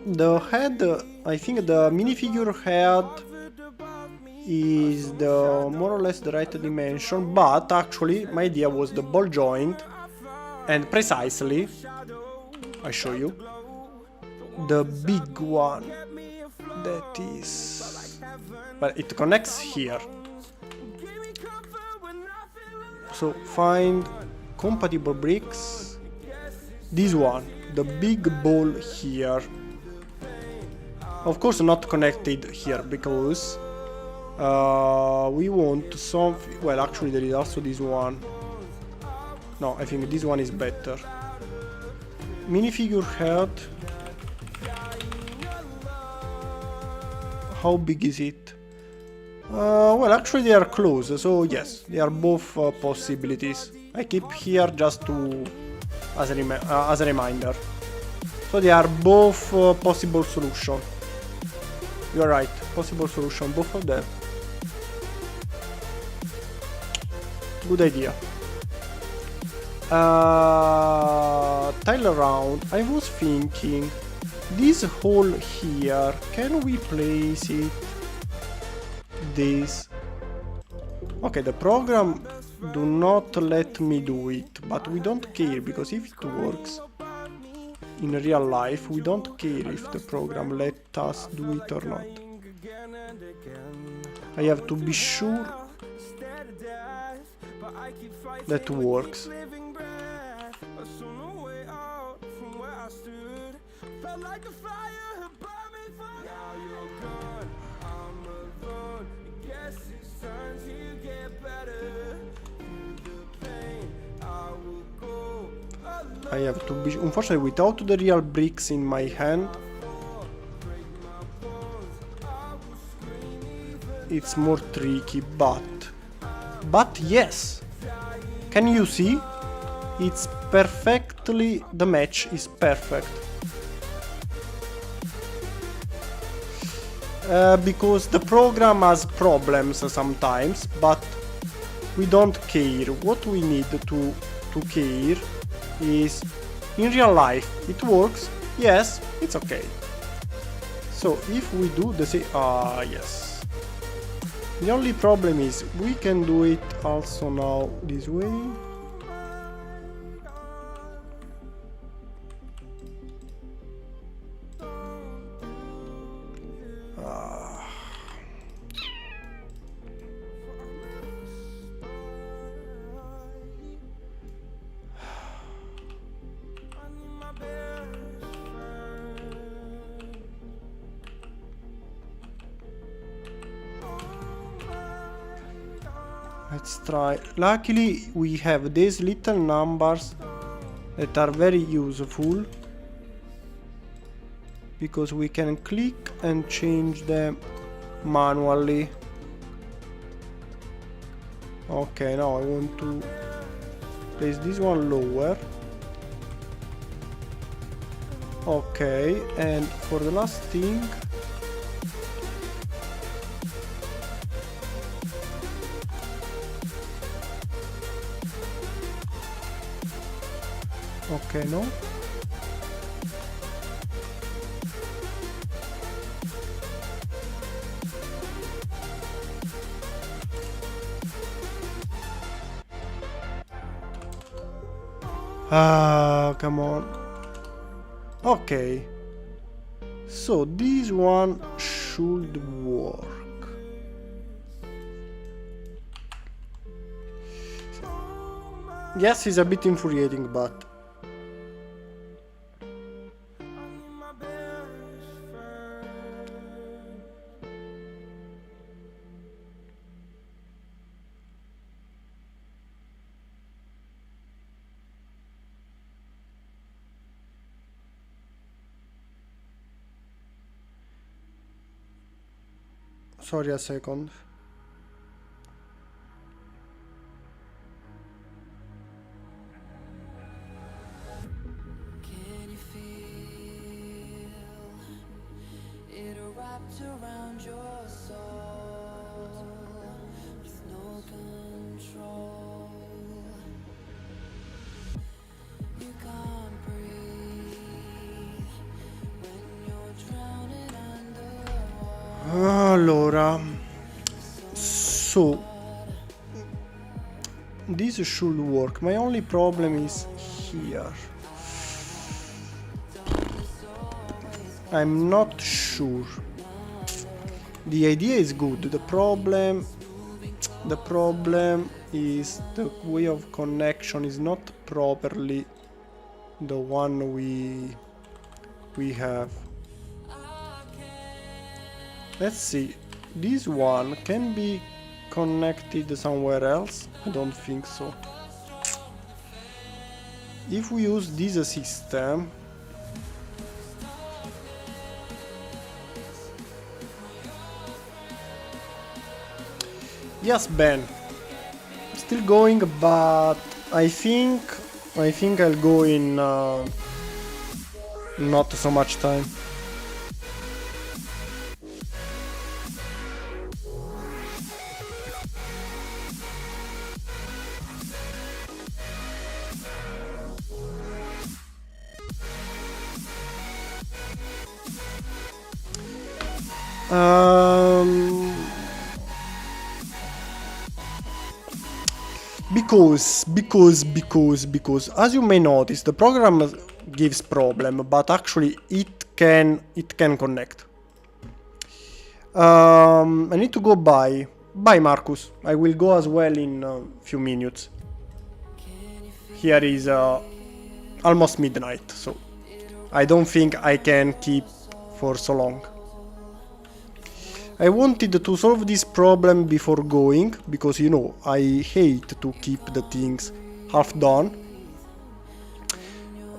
Speaker 1: The head, I think the minifigure head is the more or less the right dimension, but actually my idea was the ball joint, and precisely, I show you, the big one that is, but it connects here. So find compatible bricks, this one, the big ball here, of course not connected here because we want something, well actually there is also this one, no, I think this one is better. Minifigure head, how big is it? Well, actually they are close, so yes, they are both possibilities. I keep here just to as a reminder. So they are both possible solution. You are right, possible solution, both of them. Good idea. Tile around. I was thinking, this hole here, can we place it? This. Okay, the program do not let me do it, but we don't care, because if it works in real life, we don't care if the program let us do it or not. I have to be sure that works. I have to be, unfortunately, without the real bricks in my hand, it's more tricky, but yes, can you see? It's perfectly, the match is perfect. Because the program has problems sometimes, but we don't care. What we need to care is, in real life, it works, yes, it's okay. So if we do the same, yes. The only problem is, we can do it also now this way. Let's try. Luckily, we have these little numbers that are very useful, because we can click and change them manually. Okay, now I want to place this one lower. Okay, and for the last thing, okay, no. Ah, come on. Okay. So this one should work. Yes, it's a bit infuriating, but sorry, a second.
Speaker 4: Can you feel it wrapped around your soul with no control? You can't breathe when you're drowning underwater.
Speaker 1: Allora, so this should work. My only problem is here. I'm not sure. The idea is good. The problem is the way of connection is not properly the one we have. Let's see. This one can be connected somewhere else? I don't think so. If we use this system, Yes, Ben. Still going, but I think I'll go in not so much time. Because as you may notice, the program gives problem, but actually it can connect. I need to go by. Bye, Marcus. I will go as well in a few minutes. Here is almost midnight, so I don't think I can keep for so long. I wanted to solve this problem before going, because you know, I hate to keep the things half done.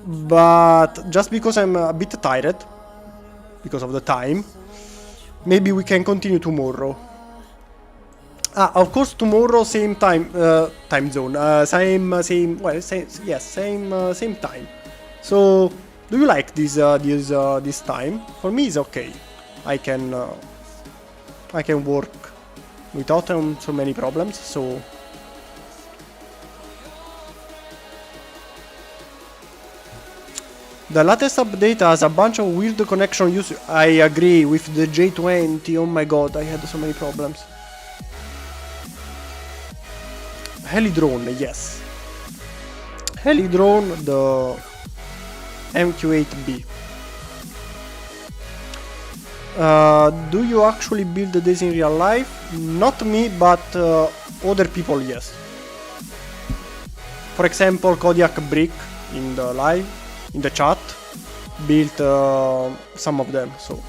Speaker 1: But just because I'm a bit tired, because of the time, maybe we can continue tomorrow. Of course, tomorrow same time zone, same time. So, do you like this time? For me, it's okay. I can work without so many problems. So, the latest update has a bunch of weird connection use. I agree with the J20. Oh my god, I had so many problems. Helidrone, yes. Helidrone, the MQ-8B. Do you actually build this in real life? Not me, but other people, yes. For example, Kodiak Brick in the chat built some of them. So.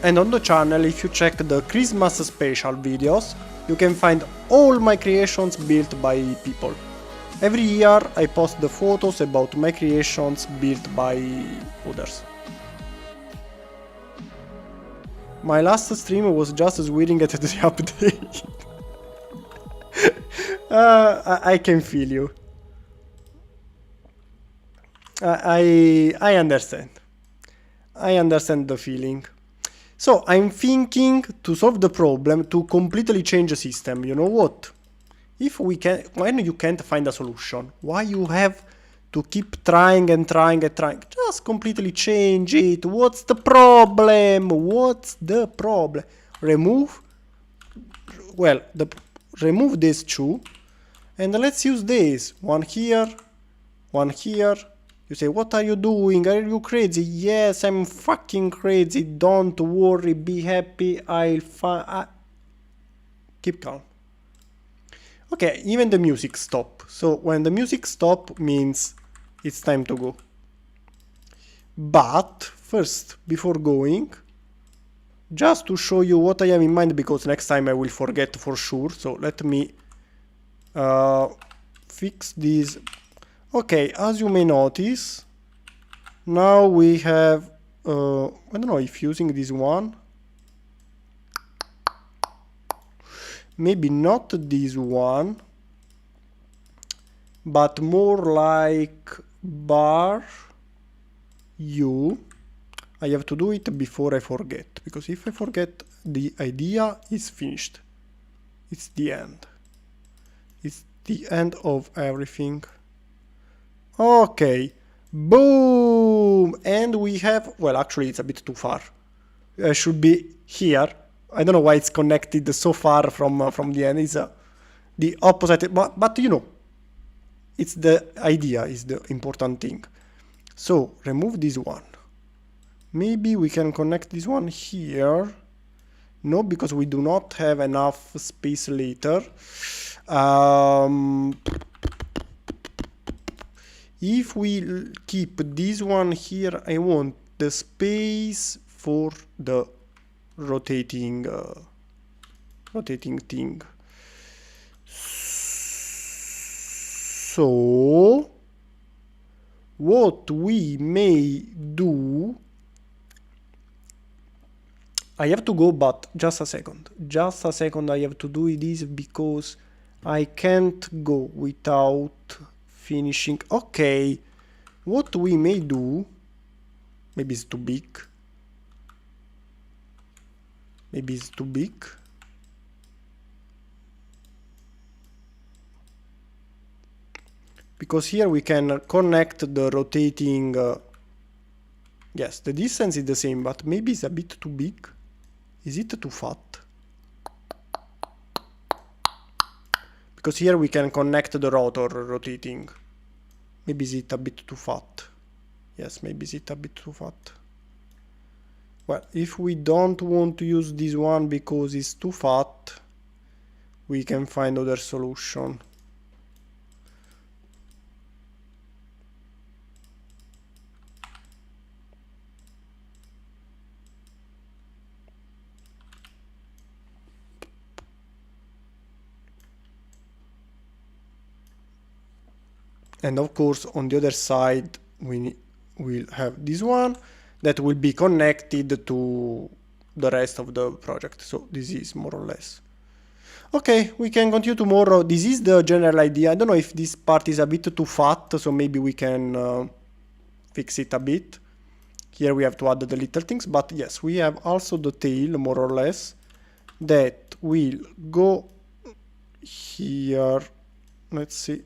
Speaker 1: And on the channel, if you check the Christmas special videos, you can find all my creations built by people. Every year I post the photos about my creations built by others. My last stream was just swearing at the update. I can feel you. I understand. I understand the feeling. So, I'm thinking to solve the problem to completely change the system. You know what? When you can't find a solution, why you have to keep trying and trying and trying? Just completely change it. What's the problem? What's the problem? Remove these two, and let's use this. One here, one here. You say, what are you doing? Are you crazy? Yes, I'm fucking crazy. Don't worry, be happy. Keep calm. Okay, even the music stop. So when the music stop means it's time to go. But first, before going, just to show you what I have in mind, because next time I will forget for sure. So let me fix this. Okay, as you may notice, now we have, I don't know if using this one, maybe not this one, but more like bar U. I have to do it before I forget, because if I forget, the idea is finished. It's the end. It's the end of everything. Okay, boom, and we have, well, actually it's a bit too far. Should be here. I don't know why it's connected so far from the end. It's the opposite, but you know, it's the idea is the important thing. So remove this one. Maybe we can connect this one here. No, because we do not have enough space later. If we keep this one here, I want the space for the rotating thing. So what we may do I have to go, but just a second. Just a second, I have to do this because I can't go without finishing. Okay, what we may do, maybe it's too big. Maybe it's too big. Because here we can connect the rotating, yes, the distance is the same, but maybe it's a bit too big. Is it too fat? Because here we can connect the rotor rotating. Maybe is it a bit too fat? Yes, maybe is it a bit too fat. Well, if we don't want to use this one because it's too fat, we can find other solution. And of course, on the other side, we will have this one that will be connected to the rest of the project. So this is more or less. Okay, we can continue tomorrow. This is the general idea. I don't know if this part is a bit too fat, so maybe we can fix it a bit. Here we have to add the little things, but yes, we have also the tail, more or less, that will go here. Let's see.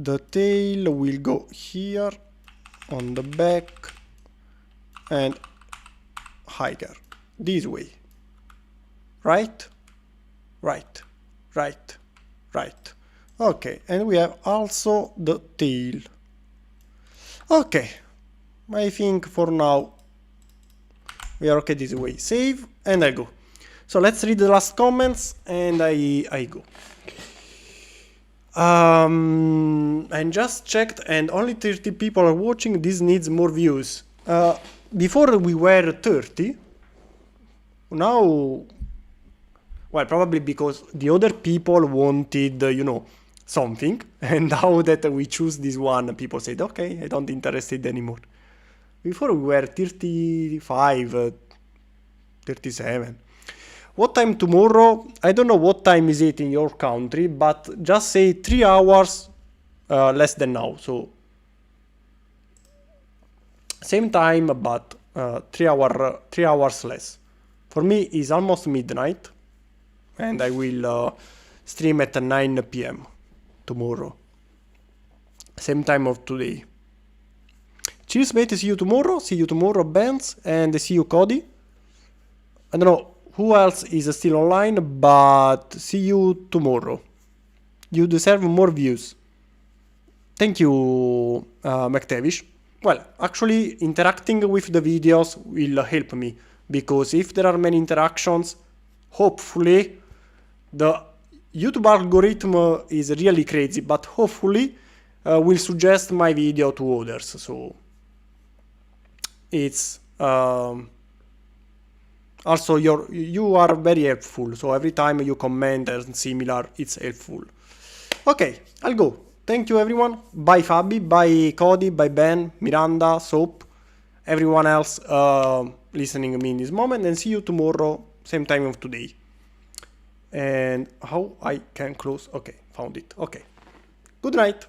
Speaker 1: The tail will go here on the back and higher this way. Right? Right. Right. Right. Okay, and we have also the tail. Okay, I think for now we are okay this way. Save and I go. So let's read the last comments and I go. And just checked and only 30 people are watching. This needs more views. Before we were 30. Now, well, probably because the other people wanted, you know, something. And now that we choose this one, people said, okay, I don't interested anymore. Before we were 35, 37. What time tomorrow? I don't know what time is it in your country, but just say 3 hours less than now. So same time, but 3 hours less. For me, it's almost midnight, and I will stream at 9 p.m. tomorrow. Same time of today. Cheers, mate. See you tomorrow. See you tomorrow, Benz, and see you, Cody. I don't know who else is still online, but see you tomorrow. You deserve more views. Thank you, McTavish. Well, actually, interacting with the videos will help me, because if there are many interactions, hopefully, the YouTube algorithm is really crazy, but hopefully will suggest my video to others. So it's also you are very helpful. So every time you comment and similar, it's helpful. Okay, I'll go. Thank you, everyone. Bye, Fabi. Bye, Cody. Bye, Ben, Miranda, Soap, everyone else listening to me in this moment. And see you tomorrow, same time of today. And how I can close? Okay, found it. Okay. Good night.